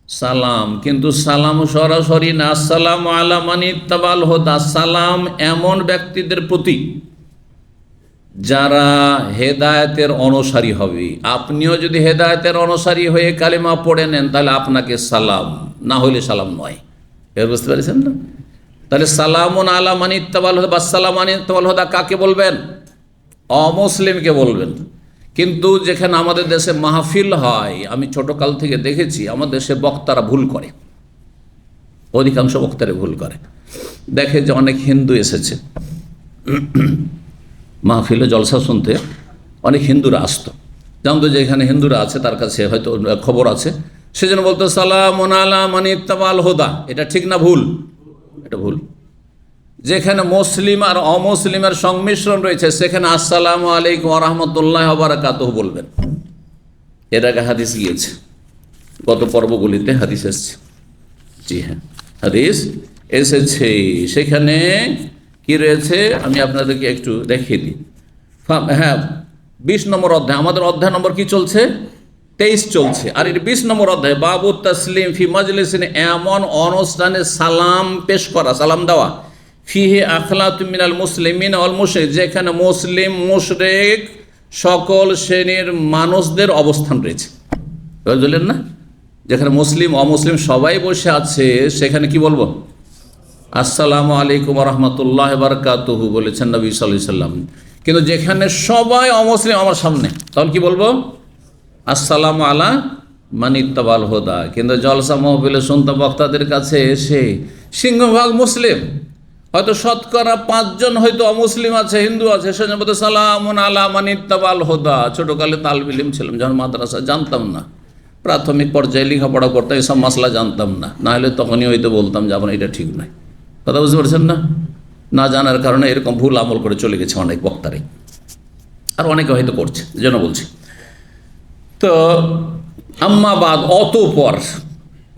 Speaker 1: সালাম। কিন্তু সালাম সরাসরি না, আসসালামু আলা মান ইত্তাবাল হুদা। সালাম এমন ব্যক্তিদের প্রতি যারা হেদায়েতের অনুসারী হবে। আপনিও যদি হেদায়েতের অনুসারী হয়ে কালিমা পড়ে নেন, তাহলে আপনাকে সালাম, না হলে সালাম নয়। এর বুঝতে পেরেছেন না? তাহলে সালামুন আলা মান ইত্তাবাল হুদা বা সালাম মান ইত্তাবাল হুদা কাকে বলবেন? অমুসলিমকে বলবেন। কিন্তু যেখানে আমাদের দেশে মাহফিল হয়, আমি ছোটকাল থেকে দেখেছি আমাদের দেশে বক্তারা ভুল করে। অধিকাংশ বক্তারে ভুল করে। দেখে যে অনেক হিন্দু এসেছে মাহফিলে জলসা শুনতে, অনেক হিন্দুরা আসতো, জানতো যে এখানে হিন্দুরা আছে, তার কাছে হয়তো খবর আছে, সেজন্য বলতো সালামুন আলা মান ইত্তাবাল হুদা। এটা ঠিক না ভুল? এটা ভুল। যেখানে মুসলিম আর অমুসলিমের সংমিশ্রণ রয়েছে সেখানে আসসালামু আলাইকুম ওয়া রাহমাতুল্লাহি ওয়া বারাকাতুহু বলবেন। এর আগে হাদিস গিয়েছে, গত পর্বগুলিতে হাদিস এসেছে। জি হ্যাঁ, হাদিস এসেছে। সেখানে কি রয়েছে আমি আপনাদেরকে একটু দেখিয়ে দিই। হ্যাঁ, 20 নম্বর অধ্যায়, আমাদের অধ্যায় নম্বর কি চলছে? 23 চলছে। আর এর 20 নম্বর অধ্যায়, বাবু তাসলিম ফি মাজলিসিন, এমন অনুষ্ঠানে সালাম পেশ করা, সালাম দেওয়া, ফিহে আখলাতুম মিনাল মুসলিমিন ওয়াল মুশরিক, যেখানে মুসলিম মুশরিক সকল শ্রেণীর মানুষদের অবস্থান রয়েছে। বুঝলেন না? যেখানে মুসলিম অমুসলিম সবাই বসে আছে সেখানে কি বলবো? আসসালামু আলাইকুম ওয়া রাহমাতুল্লাহি ওয়া বারাকাতুহু বলেছেন নবী সাল্লাল্লাহু আলাইহি সাল্লাম। কিন্তু যেখানে সবাই অমুসলিম আমার সামনে, তখন কি বলবো? আসসালামু আলা মান ইত্তাবাল হুদা। কিন্তু জলসা মাহফিলে শুনতে বক্তাদের কাছে এসে সিংহভাগ মুসলিম, হয়তো শতকরা 5 জন হয়তো অমুসলিম আছে, হিন্দু আছে, সেজন্য বলতে সালামুন আলা মান ইত্তাবাল হুদা। ছোটোকালে তালবে ইলম ছিলাম যখন মাদ্রাসা, জানতাম না, প্রাথমিক পর্যায়ে লেখাপড়া করতাম, এসব মশলা জানতাম না, নাহলে তখনই হয়তো বলতাম যে আপনার এটা ঠিক নয়। কথা বুঝতে পারছেন না? না জানার কারণে এরকম ভুল আমল করে চলে গেছে অনেক বক্তারাই, আর অনেকে হয়তো করছে, যেন বলছি। তো আম্মাবাদ,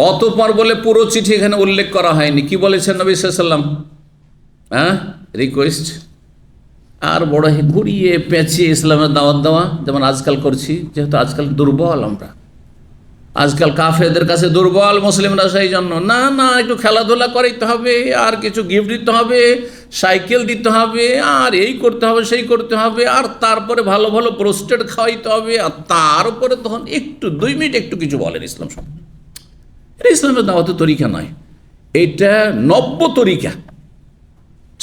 Speaker 1: অতঃপর বলে পুরো চিঠি এখানে উল্লেখ করা হয়নি। কি বলেছেন নবী সাল্লাল্লাহু আলাইহি সাল্লাম? হ্যাঁ, রিকোয়েস্ট। আর বড় ঘুরিয়ে পেঁচিয়ে ইসলামের দাওয়াত দেওয়া, যেমন আজকাল করছি, যেহেতু আজকাল দুর্বল আমরা, আজকাল কাফেরদের কাছে দুর্বল মুসলিমরা, সেই জন্য না না একটু খেলাধুলা করাইতে হবে, আর কিছু গিফট দিতে হবে, সাইকেল দিতে হবে, আর এই করতে হবে সেই করতে হবে, আর তারপরে ভালো ভালো প্রোস্টেড খাওয়াইতে হবে, আর তারপরে তখন একটু 2 মিনিট একটু কিছু বলেন ইসলাম সব। এটা ইসলামের দাওয়াতের তরিকা নয়, এটা নব্য তরিকা,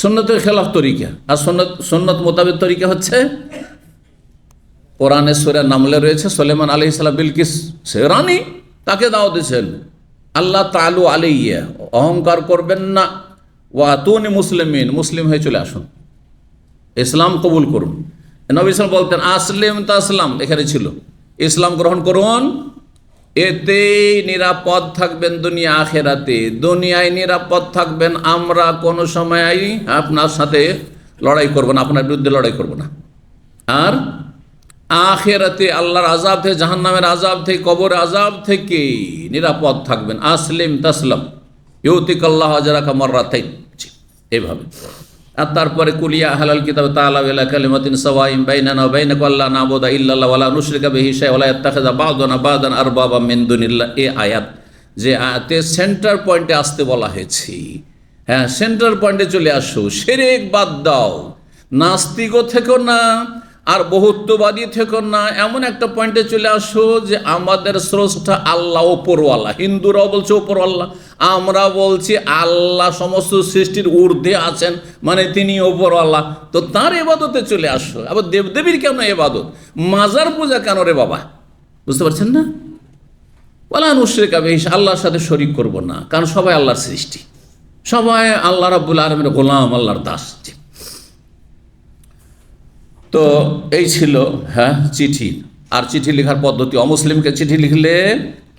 Speaker 1: সুন্নতের খেলাফ তরিকা। আর সুন্নত মোতাবেক তরিকা হচ্ছে কোরআনে সূরা নামলে রয়েছে, সুলাইমান আলাইহিস সালাম বিলকিস সে রানী, তাকে দাওয়াত দিয়েছেন আল্লাহ তাআলু আলাইয়া, অহংকার করবেন না, ওয়া আতুনি মুসলিমিন, মুসলিম হয়ে চলে আসুন, ইসলাম কবুল করুন। নবী সাল্লাল্লাহু বলতেন আসলিম তাসলাম, এখানে ছিল ইসলাম গ্রহণ করুন, এতেই নিরাপদ থাকবেন দুনিয়া আখেরাতে। দুনিয়ায় নিরাপদ থাকবেন, আমরা কোনো সময় আপনার সাথে লড়াই করব না, আপনার বিরুদ্ধে লড়াই করব না। আর আখেরাতে আল্লাহর আযাব থেকে, জাহান্নামের আযাব থেকে, কবরের আযাব থেকে নিরাপদ থাকবেন। আসলিম তাসলাম ইউতিকাল্লাহু আজরাকা মাররাতাইন, এইভাবে। আর তারপরে কুলিয়া আহলাল কিতাব তাআলাউ ইলা কালিমাতিন সাওয়াইন বাইনানা ওয়া বাইনাকুম আল্লা না'বুদা ইল্লাল্লাহ ওয়া লা নুশরিকা বিহি শাইআন ওয়া লা ইয়াত্তাখিযা বা'দুনা বা'দান আরবাবা মিন দুনিল্লাহ। এই আয়াত, যে আয়াতে সেন্টার পয়েন্টে আসতে বলা হয়েছে, হ্যাঁ সেন্টার পয়েন্টে চলে আসো, শিরক বাদ দাও, নাস্তিকও থেকো না আর বহুত্ববাদী থেকো না, এমন একটা পয়েন্টে চলে আসো যে আমাদের স্রষ্টা আল্লাহ ওপরওয়ালা। হিন্দুরাও বলছে ওপরওয়ালা, আমরা বলছি আল্লাহ সমস্ত সৃষ্টির ঊর্ধ্বে আছেন, মানে তিনি ওপরওয়ালা। তো তার ইবাদতে চলে আসো। আবার দেবদেবীর কেন ইবাদত, মাজার পূজা কেন রে বাবা? বুঝতে পারছেন না? ওয়ালা নুশরিকা বিহি, আল্লাহর সাথে শরীক করব না, কারণ সবাই আল্লাহর সৃষ্টি, সবাই আল্লাহ রাব্বুল আলামিনের গোলাম, আল্লাহর দাস। তো এই ছিল হ্যাঁ চিঠি। আর চিঠি লেখার পদ্ধতি, অমুসলিমকে চিঠি লিখলে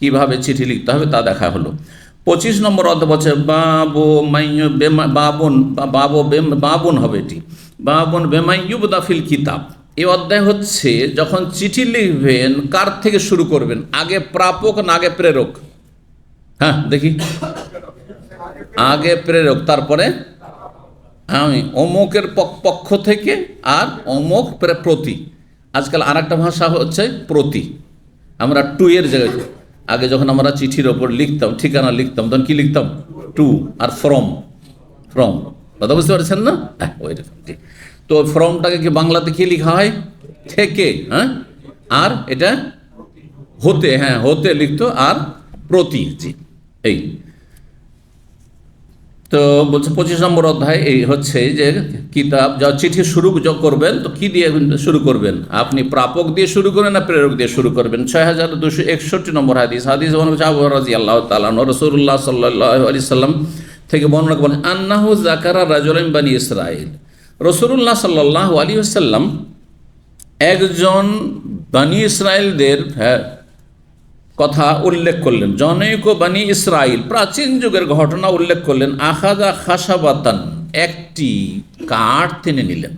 Speaker 1: কিভাবে চিঠি লিখতে হবে তা দেখা হলো। 25 নম্বর অধ্যায় বলছে বাবুন হবে এটি, বাবুন বেমাইয়ুবদা ফিল কিতাব। এই অধ্যায় হচ্ছে যখন চিঠি লিখবেন কার থেকে শুরু করবেন, আগে প্রাপক না আগে প্রেরক? হ্যাঁ দেখি, আগে প্রেরক, তারপরে আমি অমুকের পক্ষ থেকে, আর অমুক প্রতি। আজকাল আর একটা ভাষা হচ্ছে প্রতি, আমরা টু এর জায়গায়, আগে যখন আমরা চিঠির ওপর লিখতাম, ঠিকানা লিখতাম, তখন কি লিখতাম? টু আর ফ্রম। কথা বুঝতে পারছেন না? হ্যাঁ ওই রকম। তো ফ্রমটাকে কি বাংলাতে কি লেখা হয়? থেকে। হ্যাঁ, আর এটা হতে, হ্যাঁ হতে লিখতো, আর প্রতি। জি এই তো বলছে 25 নম্বর অধ্যায় এই হচ্ছে যে কিতাব যা চিঠি শুরু করবেন তো কি দিয়ে শুরু করবেন, আপনি প্রাপক দিয়ে শুরু করবেন না প্রেরক দিয়ে শুরু করবেন। 6261 নম্বর হাদিস আবু রাদিয়াল্লাহু তাআলা রাসূলুল্লাহ সাল্লাল্লাহু আলাইহি সাল্লাম থেকে বর্ণনা করেন আন্নাহু যাকারা রাজুলান বানি ইসরাঈল, রাসূলুল্লাহ সাল্লাল্লাহু আলাইহি ওয়াসাল্লাম একজন বানি ইসরাঈলদের কথা উল্লেখ করলেন। জনৈক বানি ইসরাইল প্রাচীন যুগের ঘটনা উল্লেখ করলেন। আখাযা খাশাবাতান, একটি কাঠ তিনি নিলেন।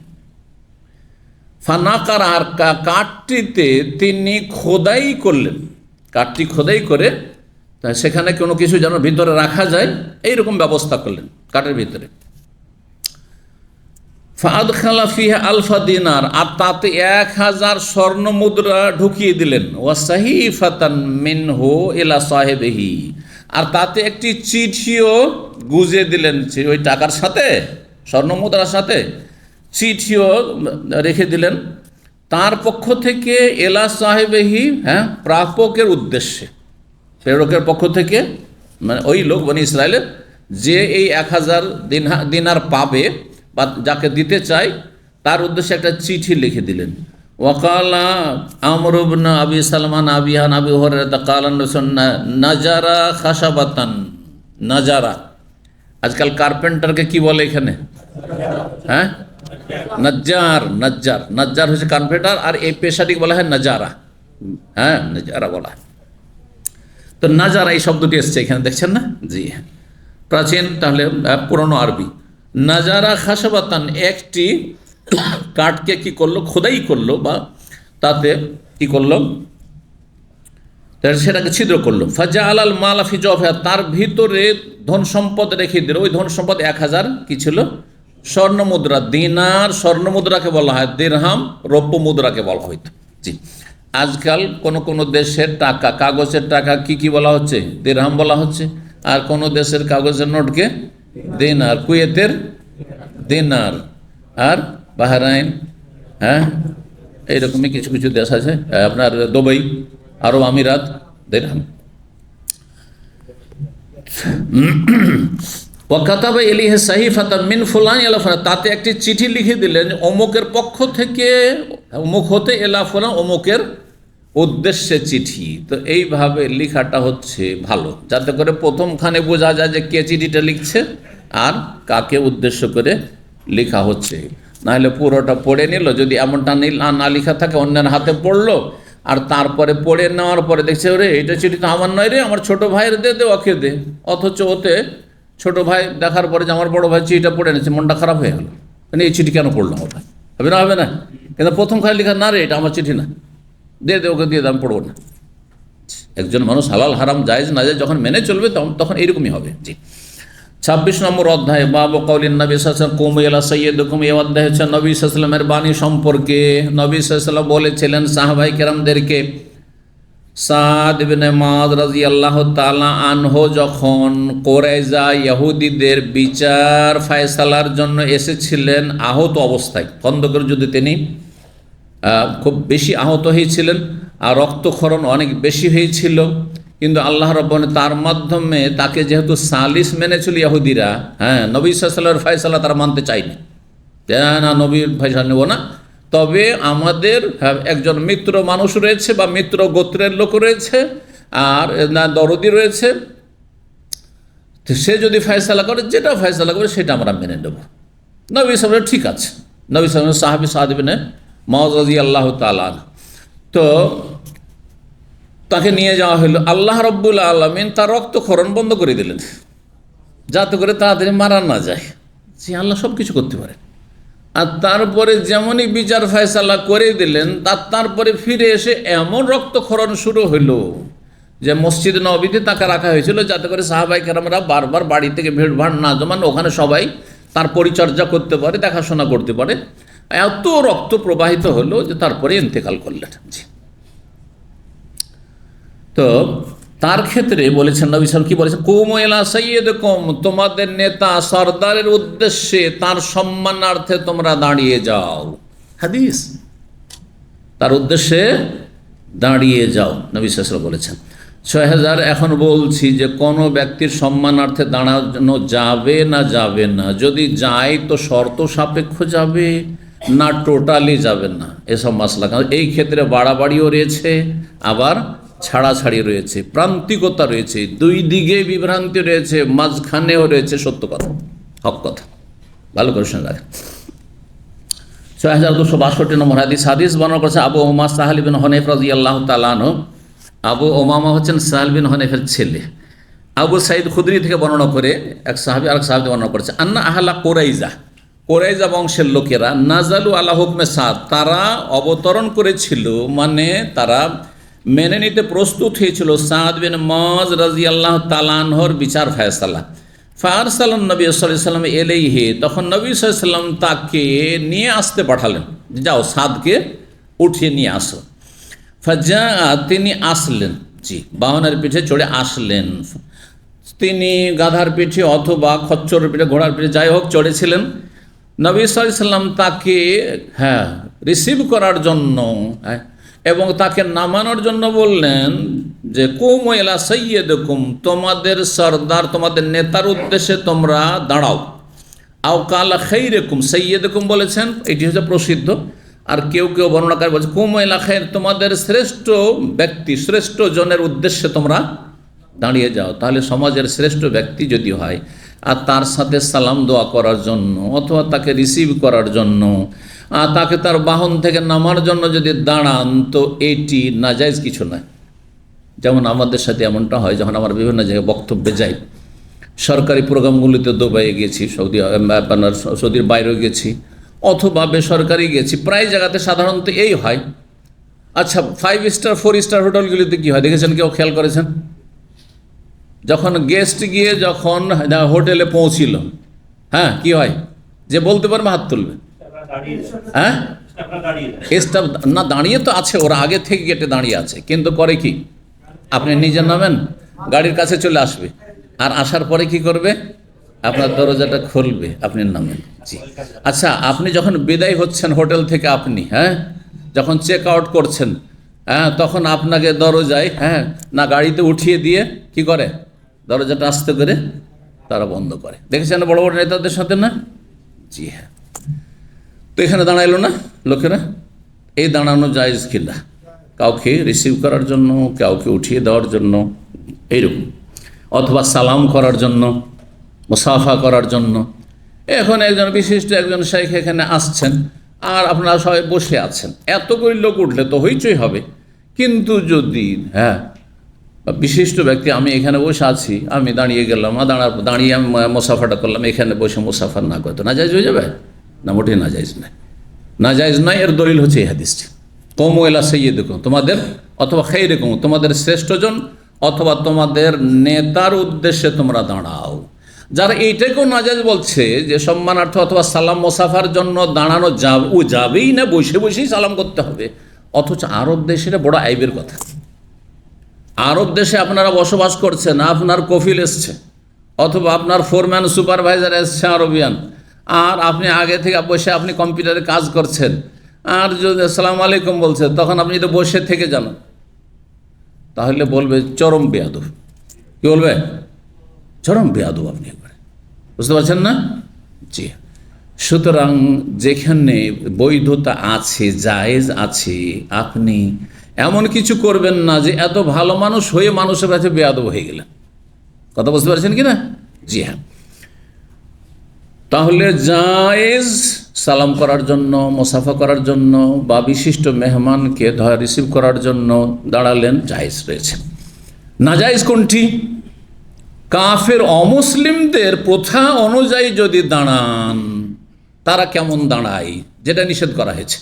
Speaker 1: ফানাকার, আর কাঠটিতে তিনি খোদাই করলেন, কাঠটি খোদাই করে সেখানে কোনো কিছু যেন ভিতরে রাখা যায় এইরকম ব্যবস্থা করলেন কাঠের ভিতরে। ফাদখালা ফিহা আলফা দিনার, আর তাতে 1000 স্বর্ণ মুদ্রা ঢুকিয়ে দিলেন। ওয়াসাহিফাতান মিনহু ইলা সাহিবিহি, আর তাতে একটি চিঠিও গুজে দিলেন ওই টাকার সাথে, স্বর্ণ মুদ্রার সাথে চিঠিও রেখে দিলেন তার পক্ষ থেকে এলা সাহেবেহি, প্রাপকের উদ্দেশ্যে, প্রেরকের পক্ষ থেকে, মানে ওই লোক বনি ইসরায়েলের যে এই 1000 দিনার পাবে বা যাকে দিতে চাই তার উদ্দেশ্যে একটা চিঠি লিখে দিলেন। ওয়াকালা আমর ইবনে আবি সালমান আবিহান আবি হুরায়রা কালা নাজারা খাশাবাতান, নাজারা আজকাল কার্পেন্টারকে কি বলে এখানে, নজ্জার, নজ্জার, নজ্জার হচ্ছে কার্পেন্টার, আর এই পেশাটিকে বলা হয় নাজারা, নাজারা বলা হয়। তো নাজারা এই শব্দটি এসছে এখানে, দেখছেন না? জি হ্যাঁ, প্রাচীন তাহলে পুরনো আরবি। নাজারা খাশাবাতান, একটি কাঠকে কি করলো, খোদাই করলো, বা তাতে কি করলো, সেটাকে ছিদ্র করলো। ফাজা আলাল মালাফি জফা, তার ভিতরে ধন সম্পদ রেখে দিল। ওই ধন সম্পদ 1000 কি ছিল, স্বর্ণ মুদ্রা। দিনার স্বর্ণ মুদ্রাকে বলা হয়, দিরহাম রৌপ্য মুদ্রাকে বলা হইতো। জি, আজকাল কোন দেশের টাকা, কাগজের টাকা কি বলা হচ্ছে, দিরহাম বলা হচ্ছে, আর কোন দেশের কাগজের নোটকে দিনার, কুয়েতের দিনার, আর বাহরাইন, এইরকমই কিছু কিছু দেশ আছে, আপনার দুবাই, আরব আমিরাত, দিরহাম। ওয়াকাতাবা ইলাইহি সাহিফাতান মিন ফুলান ইলা ফুলান, তাতে একটি চিঠি লিখে দিলেন অমুকের পক্ষ থেকে, অমুক হতে ইলা ফুলান, অমুকের উদ্দেশ্যে চিঠি। তো এইভাবে লেখাটা হচ্ছে ভালো, যাতে করে প্রথমখানে বোঝা যায় যে কে চিঠিটা লিখছে আর কাকে উদ্দেশ্য করে লেখা হচ্ছে। নাহলে পুরোটা পড়ে নিল, যদি এমনটা না লেখা থাকে অন্যের হাতে পড়লো, আর তারপরে পড়ে নেওয়ার পরে দেখছে ওরে এটা চিঠি তো আমার নয় রে, আমার ছোট ভাইয়ের দে ওকে দে, অথচ ওতে ছোট ভাই দেখার পরে যে আমার বড় ভাই চিঠিটা পড়ে নিয়েছে, মনটা খারাপ হয়ে গেল, মানে এই চিঠি কেন পড়লাম ওটা, হবে না? হবে না? কিন্তু প্রথম খালি লেখা না রে এটা আমার চিঠি না, দে ওকে দিয়ে আমি পড়বো না। একজন মানুষ হালাল হারাম জায়েজ না জায়েজ যখন মেনে চলবে তখন এইরকমই হবে। জি, 26 নম্বর অধ্যায় বাবু কওলিন নবী সাল্লাল্লাহু আলাইহি ওয়াসাল্লাম কুমু ইলা সাইয়্যিদিকুম, এই অধ্যায় হচ্ছে নবী সাল্লাল্লাহু আলাইহি ওয়াসাল্লামের বাণী সম্পর্কে। নবী সাল্লাল্লাহু আলাইহি ওয়াসাল্লাম বলেছিলেন সাহাবায়ে কেরামদেরকে, সাদ ইবনে মুআয রাদিয়াল্লাহু তাআলা আনহু যখন কুরাইজা ইহুদিদের বিচার ফায়সালার জন্য এসেছিলেন আহত অবস্থায়, খন্দকের যুদ্ধে তিনি খুব বেশি আহত হয়েছিলেন, আর রক্তক্ষরণ অনেক বেশি হয়েছিল, কিন্তু আল্লাহ রাব্বুল আলামিন তার মাধ্যমে তাকে যেহেতু সালিস মেনেছিল ইহুদিরা, নবী সাল্লাল্লাহু আলাইহি ওয়াসাল্লামের ফয়সালা তারা মানতে চায়নি, না নবীর ফয়সালা নেব না, তবে আমাদের একজন মিত্র মানুষ রয়েছে বা মিত্র গোত্রের লোক রয়েছে, আর না দরদি রয়েছে, সে যদি ফয়সালা করে, যেটা ফয়সালা করে সেটা আমরা মেনে নেব। নবী সাল্লাল্লাহু ঠিক আছে। নবী সাল্লাল্লাহু সাহাবী সাদ ইবনে মুআয রাদিয়াল্লাহু তাআলা, তো তাকে নিয়ে যাওয়া হলো। আল্লাহ রাব্বুল আলামিন তার রক্তক্ষরণ বন্ধ করে দিলেন, যাতে করে তাড়াতাড়ি মারা না যায়। যে আল্লাহ সব কিছু করতে পারে। আর তারপরে যেমনই বিচার ফয়সালা করে দিলেন, তারপরে ফিরে এসে এমন রক্তক্ষরণ শুরু হলো যে মসজিদ নববীতে তাকে রাখা হয়েছিল, যাতে করে সাহাবায়ে কেরামরা বারবার বাড়ি থেকে ভিড়ভাড় না জমান, ওখানে সবাই তার পরিচর্যা করতে পারে, দেখাশোনা করতে পারে। এত রক্ত প্রবাহিত হলো যে তারপরে ইন্তেকাল করলেন। জি, তো তার ক্ষেত্রে বলেছেন নবী সাল্লাল্লাহু আলাইহি ওয়াসাল্লাম, কি বলেছেন, কুমু ইলা সাইয়্যিদিকুম, তোমাদের নেতা সরদারের উদ্দেশ্যে, তার সম্মানার্থে তোমরা দাঁড়িয়ে যাও। হাদিস, তার উদ্দেশ্যে দাঁড়িয়ে যাও, নবী সাল্লাল্লাহু আলাইহি ওয়াসাল্লাম বলেছেন। 6000 এখন বলছি যে কোনো ব্যক্তির সম্মানার্থে দাঁড়ানো যাবে না যাবে না, যদি যায় তো শর্ত সাপেক্ষ যাবে না টোটালি যাবে না, এসব মাসলা। কারণ এই ক্ষেত্রে বাড়াবাড়িও রয়েছে, আবার ছাড়াছাড়ি রয়েছে, প্রান্তিকতা রয়েছে, দুই দিকে বিভ্রান্তি রয়েছে, মাঝখানেও রয়েছে সত্য কথা, হক কথা। ভালো করে শুনে রাখেন। 6262 নম্বর হাদিস বর্ণনা করেছে আবু উমামা সাহাল বিন হানিফ রাদিয়াল্লাহু তাআলা আনহু। আবু উমামা হচ্ছেন সাহাল বিন হানিফের ছেলে। আবু সাঈদ খুদরি থেকে বর্ণনা করে এক সাহাবী আরেক সাহাবী বর্ণনা করেছে, আন্না আহলা কোরাইজা বংশের লোকেরা নাজালু আলা হুকমে সাদ, তারা অবতরণ করেছিল, মানে তারা মেনে নিতে প্রস্তুত হয়েছিল সাদ বিন মুআয রাদিয়াল্লাহু তাআলা আনহুর বিচার ফায়সালা। ফারসালান নবী সাল্লাল্লাহু আলাইহি ওয়াসাল্লাম ইলাইহি, তখন নবী সাল্লাল্লাহু আলাইহি ওয়াসাল্লাম তাকে নিয়ে আসতে পাঠালেন, যাও সাদকে উঠিয়ে নিয়ে আসো। ফাজা, তিনি আসলেন, জি বাহনের পিঠে চড়ে আসলেন। তিনি গাধার পিঠে অথবা খচ্চরের পিঠে, ঘোড়ার পিঠে, যাই হোক চড়েছিলেন। নবী সাল্লাল্লাহু আলাইহি ওয়াসাল্লাম তাকে রিসিভ করার জন্য এবং তাকে নামানোর জন্য বললেন যে কুমু ইলা সাইয়্যিদিকুম, তোমাদের সরদার, তোমাদের নেতার উদ্দেশ্যে তোমরা দাঁড়াও। আও কালা খাইরিকুম, সাইয়্যিদিকুম বলেছেন, এটি হচ্ছে প্রসিদ্ধ। আর কেউ কেউ বর্ণনাকারী বলছে কুমু ইলা খাইর, তোমাদের শ্রেষ্ঠ ব্যক্তি, শ্রেষ্ঠ জনের উদ্দেশ্যে তোমরা দাঁড়িয়ে যাও। তাহলে সমাজের শ্রেষ্ঠ ব্যক্তি যদি হয় আর তার সাথে সালাম দোয়া করার জন্য অথবা তাকে রিসিভ করার জন্য আর তাকে তার বাহন থেকে নামার জন্য যদি দাঁড়ান, তো এটি নাজায়েজ কিছু নয়। যেমন আমাদের সাথে এমনটা হয়, যখন আমরা বিভিন্ন জায়গায় বক্তব্যে যাই, সরকারি প্রোগ্রামগুলিতে দুবাইয়ে গেছি, সৌদির বাইরেও গেছি, অথবা বেসরকারি গেছি, প্রায় জায়গাতে সাধারণত এই হয়। আচ্ছা, 5 স্টার 4 স্টার হোটেলগুলিতে কী হয় দেখেছেন, কেউ খেয়াল করেছেন? যখন গেস্ট গিয়ে যখন হোটেলে পৌঁছিল, কি হয়, যে বলতে পারবে হাত তুলবে। স্টাফ না দাঁড়িয়ে তো আছে, ওরা আগে থেকে গেটে দাঁড়িয়ে আছে, কিন্তু করে কি, আপনি নিজে নামেন, গাড়ির কাছে চলে আসবে, আর আসার পরে কি করবে, আপনার দরজাটা খুলবে, আপনি নামেন। জি, আচ্ছা, আপনি যখন বিদায় হচ্ছেন হোটেল থেকে, আপনি যখন চেক আউট করছেন, তখন আপনাকে দরজায় না গাড়িতে উঠিয়ে দিয়ে কি করে, দরজাটা আস্তে করে তারা বন্ধ করে। দেখেছেন বড় বড় নেতাদের সাথে না? জি হ্যাঁ। তো এখানে দাঁড়াইলো না লোকেরা, এই দাঁড়ানো জায়েজ কিনা, কাউকে রিসিভ করার জন্য, কাউকে উঠিয়ে দেওয়ার জন্য, এইরকম, অথবা সালাম করার জন্য, মুসাফা করার জন্য। এখন একজন বিশিষ্ট একজন শাইখ এখানে আসছেন, আর আপনারা সবাই বসে আছেন, এতগুলি লোক উঠলে তো হইচই হবে। কিন্তু যদি বিশিষ্ট ব্যক্তি, আমি এখানে বসে আছি, আমি দাঁড়িয়ে গেলাম, দাঁড়িয়ে আমি মুসাফাটা করলাম, এখানে বসে মুসাফা না করতো নাজায়েজ হয়ে যাবে না? মোটেই নাজায়েজ নয়, নাজায়েজ নয়। এর দলিল হচ্ছে এই হাদিসটি, কুমু ইলা সাইয়্যিদিকুম, তোমাদের অথবা খাইরিকুম, তোমাদের শ্রেষ্ঠজন অথবা তোমাদের নেতার উদ্দেশ্যে তোমরা দাঁড়াও। যারা এইটাকেও নাজায়েজ বলছে যে সম্মানার্থে অথবা সালাম মুসাফার জন্য দাঁড়ানো যাবেই না, বসে বসেই সালাম করতে হবে, অথচ আরব দেশের বড় আইবের কথা। আরব দেশে আপনারা বসবাস করছেন, আপনার কফিল এসছে অথবা আপনার ফোরম্যান সুপারভাইজার এসছে আরবিয়ান, আর আপনি আগে থেকে বসে আপনি কম্পিউটারে কাজ করছেন, আর যদি আসসালামু আলাইকুম বলছে, তখন আপনি যদি বসে থেকে যান, তাহলে বলবে চরম বেয়াদব। কি বলবে? চরম বেয়াদব আপনি একবারে, বুঝতে পারছেন না? জি। সুতরাং যেখানে বৈধতা আছে, জায়েজ আছে, আপনি এমন কিছু করবেন না যে এত ভালো মানুষ হয়ে মানুষের কাছে বেয়াদব হয়ে গেলেন। কথা বুঝতে পারছেন কি না? জি হ্যাঁ। তাহলে জায়েজ সালাম করার জন্য, মুসাফা করার জন্য, বা বিশিষ্ট মেহমানকে রিসিভ করার জন্য দাঁড়ালেন, জায়েজ রয়েছে। নাজায়েজ কোনটি? কাফের অমুসলিমদের প্রথা অনুযায়ী যদি দাঁড়ান, তারা কেমন দাঁড়ায়, যেটা নিষেধ করা হয়েছে।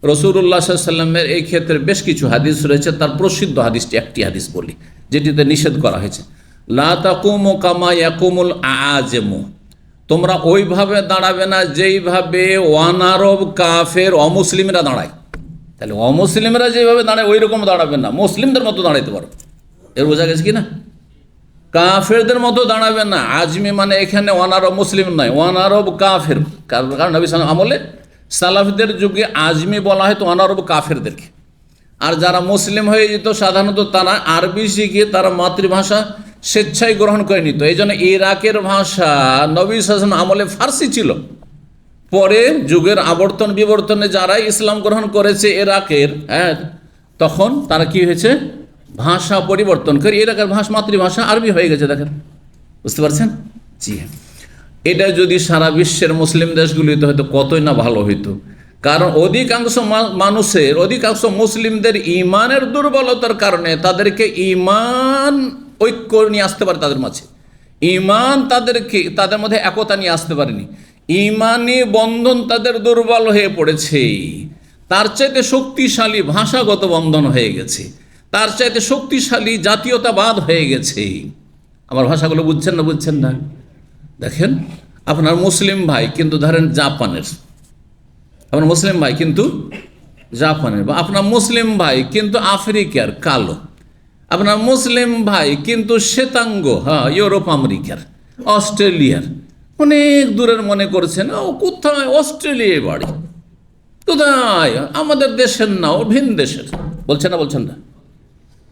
Speaker 1: রাসূলুল্লাহ সাল্লাল্লাহু আলাইহি ওয়াসাল্লামের এই ক্ষেত্রে বেশ কিছু হাদিস রয়েছে, তার প্রসিদ্ধ হাদিসটি একটি হাদিস বলি, যেটিতে নিষেধ করা হয়েছে। লা তাকুমু কামা ইয়াকুমুল আআজামু, তোমরা ওইভাবে দাঁড়াবে না যেইভাবে ওয়ানারব কাফের অমুসলিমরা দাঁড়ায়। তাহলে অমুসলিমরা যেভাবে দাঁড়ায় ওই রকম দাঁড়াবেন না, মুসলিমদের মতো দাঁড়াইতে পারো। এর বোঝা গেছে কি না? কাফেরদের মতো দাঁড়াবেন না। আজমি মানে এখানে ওয়ানারব মুসলিম নয়, ওয়ানারব কাফের। কারণ নবী সাল্লাল্লাহু আলাইহি ওয়াসাল্লাম আমলে সালাফদের যুগে আজমি বলা হয় তো ওয়ানারব কাফেরদেরকে, আর যারা মুসলিম হয়ে যেত সাধারণত তারা আরবি শিখে তারা মাতৃভাষা স্বেচ্ছায় গ্রহণ করে নিত। এই জন্য ইরাকের ভাষা নবী সাল্লাল্লাহু আলাইহি ওয়াসাল্লাম আমলে ফার্সি ছিল। পরে যুগের আবর্তন বিবর্তনে যারা ইসলাম গ্রহণ করেছে ইরাকের, তখন তারা কি হয়েছে, ভাষা পরিবর্তন করে ইরাকের মাতৃভাষা আরবি হয়ে গেছে। দেখেন, বুঝতে পারছেন? জি হ্যাঁ, এটা যদি সারা বিশ্বের মুসলিম দেশগুলিতে হয়তো কতই না ভালো হইতো। কারণ অধিকাংশ মুসলিমদের ইমানের দুর্বলতার কারণে তাদেরকে ইমান ঐক্য নিয়ে আসতে পারে, তাদের মাঝে ইমান তাদের মধ্যে একতা নিয়ে আসতে পারেনি। ইমানি বন্ধন তাদের দুর্বল হয়ে পড়েছে। তার চাইতে শক্তিশালী ভাষাগত বন্ধন হয়ে গেছে, তার চাইতে শক্তিশালী জাতীয়তাবাদ হয়ে গেছে। আমার ভাষাগুলো বুঝছেন না? দেখেন, আপনার মুসলিম ভাই কিন্তু ধরেন জাপানের, আপনার মুসলিম ভাই কিন্তু জাপানের, বা আপনার মুসলিম ভাই কিন্তু আফ্রিকার কালো, আপনার মুসলিম ভাই কিন্তু শ্বেতাঙ্গ, ইউরোপ আমেরিকার, অস্ট্রেলিয়ার, অনেক দূরের মনে করছেন। ও কোথায়, অস্ট্রেলিয়ায় বাড়ি, কোথায়, আমাদের দেশের না, ও ভিন দেশের। বলছেন না?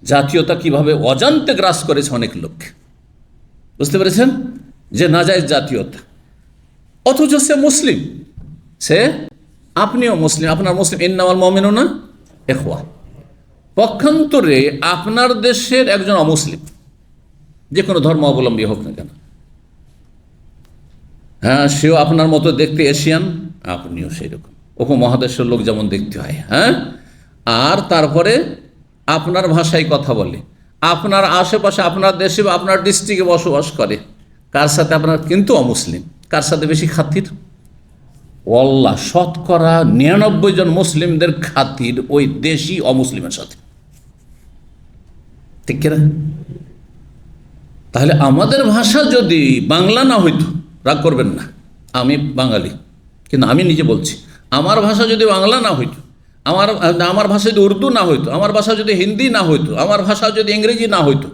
Speaker 1: জাতীয়তা কিভাবে অজান্তে গ্রাস করেছে অনেক লোক, বুঝতে পেরেছেন? যে নাজায়েজ জাতীয়তা, অথচ সে মুসলিম, আপনিও মুসলিম, আপনার মুসলিম, ইন্নামাল মুমিনুনা ইখওয়া। পক্ষান্তরে আপনার দেশের একজন অমুসলিম, যে কোনো ধর্ম অবলম্বী হোক না কেন, সেও আপনার মতো দেখতে এশিয়ান, আপনিও সেই রকম, উপমহাদেশের লোক যেমন দেখতে হয়, আর তারপরে আপনার ভাষায় কথা বলে, আপনার আশেপাশে, আপনার দেশে বা আপনার ডিস্ট্রিক্টে বসবাস করে, কার সাথে আপনার কিন্তু অমুসলিম, কার সাথে বেশি খাতির? ওয়াল্লাহ, শতকরা 99 জন মুসলিমদের খাতির ওই দেশি অমুসলিমের সাথে, ঠিক কিনা? তাহলে আমাদের ভাষা যদি বাংলা না হইতো, রাগ করবেন না, আমি বাঙালি, কিন্তু আমি নিজে বলছি, আমার ভাষা যদি বাংলা না হইতো, আমার ভাষা যদি উর্দু না হইতো, আমার ভাষা যদি হিন্দি না হইতো, আমার ভাষা যদি ইংরেজি না হইতো,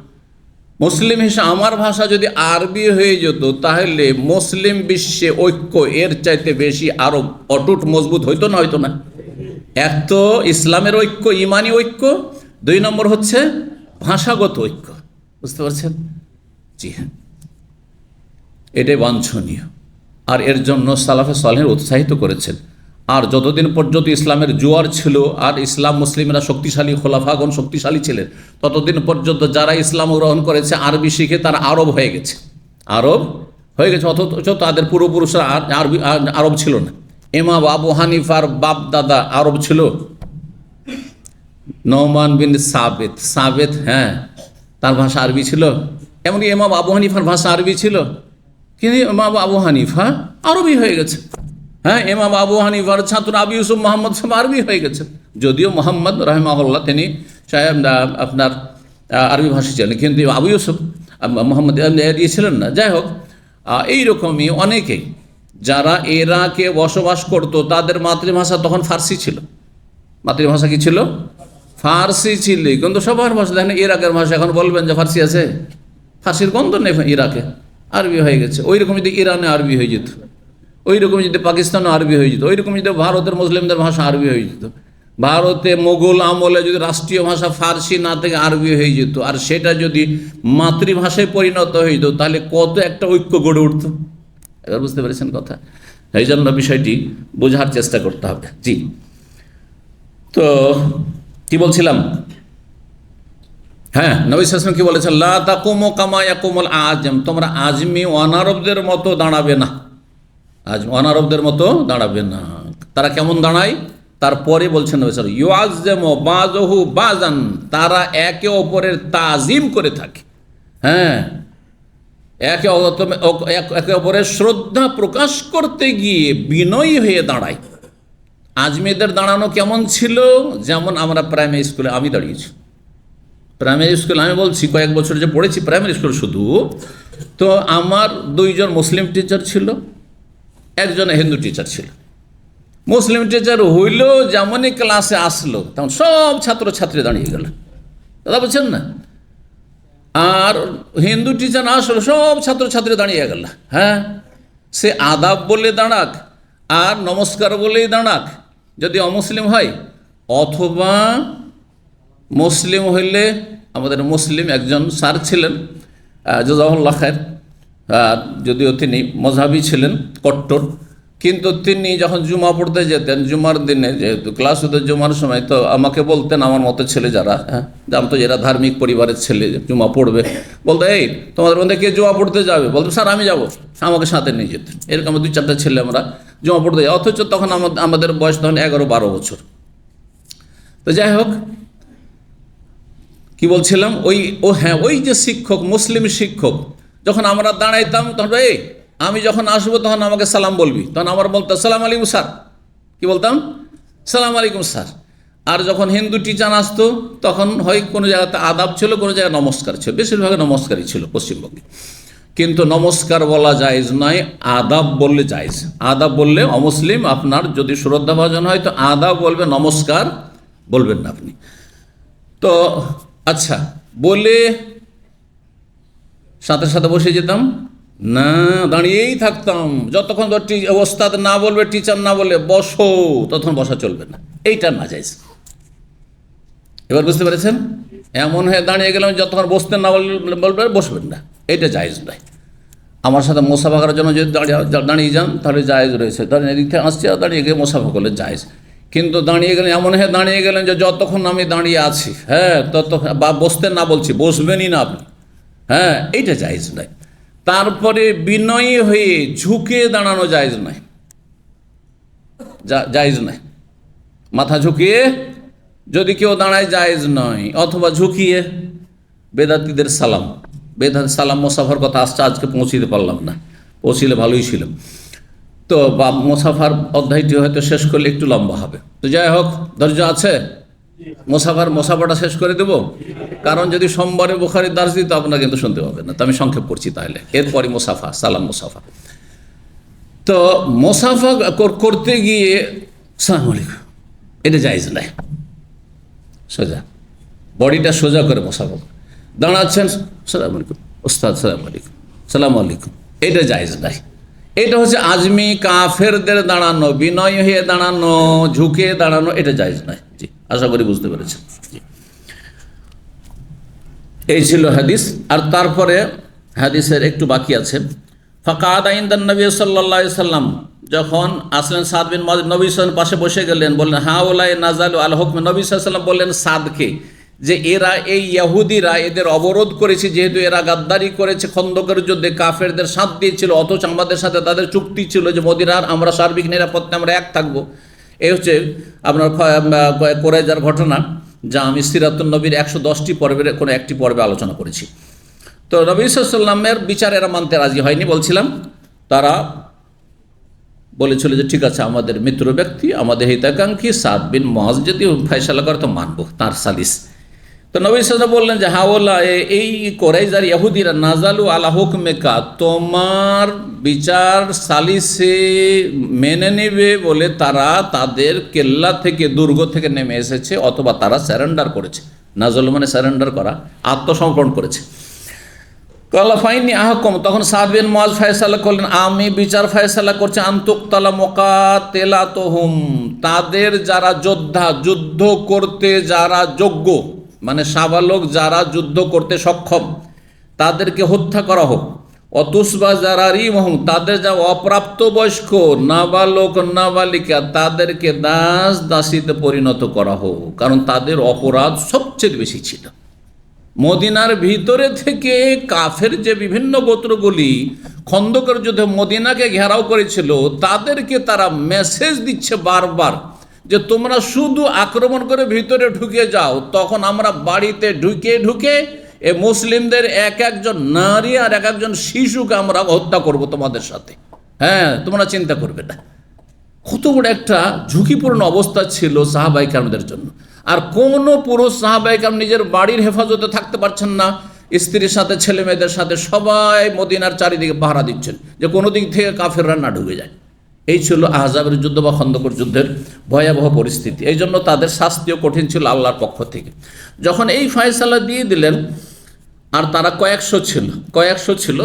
Speaker 1: মুসলিম হিসেবে আমার ভাষা যদি আরবি হয়ে যেত, তাহলে মুসলিম বিশ্বে ঐক্য এর চাইতে বেশি আরো অটুট মজবুত হইতো না? এক তো ইসলামের ঐক্য, ইমানি ঐক্য, 2 নম্বর হচ্ছে ভাষাগত ঐক্য, বুঝতে পারছেন? জি হ্যাঁ, এটাই বাঞ্ছনীয়, আর এর জন্য সালাফে সালেহীন উৎসাহিত করেছেন। আর যতদিন পর্যন্ত ইসলামের জোয়ার ছিল আর ইসলাম মুসলিমরা শক্তিশালী, খোলাফাগণ শক্তিশালী ছিলেন, ততদিন পর্যন্ত যারা ইসলাম গ্রহণ করেছে আরবি শিখে তারা আরব হয়ে গেছে, অথচ তাদের পূর্বপুরুষরা আরব ছিল না। ইমাম আবু হানিফার বাপ দাদা আরব ছিল, নোমান বিন সাবেত, তার ভাষা আরবি ছিল। এমনকি ইমাম আবু হানিফার ভাষা আরবি ছিল, কিন্তু ইমাম আবু হানিফা আরবি হয়ে গেছে। ইমাম আবু হানিফার ছাত্র আবু ইউসুফ মোহাম্মদ সাহেব আরবি হয়ে গেছেন, যদিও মোহাম্মদ রাহিমাহুল্লাহ তিনি আপনার আরবি ভাষী ছিলেন, কিন্তু আবু ইউসুফ মোহাম্মদ ছিলেন না। যাই হোক, এইরকমই অনেকেই যারা ইরাকে বসবাস করত, তাদের মাতৃভাষা তখন ফার্সি ছিল। মাতৃভাষা কি ছিল? ফার্সি ছিল, কিন্তু সবার ভাষা দেখেন ইরাকের ভাষা, এখন বলবেন যে ফার্সি আছে, ফার্সির গন্ধ নেই ইরাকে, আরবি হয়ে গেছে। ওই রকম যদি ইরানে আরবি হয়ে যেত, ওই রকম যদি পাকিস্তানও আরবি হয়ে যেত, ওই রকম যদি ভারতের মুসলিমদের ভাষা আরবি হয়ে যেত, ভারতে মোগল আমলে যদি রাষ্ট্রীয় ভাষা ফার্সি না থেকে আরবি হয়ে যেত, আর সেটা যদি মাতৃভাষায় পরিণত হয়ে যেত, তাহলে কত একটা ঐক্য গড়ে উঠত। এবার বুঝতে পেরেছেন কথা? এই জন্য বিষয়টি বোঝার চেষ্টা করতে হবে। জি, তো কি বলছিলাম? নবী সাল্লাল্লাহু আলাইহি ওয়াসাল্লাম কি বলেছেন? লা তাকুমু কামা ইয়াকুমুল আজম, তোমরা আজমি অনারবদের মতো দাঁড়াবে না, অনারবদের মতো দাঁড়াবে না। তারা কেমন দাঁড়ায়? তারপরে বলছেন নবী সাল্লাল্লাহু আলাইহি ওয়াসাল্লাম, ইউআযযিমু বাযুহু বাযান, তারা একে অপরের তাজিম করে থাকে, একে অপরের শ্রদ্ধা প্রকাশ করতে গিয়ে বিনয়ী হয়ে দাঁড়ায়। আজমিদের দাঁড়ানো কেমন ছিল? যেমন আমরা প্রাইমারি স্কুলে, আমি দাঁড়িয়েছি প্রাইমারি স্কুলে, আমি বলছি কয়েক বছর যে পড়েছি প্রাইমারি স্কুল শুধু, তো আমার 2 জন মুসলিম টিচার ছিল, একজন হিন্দু টিচার ছিল। মুসলিম টিচার হইল, যেমনই ক্লাসে আসলো তখন সব ছাত্রছাত্রী দাঁড়িয়ে গেল, দাদা বলছেন না? আর হিন্দু টিচার আসলো, সব ছাত্রছাত্রী দাঁড়িয়ে গেল। সে আদাব বলে দাঁড়াক আর নমস্কার বলেই দাঁড়াক যদি অমুসলিম হয়, অথবা মুসলিম হইলে আমাদের মুসলিম একজন স্যার ছিলেন, জাযাহুল্লাহ খায়ের, যদিও তিনি মযহাবী ছিলেন কট্টর, কিন্তু তিনি যখন জুমা পড়তে যেতেন, জুমার দিনে যেহেতু ক্লাস হতো জুমার সময়, তো আমাকে বলতেন, আমার মতো ছেলে যারা জানতো এরা ধার্মিক পরিবারের ছেলে, জুমা পড়বে, বলতো এই তোমাদের মধ্যে কে জুমা পড়তে যাবে? বলতো স্যার আমি যাবো, আমাকে সাথে নিয়ে যেতেন। এরকম 2-4টা ছেলে আমরা জুমা পড়তে যাই, অথচ তখন আমাদের বয়স তখন 11-12 বছর। তো যাই হোক, কি বলছিলাম, ওই যে শিক্ষক, মুসলিম শিক্ষক, যখন আমরা দাঁড়াইতাম তখন আমি যখন আসবো তখন আমাকে সালাম বলবি, তখন আমার বলতো সালাম আলাইকুম স্যার। কি বলতাম? সালাম আলাইকুম স্যার। আর যখন হিন্দু টিচার আসতো তখন হয় কোনো জায়গাতে আদাব ছিল, কোনো জায়গায় নমস্কার ছিল, বেশিরভাগ নমস্কারই ছিল পশ্চিমবঙ্গে। কিন্তু নমস্কার বলা জায়েজ নয়, আদাব বললে জায়েজ। আদাব বললে অমুসলিম আপনার যদি শ্রদ্ধাভাজন হয় তো আদাব বলবে, নমস্কার বলবেন না আপনি। তো আচ্ছা বলে সাথে সাথে বসে যেতাম না, দাঁড়িয়েই থাকতাম যতক্ষণ ওস্তাদ না বলবে, টিচার না বলবে বসো, ততক্ষণ বসা চলবে না। এইটা না যাইজ। এবার বুঝতে পেরেছেন? এমন হয়ে দাঁড়িয়ে গেলাম যতক্ষণ বসতে না বলবে বসবেন না, এটা জায়েজ নয়। আমার সাথে মোসাফা করার জন্য যদি দাঁড়িয়ে যান তাহলে জায়েজ রয়েছে, দাঁড়িয়ে এদিক থেকে আসছে আর দাঁড়িয়ে গিয়ে মোসাফা করলে জায়েজ। কিন্তু দাঁড়িয়ে গেলেন, এমন হয়ে দাঁড়িয়ে গেলেন যে যতক্ষণ আমি দাঁড়িয়ে আছি, বা বসতে না বলছি, বসবেনই না আপনি, এইটা জায়েজ নয়। তারপরে বিনয়ী হয়ে ঝুঁকে দাঁড়ানো জায়েজ নয়, জায়েজ নয়। মাথা ঝুঁকিয়ে যদি কেউ দাঁড়ায় জায়েজ নয়, অথবা ঝুঁকিয়ে বেদাতীদের সালাম মোসাফার কথা আসছে, আজকে পৌঁছিতে পারলাম না, পৌঁছিলে ভালোই ছিল। তো বা মোসাফার অধ্যায়টি হয়তো শেষ করলে একটু লম্বা হবে। তো যাই হোক, ধৈর্য আছে? মোসাফাটা শেষ করে দেব, কারণ যদি সোমবারে বুখারীর দার্স দিই তো আপনারা কিন্তু শুনতে পাবেন না। তো আমি সংক্ষেপ করছি তাহলে। এরপরই সালাম মোসাফা। তো মোসাফা করতে গিয়ে সালাম আলাইকুম, এটা জায়েজ নাই। সোজা বডিটা সোজা করে মোসাফা দাঁড়াচ্ছেন, সালাম আলাইকুম ওস্তাদ, সালাম আলাইকুম, সালাম আলাইকুম, এটা জায়েজ নাই। এটা হচ্ছে আজমি কাফেরদের দাঁড়ানো, বিনয় হয়ে দাঁড়ানো, ঝুঁকে দাঁড়ানো, এটা জায়েজ নাই। জি, আশা করি বুঝতে পেরেছেন। এই ছিল হাদিস। আর তারপরে হাদিসের একটু বাকি আছে। ফাকাদা ইনদান নবী সাল্লাল্লাহু আলাইহি সাল্লাম, যখন আসলেন সাদ বিন মুআয, নবী সাল্লাল্লাহু আলাইহি ওয়াসাল্লাম পাশে বসে গেলেন, বললেন হাউলাই নাযালু আল হুকম। নবী সাল্লাল্লাহু আলাইহি ওয়াসাল্লাম বললেন সাদকে যে এরা, এই ইহুদিরা এদের অবরোধ করেছে, যেহেতু এরা গাদ্দারি করেছে, খন্দকের যুদ্ধে কাফেরদের সাথ দিয়েছিল, অথচ আমাদের সাথে তাদের চুক্তি ছিল যে মদিনার আমরা সার্বিক নিরাপত্তা আমরা এক থাকবো। এই হচ্ছে আপনার কোরাইজার ঘটনা, যা আমি সিরাতুন নবীর 110টি পর্বের কোনো একটি পর্বে আলোচনা করেছি। তো নবী সাল্লাল্লাহু আলাইহি ওয়াসাল্লামের বিচার এরা মানতে রাজি হয়নি। বলছিলাম তারা বলেছিল যে ঠিক আছে, আমাদের মিত্র ব্যক্তি, আমাদের হিতাকাঙ্ক্ষী সাদ বিন মুআয যদি ফয়সালা করে তো মানবো তার সালিস। তো নবী সাল্লাল্লাহু আলাইহি ওয়াসাল্লাম বললেন যে হাওলা, এই কোরাইজার ইহুদিরা নাজালু আলা হুকমিকা, তোমার বিচার সালিসে মেনে নেবে বলে তারা তাদের কেল্লা থেকে, দুর্গ থেকে নেমে এসেছে, অথবা তারা স্যারেন্ডার করেছে। নাজল মানে স্যারেন্ডার করা, আত্মসমর্পণ করেছে। কালা ফাইনি আহকম, তখন সাদ বিন মুআয ফয়সালা করলেন, আমি বিচার ফয়সালা করছি, আনতুকতালা মুকাতিলাতুহুম, তাদের যারা যোদ্ধা, যুদ্ধ করতে যারা যোগ্য, মানে সাবালক যারা যুদ্ধ করতে সক্ষম, তাদেরকে হত্যা করা হোক। অতুসবা যারা রিমহম, তাদের যা অপ্রাপ্তবয়স্ক নাবালক নাবালিকা, তাদেরকে দাস দাসীতে পরিণত করা হোক, কারণ তাদের অপরাধ সবচেয়ে বেশি ছিল। মদিনার ভিতরে থেকে কাফের যে বিভিন্ন গোত্রগুলি খন্দকের যুদ্ধে মদিনাকে ঘেরাও করেছিল, তাদেরকে তারা মেসেজ দিচ্ছে বারবার যে তোমরা শুধু আক্রমণ করে ভিতরে ঢুকে যাও, তখন আমরা বাড়িতে ঢুকে ঢুকে এ মুসলিমদের এক একজন নারী আর এক একজন শিশুকে আমরা হত্যা করব তোমাদের সাথে। তোমরা চিন্তা করবে না। কত বড় একটা ঝুঁকিপূর্ণ অবস্থা ছিল সাহাবায়ে কেরামদের জন্য। আর কোনো পুরুষ সাহাবায়ে কেরাম নিজের বাড়ির হেফাজতে থাকতে পারছেন না, স্ত্রীর সাথে ছেলে মেয়েদের সাথে সবাই মদিনার চারিদিকে পাহারা দিচ্ছেন যে কোনো দিক থেকে কাফেররা না ঢুকে যায়। এই ছিল আহজাবের যুদ্ধ বা খন্দকের যুদ্ধের ভয়াবহ পরিস্থিতি। এই জন্য তাদের শাস্তিও কঠিন ছিল আল্লাহর পক্ষ থেকে। যখন এই ফয়সালা দিয়ে দিলেন, আর তারা কয়েকশো ছিল,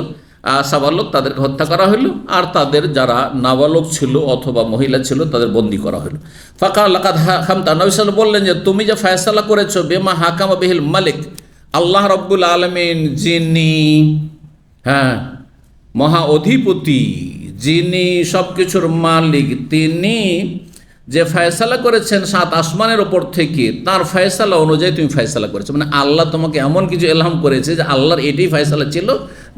Speaker 1: সাবালক তাদেরকে হত্যা করা হলো, আর তাদের যারা নাবালক ছিল অথবা মহিলা ছিল তাদের বন্দী করা হলো। ফাঁকা লাকাত হামতা, নবী সাল্লাল্লাহু বললেন যে তুমি যে ফয়সালা করেছো বেমা হাকামা বিহিল মালিক, আল্লাহ রব্বুল আলামিন যিনি মহা অধিপতি, যিনি সব কিছুর মালিক, তিনি যে ফয়সালা করেছেন 7 আসমানের ওপর থেকে, তার ফয়সালা অনুযায়ী তুমি ফয়সালা করেছো। মানে আল্লাহ তোমাকে এমন কিছু এলহাম করেছে যে আল্লাহর এটাই ফয়সালা ছিল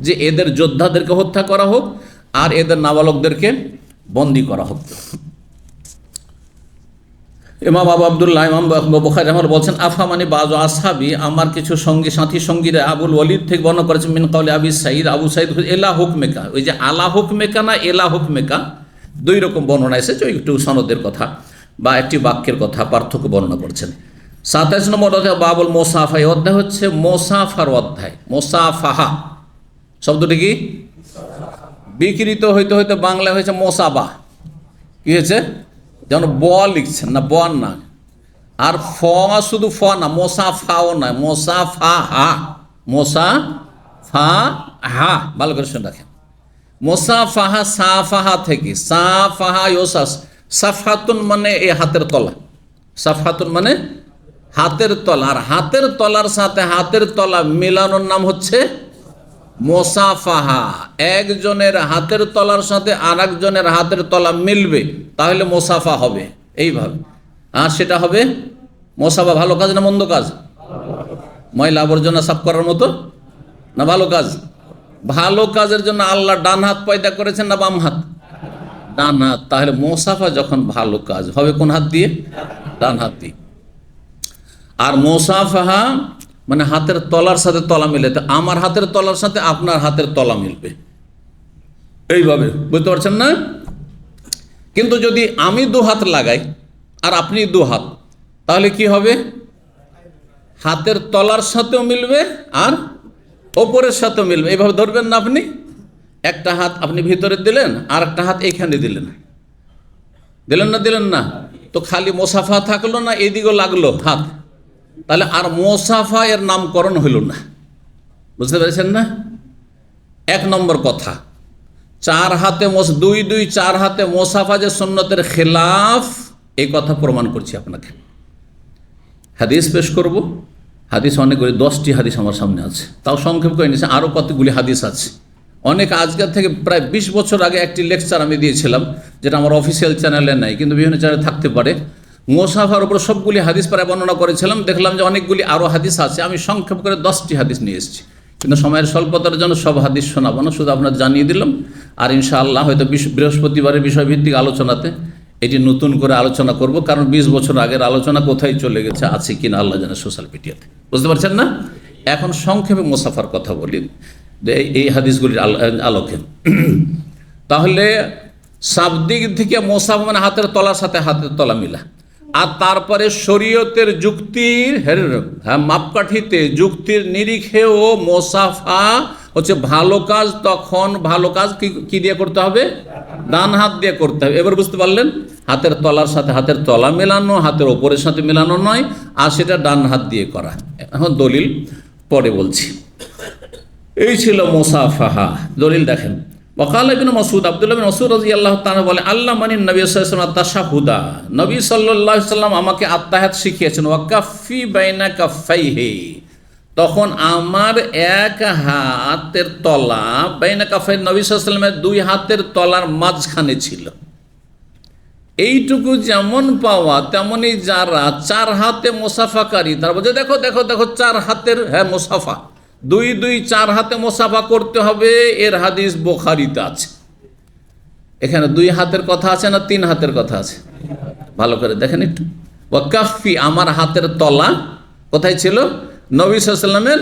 Speaker 1: যে এদের যোদ্ধাদেরকে হত্যা করা হোক আর এদের নাবালকদেরকে বন্দী করা হোক। ইমাম আবু আব্দুল্লাহ ইমাম বুখারী রাহিমাহুল্লাহ বলছেন, আফামানি বাজু আসহাবি, আমার কিছু সাথী সঙ্গীরা আবুল ওয়ালিদ থেকে বর্ণনা করেছেন মিন কাউলি আবি সাঈদ, আবু সাঈদ এলা হুকমেকা, ওই যে আলা হুকমেকা না এলা হুকমেকা, দুই রকম বর্ণনা এসেছে, ওই একটু সনদের কথা বা একটি বাক্যের কথা পার্থক্য বর্ণনা করছেন। 27 নম্বর অধ্যায় বাবুল মোসাফা, এই অধ্যায় হচ্ছে মোসাফার অধ্যায়। মোসাফাহা শব্দটি কি বিকৃত হইতে হইতে বাংলায় হয়েছে মোসাবা। কি হয়েছে? যেমন ব লিখছেন না, ব না, আর ফ শুধু ফ না, মোসাফাও না, মোসাফাহা, মোসাফাহা, ভালো করে শুনে রাখেন। মোসাফাহা সাফাহা থেকে, সাফাহা ইউসাস, সাফহাতুন মানে এই হাতের তলা, সাফহাতুন মানে হাতের তলা, আর হাতের তলার সাথে হাতের তলা মেলানোর নাম হচ্ছে মোসাফাহা। একজনের হাতের তলার সাথে আর একজনের হাতের তলা মিলবে, তাহলে মোসাফা হবে এইভাবে, আর সেটা হবে মোসাফা। ভালো কাজ না মন্দ কাজ? ময়লা আবর্জনা সাফ করার মতো না ভালো কাজ? ভালো কাজের জন্য আল্লাহ ডান হাত পয়দা করেছেন না বাম হাত? ডান হাত। তাহলে মোসাফা যখন ভালো কাজ হবে কোন হাত দিয়ে? ডান হাত দিয়ে। আর মোসাফাহা মানে হাতের তলার সাথে তলা মিলে, তো আমার হাতের তলার সাথে আপনার হাতের তলা মিলবে এইভাবে, বুঝতে পারছেন না? কিন্তু যদি আমি 2 হাত লাগাই আর আপনি 2 হাত, তাহলে কি হবে? হাতের তলার সাথেও মিলবে আর ওপরের সাথেও মিলবে। এইভাবে ধরবেন না, আপনি একটা হাত আপনি ভিতরে দিলেন আর একটা হাত এইখানে দিলেন, দিলেন না, তো খালি মোসাফা থাকলো না, এদিকেও লাগলো হাত, তাহলে আর মোসাফা এর নামকরণ হইল না। বুঝতে পেরেছেন না? 1 নম্বর কথা, 4 হাতে 4 হাতে মোসাফা যে সুন্নতের খেলাফ, এই কথা প্রমাণ করছি আপনাকে। হাদিস পেশ করব, হাদিস অনেকগুলি, 10টি হাদিস আমার সামনে আছে, তাও সংক্ষেপ করে নিয়েছে, আরও কতগুলি হাদিস আছে। অনেক আজকের থেকে প্রায় 20 বছর আগে একটি লেকচার আমি দিয়েছিলাম, যেটা আমার অফিসিয়াল চ্যানেলে নাই, কিন্তু বিভিন্ন চ্যানেলে থাকতে পারে। মোসাফার উপর সবগুলি হাদিস প্রায় বর্ণনা করেছিলাম, দেখলাম যে অনেকগুলি আরও হাদিস আছে। আমি সংক্ষেপ করে 10টি হাদিস নিয়ে এসেছি, কিন্তু সময়ের স্বল্পতার জন্য সব হাদিস শোনাবো না, শুধু আপনার জানিয়ে দিলাম। আর ইনশাআল্লাহ হয়তো বৃহস্পতিবারের বিষয়ভিত্তিক আলোচনাতে এটি নতুন করে আলোচনা করব, কারণ 20 বছর আগের আলোচনা কোথায় চলে গেছে, আছে কিনা আল্লাহ জানে সোশ্যাল মিডিয়াতে। বুঝতে পারছেন না? এখন সংক্ষেপে মোসাফার কথা বলি এই হাদিসগুলির আলোকে। তাহলে শাব্দিক থেকে মোসাফা মানে হাতের তলার সাথে হাতের তলা মিলা, আর তারপরে শরীয়তের যুক্তির মাপকাঠিতে, যুক্তির নিরিখেও মোসাফা হচ্ছে ভালো কাজ। তখন ভালো কাজ কি দিয়ে করতে হবে? ডান হাত দিয়ে করতে হবে। এবার বুঝতে পারলেন? হাতের তলার সাথে হাতের তলা মেলানো, হাতের ওপরের সাথে মেলানো নয়, আর সেটা ডান হাত দিয়ে করা। এখন দলিল পরে বলছি। এই ছিল মোসাফাহা। দলিল দেখেন, ওয়াকাল ইবনে মাসউদ, আব্দুল্লাহ বিন মাসউদ রাদিয়াল্লাহু তাআলা বলে, আল্লাহ মানি নবী সাল্লাল্লাহু আলাইহি ওয়াসাল্লাম তাশাহুদা, নবী সাল্লাল্লাহু আলাইহি ওয়াসাল্লাম আমাকে আত্তাহিয়াত শিখিয়েছেন। ওয়া কাফি বাইনা কাফাইহি, তখন আমার এক হাতের তলা বাইনা কাফাই, নবী সাল্লাল্লাহু আলাইহি ওয়াসাল্লামের 2 হাতের তলার মাঝখানে ছিল। এইটুকু যেমন পাওয়া, তেমনি যারা 4 হাতে মোসাফাকারী, তারা বলছে দেখো দেখো দেখো 4 হাতের মোসাফা, 2 4 হাতে মোসাফা করতে হবে। এর হাদিস বুখারীতে আছে। এখানে 2 হাতের কথা আছে না 3 হাতের কথা আছে? ভালো করে দেখেন একটু। ওয়াকাফি, আমার হাতের তলা কোথায় ছিল? নবী সাল্লাল্লাহু আলাইহি ওয়াসাল্লামের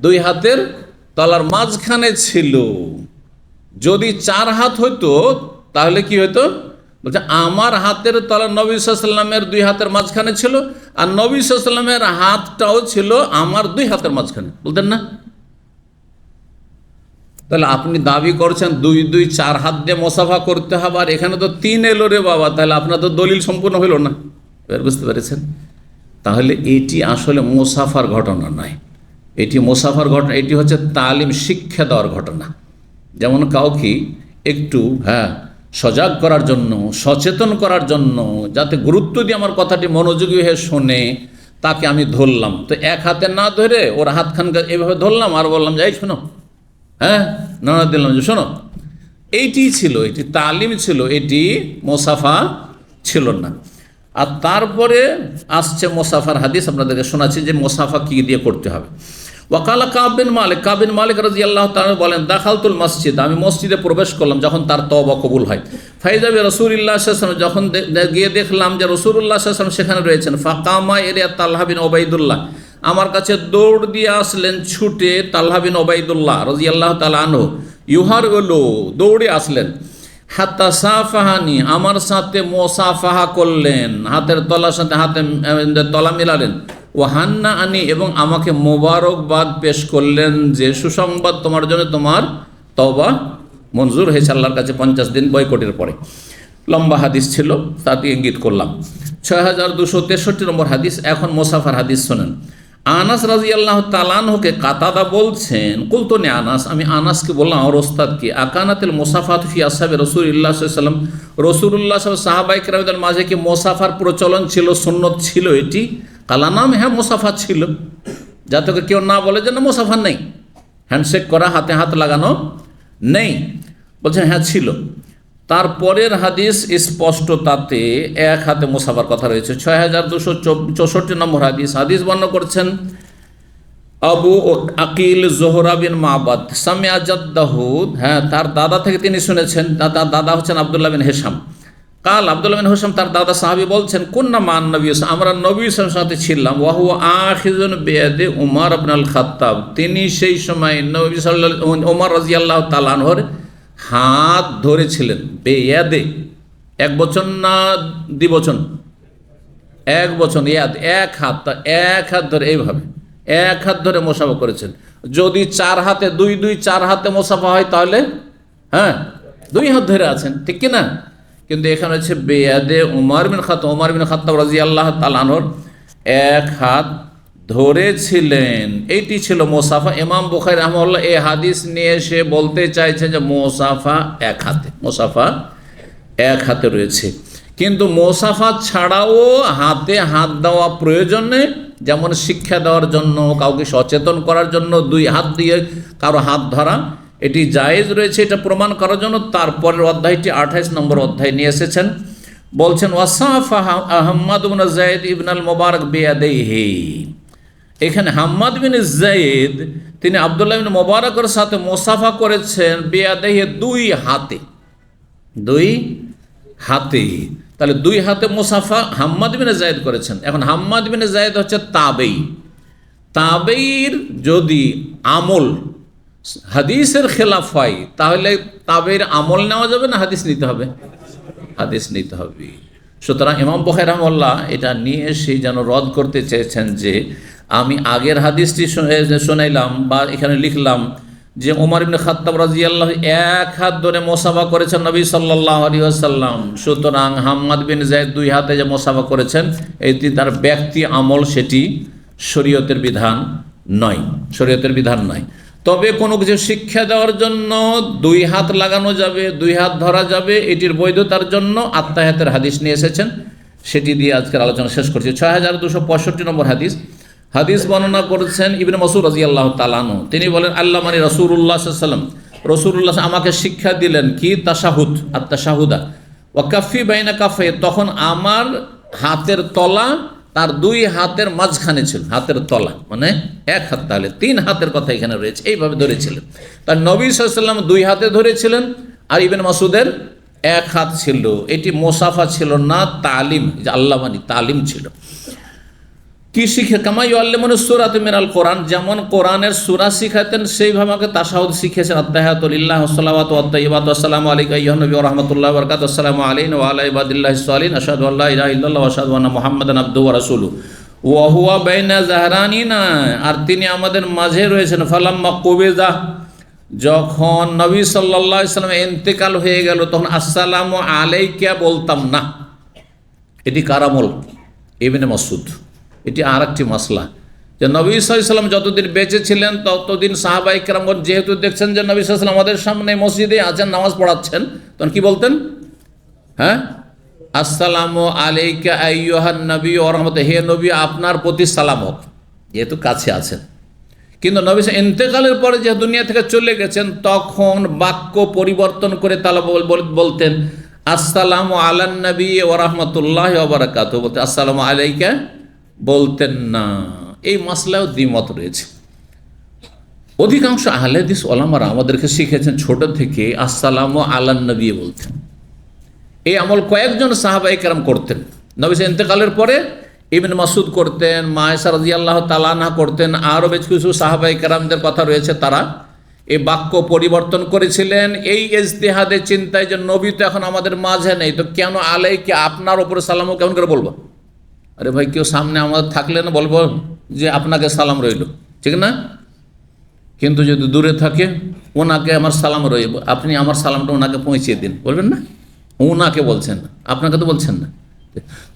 Speaker 1: 2 হাতের তলার মাঝখানে ছিল। যদি 4 হাত হইতো তাহলে কি হইতো? বলছে আমার হাতের তলা নবী সাল্লাল্লাহু আলাইহি ওয়াসাল্লামের 2 হাতের মাঝখানে ছিল, আর নবী সাল্লাল্লাহু আলাইহি ওয়াসাল্লামের হাতটাও ছিল আমার 2 হাতের মাঝখানে। বলতেন না? তাহলে আপনি দাবি করছেন 2 4 হাত দিয়ে মোসাফা করতে হবে, আর এখানে তো 3 এলো রে বাবা, তাহলে আপনার তো দলিল সম্পূর্ণ হইল না। এবার বুঝতে পেরেছেন? তাহলে এটি আসলে মোসাফার ঘটনা নয়, এটি মোসাফার ঘটনা, এটি হচ্ছে তালিম, শিক্ষা দেওয়ার ঘটনা। যেমন কাউকে একটু সজাগ করার জন্য, সচেতন করার জন্য, যাতে গুরুত্ব দিয়ে আমার কথাটি মনোযোগী হয়ে শোনে, তাকে আমি ধরলাম। তো এক হাতে না ধরে ওর হাতখানকে এভাবে ধরলাম আর বললাম যে এই শোনো, না দিলাম যে শোনো। এইটি ছিল, এটি তালিম ছিল, এটি মোসাফা ছিল না। আর তারপরে আসছে মোসাফার হাদিস, আপনাদেরকে শোনাচ্ছি যে মোসাফা কী দিয়ে করতে হবে। ওয়াকালা কাব বিন মালিক রাদিয়াল্লাহু তাআলা বলেন, দাখালতুল মসজিদ, আমি মসজিদে প্রবেশ করলাম যখন তার তওবা কবুল হয়। ফাইজাবি রাসূলুল্লাহ সাল্লাল্লাহু আলাইহি ওয়াসাল্লাম, যখন গিয়ে দেখলাম যে রাসূলুল্লাহ সাল্লাল্লাহু আলাইহি ওয়াসাল্লাম সেখানে রয়েছেন। ফাকামা ইলাইয়া তালহা বিন উবাইদুল্লাহ, আমার কাছে দৌড় দিয়ে আসলেন ছুটে তালহা বিন উবাইদুল্লাহ রাদিয়াল্লাহু তাআলা আনহু, ইউহারউলু, দৌড়ে আসলেন। হাত্তা সাফাহানি, আমার সাথে মোসাফাহা করলেন, হাতের তলার সাথে হাতে তলা মিলালেন। ও হান্না আনি, এবং আমাকে মোবারকবাদ পেশ করলেন যে সুসংবাদ তোমার জন্য, তোমার তওবা মঞ্জুর হয়েছে আল্লাহর কাছে 50 দিন বয়কটের পরে। লম্বা হাদিস ছিল, তাতে ইঙ্গিত করলাম। 6263 নম্বর হাদিস। এখন মোসাফার হাদিস শোনেন। আনাস রাদিয়াল্লাহু তাআলা আনহুকে কাতাদা বলছেন, কুলতুনি আনাস, আমি আনাসকে বললাম আমার ওস্তাদকে, আকানাতিল মুসাফাত ফি আসহাবি রাসূলিল্লাহ সাল্লাল্লাহু আলাইহি ওয়াসাল্লাম, রাসূলুল্লাহ সাল্লাল্লাহু আলাইহি ওয়াসাল্লাম সাহাবায়ে কেরামদের মাঝে কি মোসাফার প্রচলন ছিল, সুন্নত ছিল এটি? কালা নাম, হ্যাঁ মোসাফা ছিল। যাতে করে কেউ না বলে যে না মোসাফা নেই, হ্যান্ডশেক করা, হাতে হাত লাগানো নেই। বলছেন হ্যাঁ ছিল। তারপরের হাদিস স্পষ্ট, তাতে এক হাতে মোসাফার কথা রয়েছে। 6264 নম্বর হাদিস। হাদিস বর্ণনা করছেন আবু আকিল জোহরা বিন মাবাদ, সামিয়া জাদ্দাহু, তার দাদা থেকে তিনি শুনেছেন। তার দাদা হচ্ছেন আব্দুল্লাহ বিন হিশাম। কাল আব্দুল্লাহ বিন হিশাম তার দাদা সাহাবী বলছেন, কুন্না মান নবী, আমরা নবী সাল্লাল্লাহু সাথে ছিলাম। ওয়াহু আখিযুন বিয়াদি উমর ইবনে আল খাত্তাব, তিনি সেই সময় নবী সাল্লাল্লাহু উমর রাদিয়াল্লাহু তাআলা আনহুর হাত ধরেছিলেন। বেয়াদে, এক বচন না দ্বিবচন? এক বচন। ইয়াদ, এক হাত, এক হাত ধরে, এইভাবে এক হাত ধরে মোসাফা করেছেন। যদি চার হাতে, দুই চার হাতে মোসাফা হয় তাহলে দুই হাত ধরে আছেন, ঠিক কিনা? কিন্তু এখানে হচ্ছে বেয়াদে উমর বিন খাত্তাব রাদিয়াল্লাহু তাআলা আনহুর এক হাত ধরেছিলেন। এইটি ছিল মোসাফা। ইমাম বুখারী রাহমাহুল্লাহ এই হাদিস নিয়ে এসে বলতে চাইছেন যে মোসাফা এক হাতে, মোসাফা এক হাতে রয়েছে। কিন্তু মোসাফা ছাড়াও হাতে হাত দেওয়া প্রয়োজনে, যেমন শিক্ষা দেওয়ার জন্য, কাউকে সচেতন করার জন্য দুই হাত দিয়ে কারো হাত ধরা, এটি জায়েজ রয়েছে, এটা প্রমাণ করার জন্য তারপরের অধ্যায়টি 28 নম্বর অধ্যায় নিয়ে এসেছেন। বলছেন ওয়াসাফা হাম্মাদ বিন যায়েদ ইবনে আল মুবারক বিয়াদাইহি, এখানে হাম্মাদ বিন যায়েদ তিনি আব্দুল্লাহ বিন মুবারকের সাথে মোসাফা করেছেন বিয়াদাইহি, দুই হাতে, দুই হাতে। তাহলে দুই হাতে মোসাফা হাম্মাদ বিন যায়েদ করেছেন। এখন হাম্মাদ বিন যায়েদ হচ্ছে তাবেই। তাবেইর যদি আমল হাদিসের খেলাফ হয়, তাহলে তাবেইর আমল নেওয়া যাবে না হাদিস নিতে হবে? হাদিস নিতে হবে। সুতরাং ইমাম বুখারী রাহমাহুল্লাহ এটা নিয়ে এসে যেন রদ করতে চেয়েছেন যে আমি আগের হাদিসটি শোনাইলাম বা এখানে লিখলাম যে ওমর ইবনে খাত্তাব রাদিয়াল্লাহু এক হাত ধরে মোসাফা করেছেন নবী সাল্লাল্লাহু আলাইহি ওয়াসাল্লাম। সুতরাং হাম্মাদ বিন যায়েদ দুই হাতে যে মোসাফা করেছেন এটি তার ব্যক্তি আমল, সেটি শরীয়তের বিধান নয়, শরীয়তের বিধান নয়। তবে কোনো কিছু শিক্ষা দেওয়ার জন্য দুই হাত লাগানো যাবে, দুই হাত ধরা যাবে, এটির বৈধতার জন্য আত্তাহিয়াতের হাদিস নিয়ে এসেছেন, সেটি দিয়ে আজকের আলোচনা শেষ করছি। 6265 নম্বর হাদিস। হাদিস বর্ণনা করেছেন ইবনে মাসউদ রাদিয়াল্লাহু তাআলা আনহু। তিনি বলেন আল্লামানি রাসূলুল্লাহ সাল্লাল্লাহু আলাইহি ওয়াসাল্লাম, রাসূলুল্লাহ আমাকে শিক্ষা দিলেন কি? তাশাহুদ, আত-তাশাহুদা ওয়া কাফি বাইনা কাফাই, তখন আমার হাতের তলা তার দুই হাতের মাঝখানে ছিল। হাতের তলা মানে এক হাত, তাহলে তিন হাতের কথা এখানে রয়েছে। এইভাবে ধরেছিলেন। তার নবী সাল্লাল্লাহু আলাইহি ওয়াসাল্লাম দুই হাতে ধরেছিলেন আর ইবনে মাসউদের এক হাত ছিল। এটি মোসাফা ছিল না, তালিম, যে আল্লাহ মানি তালিম ছিল। কি শিখে? কামা ইউআল্লিমুনি সূরাতা মিনাল কোরআন, যেমন কোরআনের সূরা শিখাতেন সেইভাবে আমাকে তাশাহুদ শিখিয়েছেন। আত্তাহিয়াতু লিল্লাহি ওয়াস সালাওয়াতু ওয়াত তাইয়্যিবাতু আসসালামু আলাইকা আইয়ুহান নবী ওয়া রাহমাতুল্লাহি ওয়া বারাকাতুহু, আসসালামু আলাইনা ওয়া আলা ইবাদিল্লাহিস সালিহিন, আশহাদু আল্লা ইলাহা ইল্লাল্লাহ ওয়া আশহাদু আন্না মুহাম্মাদান আবদুহু ওয়া রাসূলুহু ওয়া হুয়া বাইনা যাহরানিনা, আর তিনি আমাদের মাঝে রয়েছেন। ফালাম্মা কুবিযা, যখন নবী সাল্লাল্লাহু আলাইহি ওয়াসাল্লাম ইন্তেকাল হয়ে গেল, তখন আসসালামু আলাইকা বলতাম না। এটি কার আমল? ইবনে মাসউদ। এটি আর একটি মাসলা যে নবী সাল্লাল্লাহু আলাইহি ওয়াসাল্লাম যতদিন বেঁচে ছিলেন ততদিন সাহাবায়ে কেরামগণ যেহেতু দেখছেন যে নবী সাল্লাল্লাহু আলাইহি ওয়াসাল্লাম আমাদের সামনে মসজিদে আছেন, নামাজ পড়াচ্ছেন, তখন কি বলতেন? হ্যাঁ, আসসালামু আলাইকা আইয়ুহান নবী ওয়া রাহমাতুল্লাহ, হে নবী আপনার প্রতি সালাম হোক, যেহেতু কাছে আছেন। কিন্তু নবী ইন্তেকালের পরে যে দুনিয়া থেকে চলে গেছেন তখন বাক্য পরিবর্তন করে তালা বলতেন আসসালামু আলান নবী ওয়া রাহমাতুল্লাহি ওয়া বারাকাতুহু, বলতে আসসালামু আলাইকা বলতেন না। এই মাসলাও দ্বিমত রয়েছে। অধিকাংশ আহলে হাদিস ওলামারা আমাদেরকে শিখেছেন ছোট থেকে আসসালামু আলান নবী বলতেন। এই আমল কয়েকজন সাহাবায়ে কেরাম করতেন। নবী ইন্তেকালের পরে ইবনে মাসউদ করতেন, মা আয়েশা রাদিয়াল্লাহু তাআলা আনহা করতেন, আরও বেশ কিছু সাহাবায়ে কেরামদের কথা রয়েছে, তারা এই বাক্য পরিবর্তন করেছিলেন এই ইজতিহাদের চিন্তায় যে নবী তো এখন আমাদের মাঝে নেই, তো কেন আলাইকে আপনার ওপরে সালামও কেমন করে বলবো? আরে ভাই, কেউ সামনে আমাদের থাকলে না বলবো যে আপনাকে সালাম রইল, ঠিক না? কিন্তু যদি দূরে থাকে ওনাকে আমার সালাম রইব, আপনি আমার সালামটা ওনাকে পৌঁছিয়ে দিন, বলবেন না? ওনাকে বলছেন না, আপনাকে তো বলছেন না।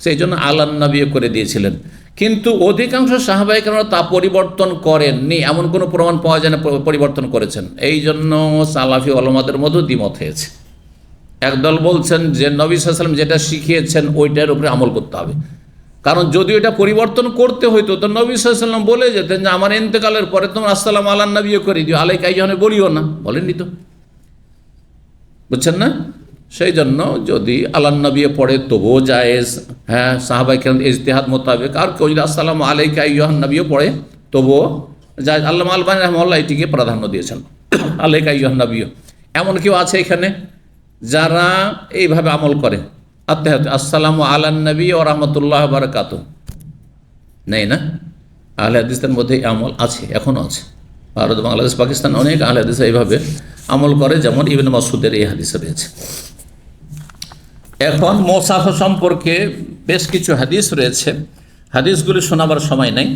Speaker 1: সেই জন্য আলান নবী করে দিয়েছিলেন। কিন্তু অধিকাংশ সাহাবায়ে কেরাম তা পরিবর্তন করেননি, এমন কোনো প্রমাণ পাওয়া যায় না পরিবর্তন করেছেন। এই জন্য সালাফি ওলামাদের মধ্যে দ্বিমত হয়েছে। একদল বলছেন যে নবী সাল্লাল্লাহু আলাইহি ওয়াসাল্লাম যেটা শিখিয়েছেন ওইটার উপরে আমল করতে হবে, কারণ যদি ওইটা পরিবর্তন করতে হইতো তো নবী সাল্লাল্লাহু আলাইহি ওয়াসাল্লাম বলে যেতেন যে আমার ইন্তেকালের পরে তোমরা আসসালামু আলান নবী করে দিও, আলাইকা আইয়ুহান বলিও না, বলেননি তো, বুঝছেন না? সেই জন্য যদি আলান নবী পড়ে তবুও জায়েজ, হ্যাঁ, সাহাবায়ে কেরাম ইজতিহাদ মোতাবেক। আর কেউ যদি আসসালামু আলাইকা আইয়ুহান নবীও পড়ে তবুও জায়েজ। আল্লামা আলবানী রাহিমাহুল্লাহ এটিকে প্রাধান্য দিয়েছেন, আলাইকা আইয়ুহান নবীও। এমন কেউ আছে এখানে যারা এইভাবে আমল করে আত্মাহাত আসসালামু আলান নবী ওয়া রাহমাতুল্লাহি ওয়া বারাকাতুহু? নেই না? আহলে হাদিসদের মধ্যে আমল আছে, এখনও আছে। ভারত, বাংলাদেশ, পাকিস্তান অনেক আহলে হাদিস এইভাবে আমল করে, যেমন ইবনে মাসউদের এই হাদিসে রয়েছে। এখন মুসাফা সম্পর্কে বেশ কিছু হাদিস রয়েছে, হাদিসগুলি শোনাবার সময় নেই।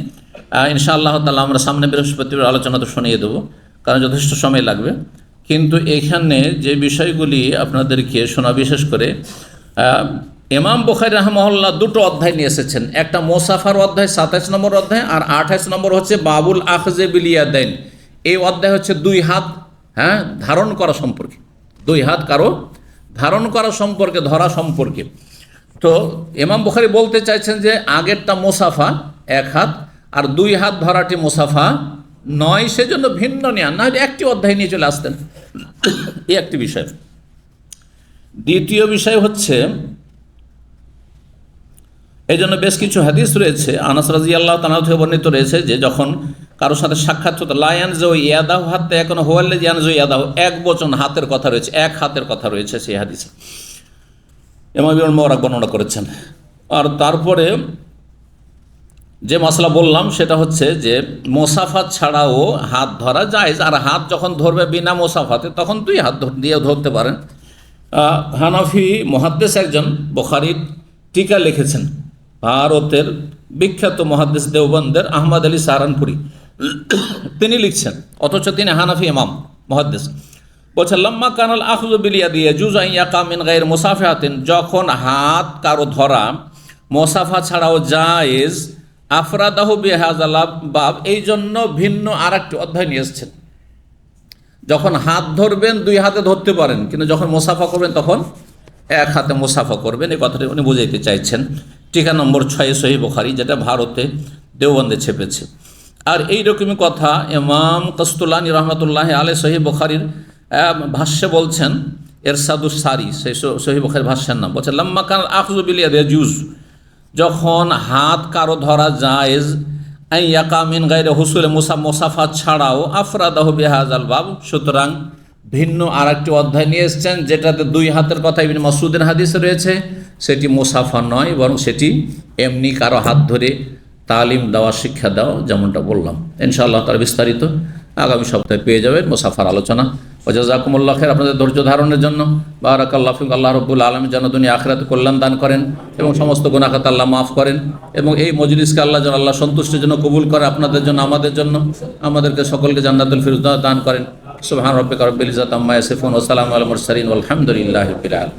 Speaker 1: ইনশাআল্লাহ তাআলা আমরা সামনে বৃহস্পতিবার আলোচনা তো শুনিয়ে দেবো, কারণ যথেষ্ট সময় লাগবে। কিন্তু এখানে যে বিষয়গুলি আপনাদেরকে শোনা, বিশেষ করে ইমাম বুখারী রাহিমাহুল্লাহ দুটো অধ্যায় নিয়ে এসেছেন। একটা মুসাফার অধ্যায় 27 নম্বর অধ্যায়, আর 28 নম্বর হচ্ছে বাবুল আখযে বিল ইয়াদাইন। এই অধ্যায় হচ্ছে দুই হাত, হ্যাঁ, ধারণ করা সম্পর্কে, দুই হাত কারো ধারণ করা সম্পর্কে, ধরা সম্পর্কে। তো ইমাম বুখারী বলতে চাইছেন যে আগেরটা মুসাফা এক হাত, আর দুই হাত ধরাটি মুসাফা নয়, সেজন্য ভিন্ন নেয়া, না একটি অধ্যায় নিয়ে চলে আসতেন। এই একটি বিষয়। দ্বিতীয় বিষয় হচ্ছে, এই জন্য বেশ কিছু হাদিস রয়েছে, আনাস রাদিয়াল্লাহু তাআলা থেকে বর্ণিত রয়েছে যে যখন কারোর সাথে সাক্ষাৎ হতো, লা ইয়ানজু ইয়াদাহু হাত্তা এখন হুয়াল্লাযী ইয়ানজু ইয়াদাহু, এক বচন হাতের কথা রয়েছে, এক হাতের কথা রয়েছে সেই হাদিসে, ইমাম ইবনে মুবারক বর্ণনা করেছেন। আর তারপরে যে মশলা বললাম সেটা হচ্ছে যে মুসাফা ছাড়াও হাত ধরা জায়েজ, আর হাত যখন ধরবে বিনা মুসাফাতে তখন দুই হাত দিয়ে ধরতে পারেন। হানাফি মুহাদ্দিস একজন বুখারীর টিকা লিখেছেন, ভারতের বিখ্যাত মুহাদ্দিস দেওবন্দের আহমদ আলী সাহারানপুরি, তিনি লিখছেন, অথচ তিনি হানাফি ইমাম মুহাদ্দিস, বলছেন লাম্মা কানাল আখযু বিল ইয়াদি ইয়াজুজু আন ইয়াকা মিন গায়রি মুসাফাহাতিন, যখন হাত কারো ধরা মুসাফা ছাড়াও জায়েজ, আফরাদাহু বিহাযাল বাব, এই জন্য ভিন্ন আরেকটি অধ্যায় নিয়ে এসেছেন। যখন হাত ধরবেন দুই হাতে ধরতে পারেন, কিন্তু যখন মুসাফা করবেন তখন এক হাতে মুসাফা করবেন, এই কথাটি উনি বুঝাইতে চাইছেন। টিকা নম্বর 6 সহিহ বুখারী, যেটা ভারতে দেওবন্দে ছেপেছে। আর এই রকমই কথা ইমাম কাসতুলানী রহমতুল্লাহ আলাইহি সহিহ বুখারীর ভাষ্যে বলছেন, ইরশাদুস সারি, সেই সহিহ বুখারীর ভাষ্যের নাম, বলছেন লাম্মা কানাল আখযু বিল ইয়াদি ইয়াজুজ, যখন হাত কারো ধরা জায়েজ, আন ইয়াকা মিন গায়রি হুসুল মুসাফা ছাড়াও, আফরাদাহু বিহাযাল বাব, সুতরাং ভিন্ন আরেকটি অধ্যায় নিয়ে এসেছেন যেটাতে দুই হাতের কথা ইবনে মাসউদের হাদিসে রয়েছে, সেটি মুসাফা নয়, বরং সেটি এমনি কারো হাত ধরে তালিম দেওয়া, শিক্ষা দেওয়া, যেমনটা বললাম। ইনশাআল্লাহ তার বিস্তারিত আগামী সপ্তাহে পেয়ে যাবেন মুসাফার আলোচনা। ওয়া জাযাকুমুল্লাহ খাইর, আপনাদের ধৈর্য ধারণের জন্য। বারাকাল্লাহু ফিকুম। আল্লাহ রাব্বুল আলামিন যেন দুনিয়া আখিরাতে কল্যাণ দান করেন এবং সমস্ত গুনাহ খাতা আল্লাহ মাফ করেন, এবং এই মজলিসকে আল্লাহ যেন আল্লাহ সন্তুষ্টির জন্য কবুল করে, আপনাদের জন্য, আমাদের জন্য, আমাদেরকে সকলকে জান্নাতুল ফিরদাউস দান করেন। সুবহান রাব্বিকা রাব্বিল ইজ্জাতি আম্মা ইয়াসিফুন ওয়া সালামুন আলাল মুরসালিন ওয়াল হামদুলিল্লাহি রাব্বিল আলামিন।